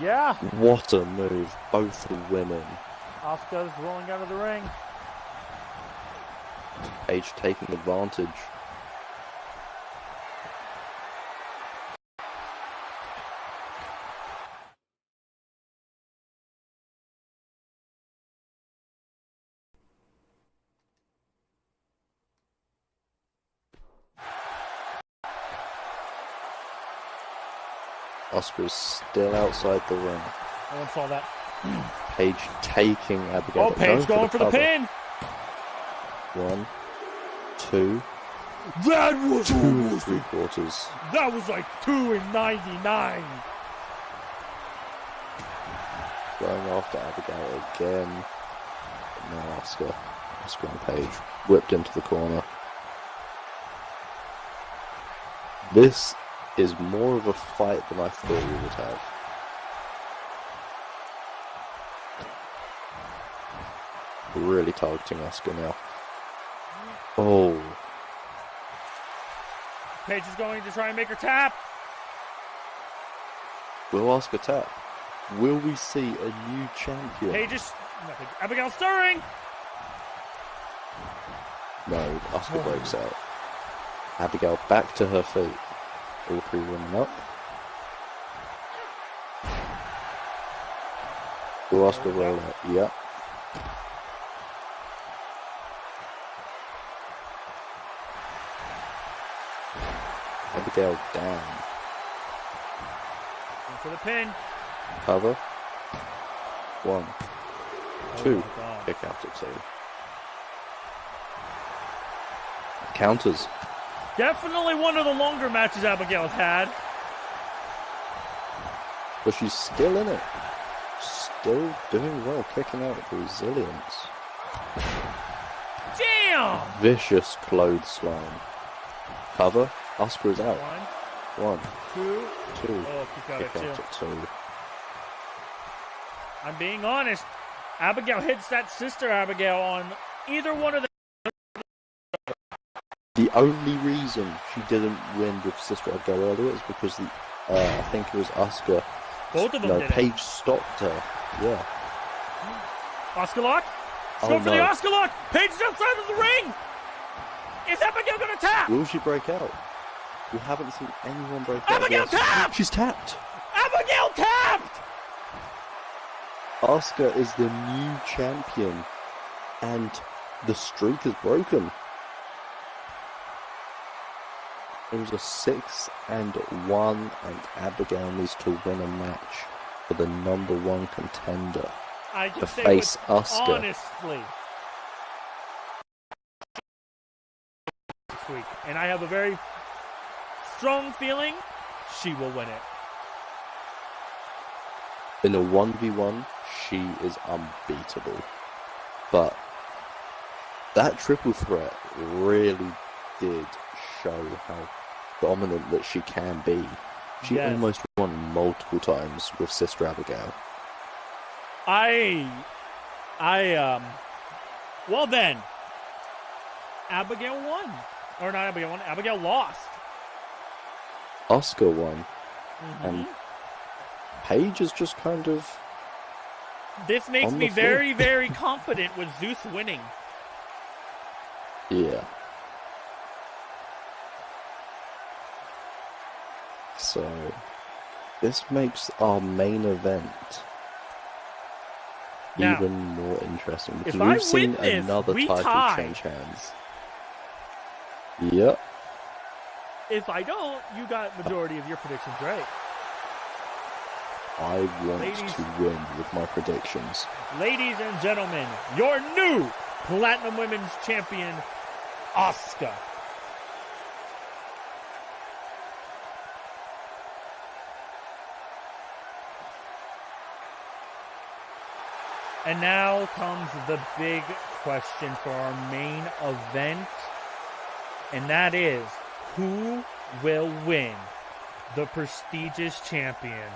Yeah. What a move, both the women. Asuka's rolling out of the ring. Paige taking advantage. Asuka's still outside the ring. No one saw that. Paige taking Abigail. Oh, Paige going for the pin. 1, 2. That was 2 and 3 quarters. That was like 2 and 99. Going after Abigail again. But now Asuka and Paige whipped into the corner. This is more of a fight than I thought we would have. Really targeting Asuka now. Oh. Paige is going to try and make her tap. Will Asuka tap? Will we see a new champion? Paige is... Abigail stirring. No, Asuka breaks out. Abigail back to her feet. All 3 women up. Will Asuka roll out? Yep. Abigail down. Going for the pin. Cover. 1, 2. my God. Kick out at 2. Counters. Definitely one of the longer matches Abigail's had. But she's still in it. Still doing well, kicking out with resilience. Damn! Vicious clothesline. Cover. Asuka is out. 1, 2. 2. Oh, kick out Kick at 2. out at 2. I'm being honest. Abigail hits that sister Abigail on either one of the... The only reason she didn't win with Sister Abigail earlier is because I think it was Asuka. Both of them did Paige it. stopped her. Yeah. Oscar lock? She's Oh, going for the no. Oscar lock! Paige is outside of the ring! Is Abigail going to tap? Will she break out? We haven't seen anyone break out. Abigail yet. tapped! She's tapped! Abigail tapped! Asuka is the new champion. And the streak is broken. It was a 6-1, and Abigail needs to win a match for the #1 contender I to can say face with Asuka. honestly this week, and I have a very strong feeling she will win it. In a 1v1, she is unbeatable. But that triple threat really did show how dominant that she can be. She almost won multiple times with Sister Abigail. Well then, Abigail won. Or not Abigail won, Abigail lost. Asuka won. And Paige is just kind of... This makes me very, very confident with Zeus winning. Yeah. So, this makes our main event now, even more interesting, because if I we've seen win this, another we title tie. change hands. Yep. If I don't, you got majority of your predictions right. I want to win with my predictions. Ladies and gentlemen, your new Platinum Women's Champion, Asuka. And now comes the big question for our main event, and that is, who will win the prestigious champion?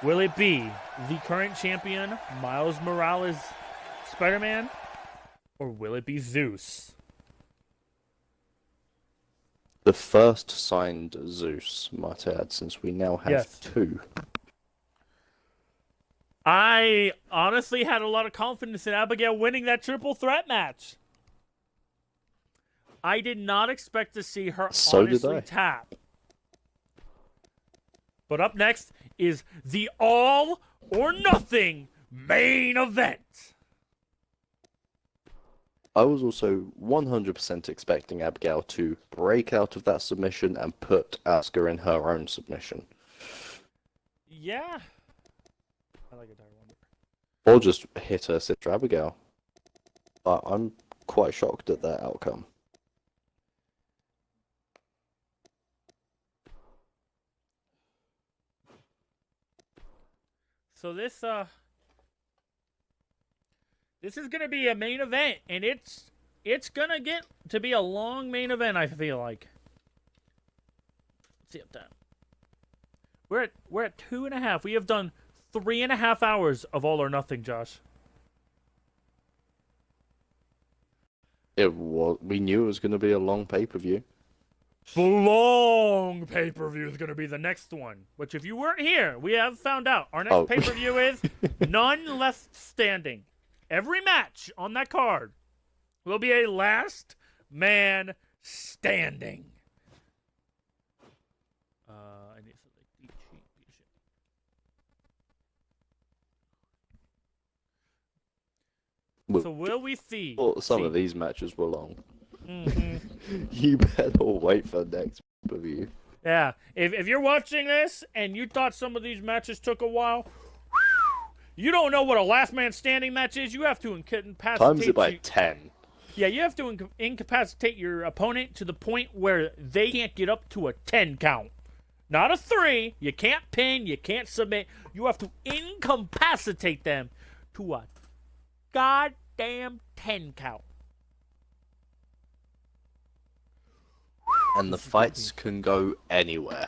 Will it be the current champion, Miles Morales, Spider-Man, or will it be Zeus? The first signed Zeus, might I add, since we now have two. I honestly had a lot of confidence in Abigail winning that triple threat match. I did not expect to see her honestly tap. But up next is the all or nothing main event. I was also 100% expecting Abigail to break out of that submission and put Asuka in her own submission. Yeah. I like a Dire Wonder. Or just hit her sister Abigail. But I'm quite shocked at that outcome. So this is gonna be a main event, and it's gonna get to be a long main event, I feel like. Let's see up time. We're at 2.5. We have done 3.5 hours of All or Nothing, Josh. We knew it was going to be a long pay-per-view. The long pay-per-view is going to be the next one. Which, if you weren't here, we have found out. Our next pay-per-view is None Left Standing. Every match on that card will be a last man standing. I need to cheat. So will we see? Well, some of these matches were long. Mm-hmm. You better wait for the next pay-per-view. Yeah, if you're watching this and you thought some of these matches took a while, you don't know what a last man standing match is. You have to incapacitate. Times it by 10. Yeah, you have to incapacitate your opponent to the point where they can't get up to a 10 count. Not a 3. You can't pin. You can't submit. You have to incapacitate them to a goddamn 10 count. And the fights can go anywhere.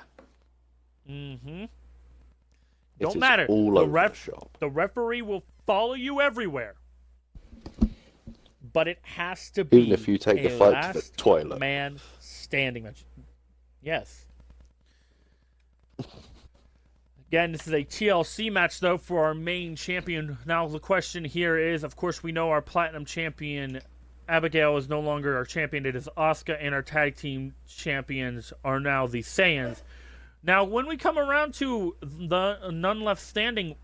Mm-hmm. It Don't matter. All over the shop. The referee will follow you everywhere. But it has to be even if you take the fight to the toilet. Man standing match. Yes. Again, this is a TLC match, though, for our main champion. Now, the question here is, of course, we know our Platinum champion, Abigail, is no longer our champion. It is Asuka, and our tag team champions are now the Saiyans. Now, when we come around to the None Left Standing,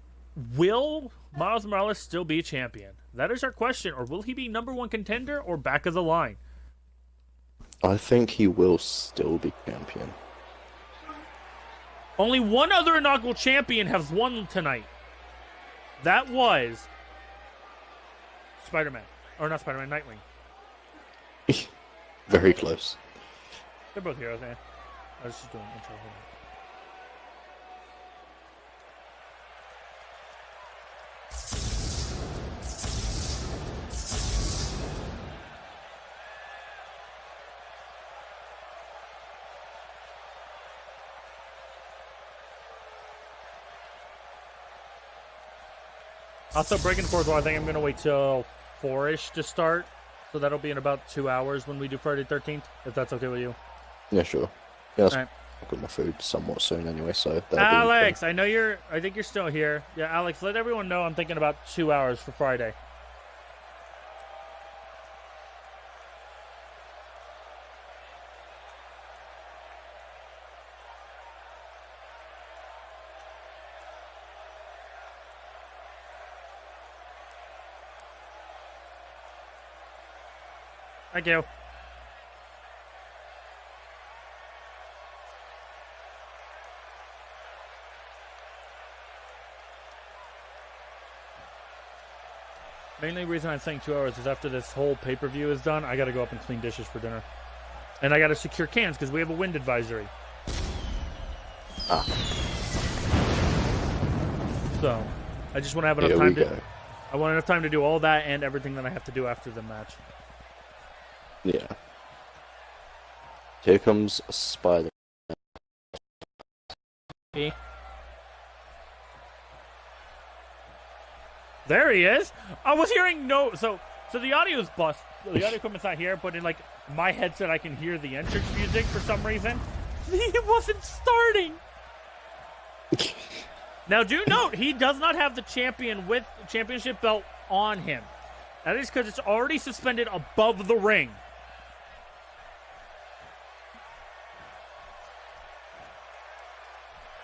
will Miles Morales still be champion? That is our question. Or will he be #1 contender or back of the line? I think he will still be champion. Only one other inaugural champion has won tonight. That was Spider-Man. Or not Spider-Man, Nightwing. Very close. They're both heroes, man. I was just doing an intro. Hold on. Also, breaking the fourth wall, I think I'm going to wait till 4-ish to start. So that'll be in about 2 hours when we do Friday 13th, if that's okay with you. Yeah, sure. Yeah, All right. I've got my food somewhat soon anyway, so that'll Alex, I think you're still here. Yeah, Alex, let everyone know I'm thinking about 2 hours for Friday. Thank you. Mainly reason I'm saying 2 hours is after this whole pay-per-view is done, I gotta go up and clean dishes for dinner. And I gotta secure cans because we have a wind advisory. Ah. So, I just want to have enough time to... I want enough time to do all that and everything that I have to do after the match. Yeah. Here comes Spider. Okay. There he is. I was hearing no. So the audio's bust. The audio equipment's not here, but in like my headset, I can hear the entrance music for some reason. It wasn't starting. Now, do note he does not have the championship belt on him. That is because it's already suspended above the ring.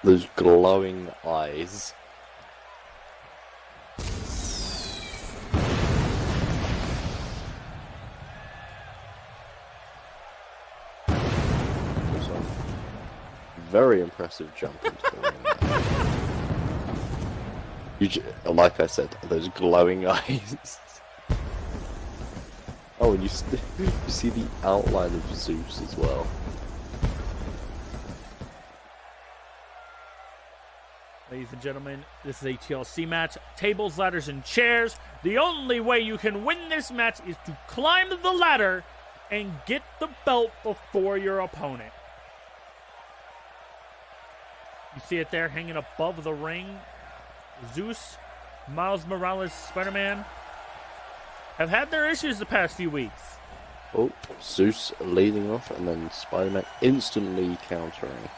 Those glowing eyes. Very impressive jump into the ring. Like I said, those glowing eyes. Oh, and you see the outline of Zeus as well. Ladies and gentlemen, this is a TLC match. Tables, ladders, and chairs. The only way you can win this match is to climb the ladder and get the belt before your opponent. You see it there hanging above the ring. Zeus, Miles Morales, Spider-Man have had their issues the past few weeks. Oh, Zeus leading off and then Spider-Man instantly countering.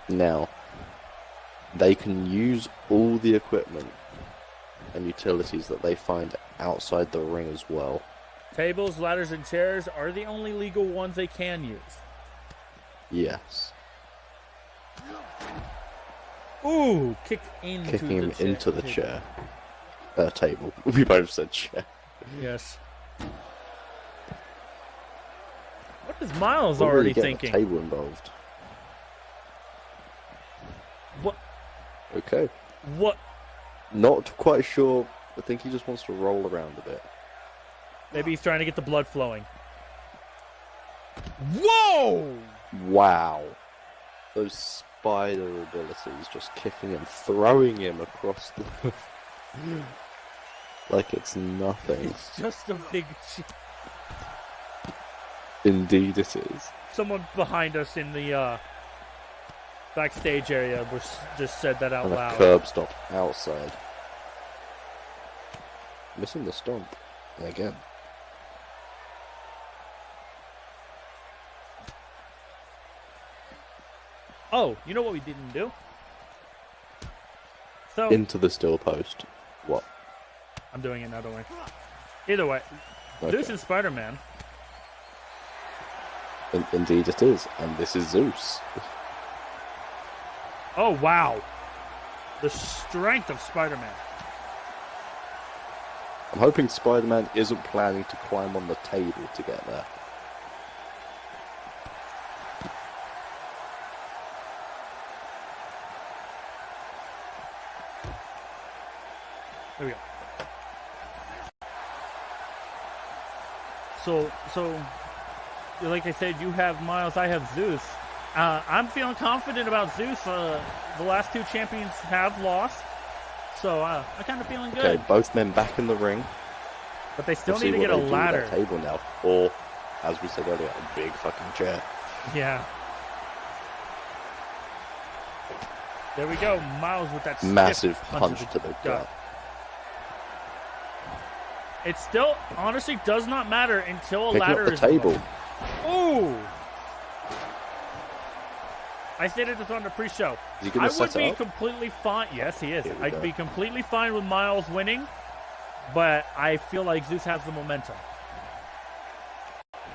Now, they can use all the equipment and utilities that they find outside the ring as well. Tables, ladders, and chairs are the only legal ones they can use. Yes. Ooh, kicking him into the chair. Table. We both said chair. Yes. What is Miles already thinking? Table involved. What? Okay. What? Not quite sure. I think he just wants to roll around a bit. Maybe he's trying to get the blood flowing. Whoa! Wow. Those spider abilities just kicking him, throwing him across the... like it's nothing. It's just a big... Indeed it is. Someone behind us in the backstage area just said that out loud. And a curb stop outside. Missing the stomp. Again. Oh, you know what we didn't do? So into the steel post. What? I'm doing it now, don't worry. Either way, Okay. Zeus and Spider-Man. Indeed it is. And this is Zeus. Oh, wow. The strength of Spider-Man. I'm hoping Spider-Man isn't planning to climb on the table to get there. There we go. So, like I said, you have Miles, I have Zeus. I'm feeling confident about Zeus. The last two champions have lost, so I'm kind of feeling good. Okay, both men back in the ring. But they still We'll need to get a ladder. That table now, or as we said earlier, a big fucking chair. Yeah. There we go, Miles with that Massive stiff punch to the gut. It still honestly does not matter until a Picking ladder up the is table. Ooh! I stated this on the pre-show. Is he gonna set I would be up? completely fine. Yes, he is. I'd go. be completely fine with Miles winning, but I feel like Zeus has the momentum.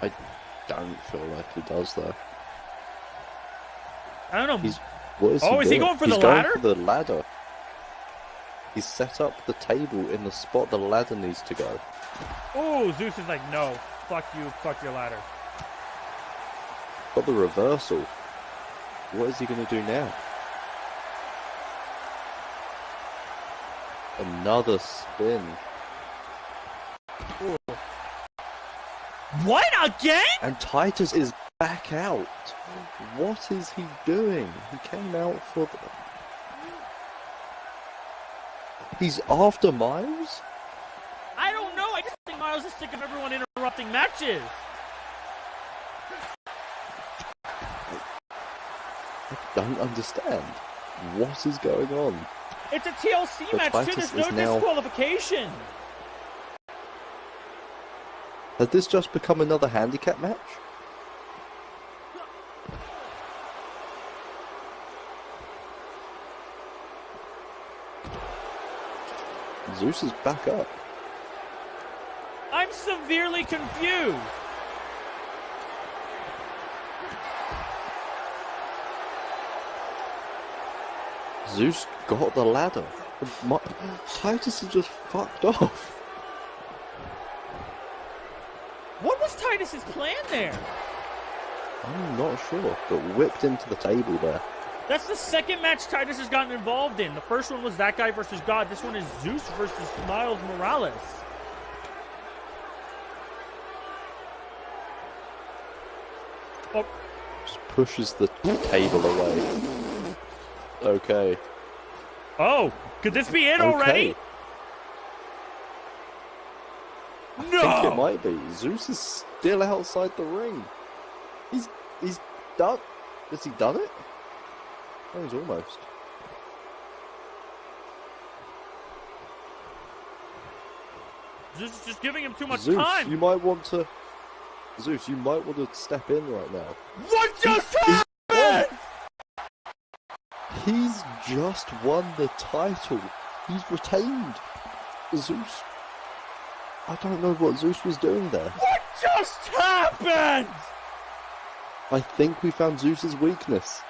I don't feel like he does though. I don't know. What is Oh, he is he doing? going for He's the going ladder? for the ladder. He's set up the table in the spot the ladder needs to go. Oh, Zeus is like, no, fuck you, fuck your ladder. Got the reversal. What is he going to do now? Another spin. Ooh. What, again? And Titus is back out. What is he doing? He came out for the... He's after Miles? I don't know. I just think Miles is sick of everyone interrupting matches. I don't understand. What is going on? It's a TLC But match, too. Titus There's no is now- disqualification. Has this just become another handicap match? Zeus is back up. I'm severely confused. Zeus got the ladder. Titus is just fucked off. What was Titus's plan there? I'm not sure, but whipped into the table there. That's the second match Titus has gotten involved in. The first one was that guy versus God. This one is Zeus versus Miles Morales. Oh, Just pushes the table away. Okay. oh, could this be it already? I No! think it might be. Zeus is still outside the ring. He's done. Has he done it? Oh, he's almost. Zeus is just giving him too much Zeus, time. you might want to. Zeus, you might want to step in right now. What just happened? He's just won the title. He's retained. Zeus. I don't know what Zeus was doing there. What just happened? I think we found Zeus's weakness.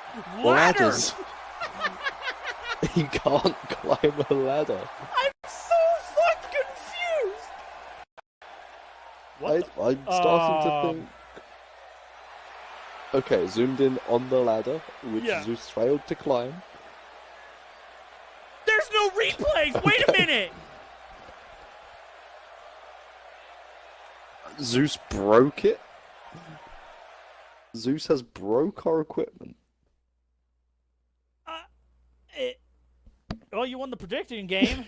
Ladder. Ladders. He can't climb a ladder. I'm so fucking confused. What the- I'm starting to think. Okay, zoomed in on the ladder, which Yeah. Zeus failed to climb. There's no replays. Wait a Okay. minute. Zeus broke it. Zeus has broke our equipment. Well, you won the predicting game.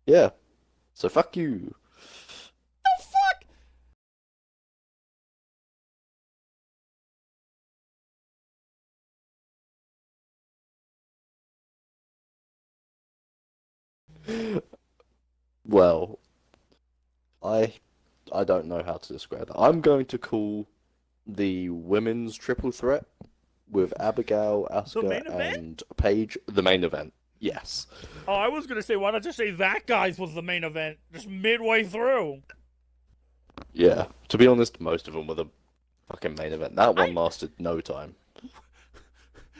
Yeah. So fuck you. The fuck? Well, I don't know how to describe that. I'm going to call the women's triple threat with Abigail, main Asuka, event? and Paige the main event. Yes. Oh, I was gonna say, why not just say that guy's was the main event, just midway through? Yeah. To be honest, most of them were the fucking main event. That one lasted no time.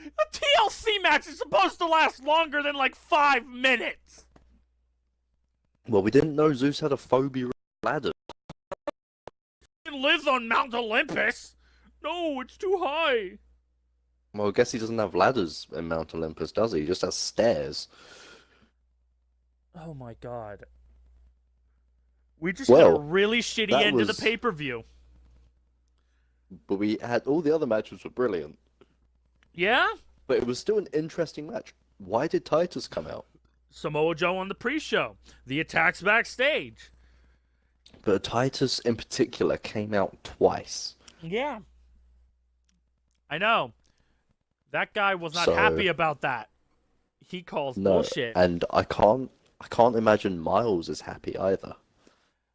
A TLC rematch is supposed to last longer than like 5 minutes. Well, we didn't know Zeus had a phobia of ladders. He lives on Mount Olympus. No, it's too high. Well, I guess he doesn't have ladders in Mount Olympus, does he? He just has stairs. Oh my god. We just got a really shitty end to the pay-per-view. But we had all the other matches were brilliant. Yeah? But it was still an interesting match. Why did Titus come out? Samoa Joe on the pre-show. The attacks backstage. But Titus in particular came out twice. Yeah. I know. That guy was not happy about that. He calls bullshit. And I can't imagine Miles is happy either.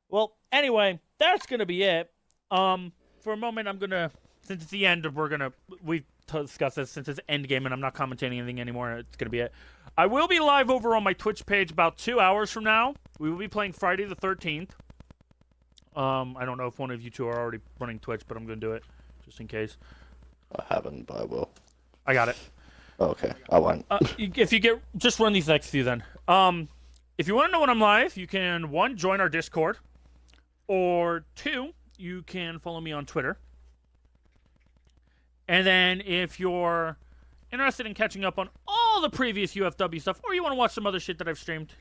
Well, anyway, that's gonna be it. For a moment, I'm gonna, since it's the end, we've discussed this since it's endgame, and I'm not commentating anything anymore. It's gonna be it. I will be live over on my Twitch page about 2 hours from now. We will be playing Friday the 13th. I don't know if one of you two are already running Twitch, but I'm gonna do it just in case. I haven't, but I will. I got it. Okay, I won't. If you get, just run these next few then. If you want to know when I'm live, you can 1, join our Discord, or 2, you can follow me on Twitter. And then if you're interested in catching up on all the previous UFW stuff, or you want to watch some other shit that I've streamed,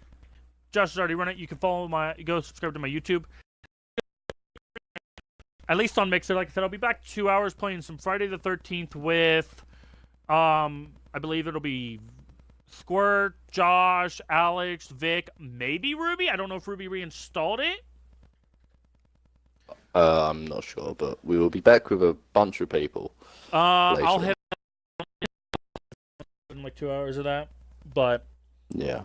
Josh has already run it. You can go subscribe to my YouTube. At least on Mixer, like I said, I'll be back 2 hours playing some Friday the 13th with, I believe it'll be Squirt, Josh, Alex, Vic, maybe Ruby. I don't know if Ruby reinstalled it. I'm not sure, but we will be back with a bunch of people. I'll hit in like 2 hours of that, but yeah,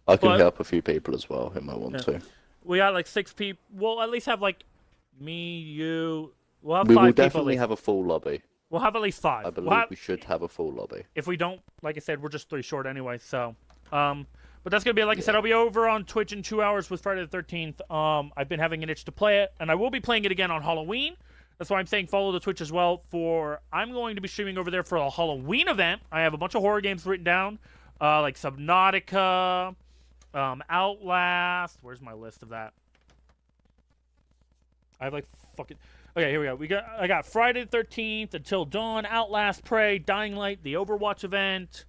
I can help a few people as well if I want to. We got like 6 people. We'll at least have like me, you. We'll have we 5 will people. Definitely have a full lobby. We'll have at least 5. I believe we should have a full lobby. If we don't, like I said, we're just 3 short anyway. So, but that's gonna be like I said. I'll be over on Twitch in 2 hours with Friday the 13th. I've been having an itch to play it, and I will be playing it again on Halloween. That's why I'm saying follow the Twitch as well. I'm going to be streaming over there for a Halloween event. I have a bunch of horror games written down, like Subnautica, Outlast. Where's my list of that? I have like fucking. Okay, here we go. I got Friday the 13th, Until Dawn, Outlast, Prey, Dying Light, the Overwatch event,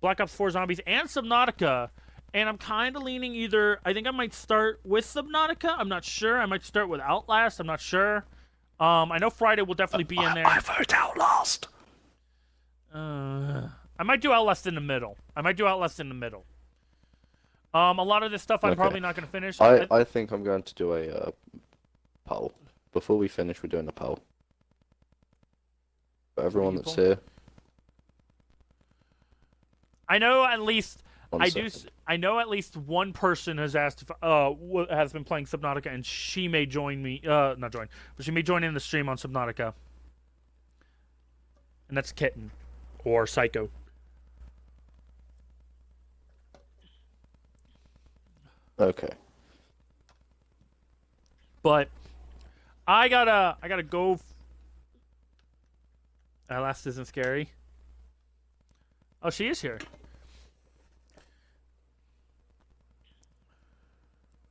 Black Ops 4 Zombies, and Subnautica. And I'm kind of leaning either. I think I might start with Subnautica. I'm not sure. I might start with Outlast. I'm not sure. I know Friday will definitely be in there. I vote Outlast. I might do Outlast in the middle. A lot of this stuff I'm probably not going to finish. I think I'm going to do a poll. Before we finish, we're doing a poll. For everyone that's here. I know at least I know at least one person has asked if has been playing Subnautica, and she may join me. Not join, but she may join in the stream on Subnautica. And that's Kitten or Psycho. Okay. But I gotta go. Outlast isn't scary. Oh, she is here.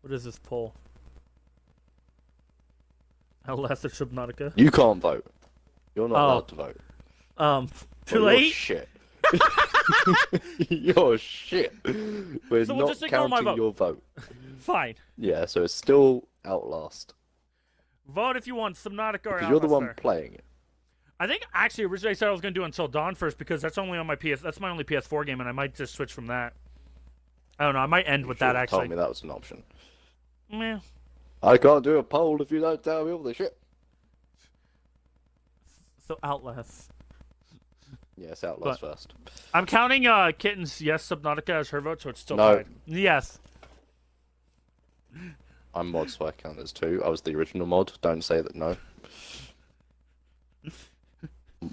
What is this poll? Outlast or Subnautica? You can't vote. You're not allowed to vote. Too late? You're shit. You're shit. We're So not we'll just ignore my counting your vote. Fine. Yeah, so it's still Outlast. Vote if you want Subnautica or Outlast. You're the one playing it. I think actually originally I said I was gonna do Until Dawn first because that's only on my PS. That's my only PS4 game, and I might just switch from that. I don't know. I might end with that actually. Told me that was an option. Meh. I can't do a poll if you don't tell me all the shit. So Outlast. Yes, Outlast first. I'm counting Kitten's yes Subnautica as her vote, so it's still tied. Yes. I'm mod, so I count as 2. I was the original mod. Don't say that no.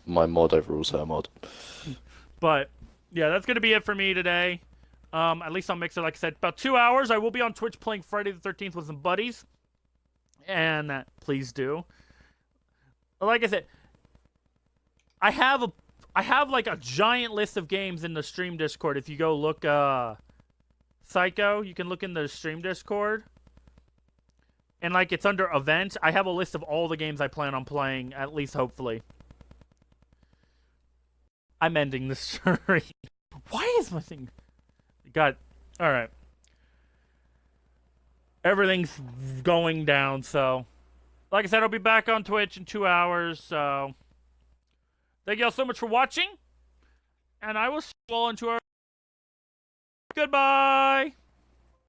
My mod overrules her mod. But yeah, that's gonna be it for me today. At least on Mixer, like I said, about 2 hours. I will be on Twitch playing Friday the 13th with some buddies, and please do. Like I said, I have I have like a giant list of games in the stream Discord. If you go look, Psycho, you can look in the stream Discord. And like it's under events. I have a list of all the games I plan on playing, at least hopefully. I'm ending this story. Why is my thing... God. Alright. Everything's going down, so... Like I said, I'll be back on Twitch in 2 hours, so... Thank y'all so much for watching. And I will see you all into our... Goodbye!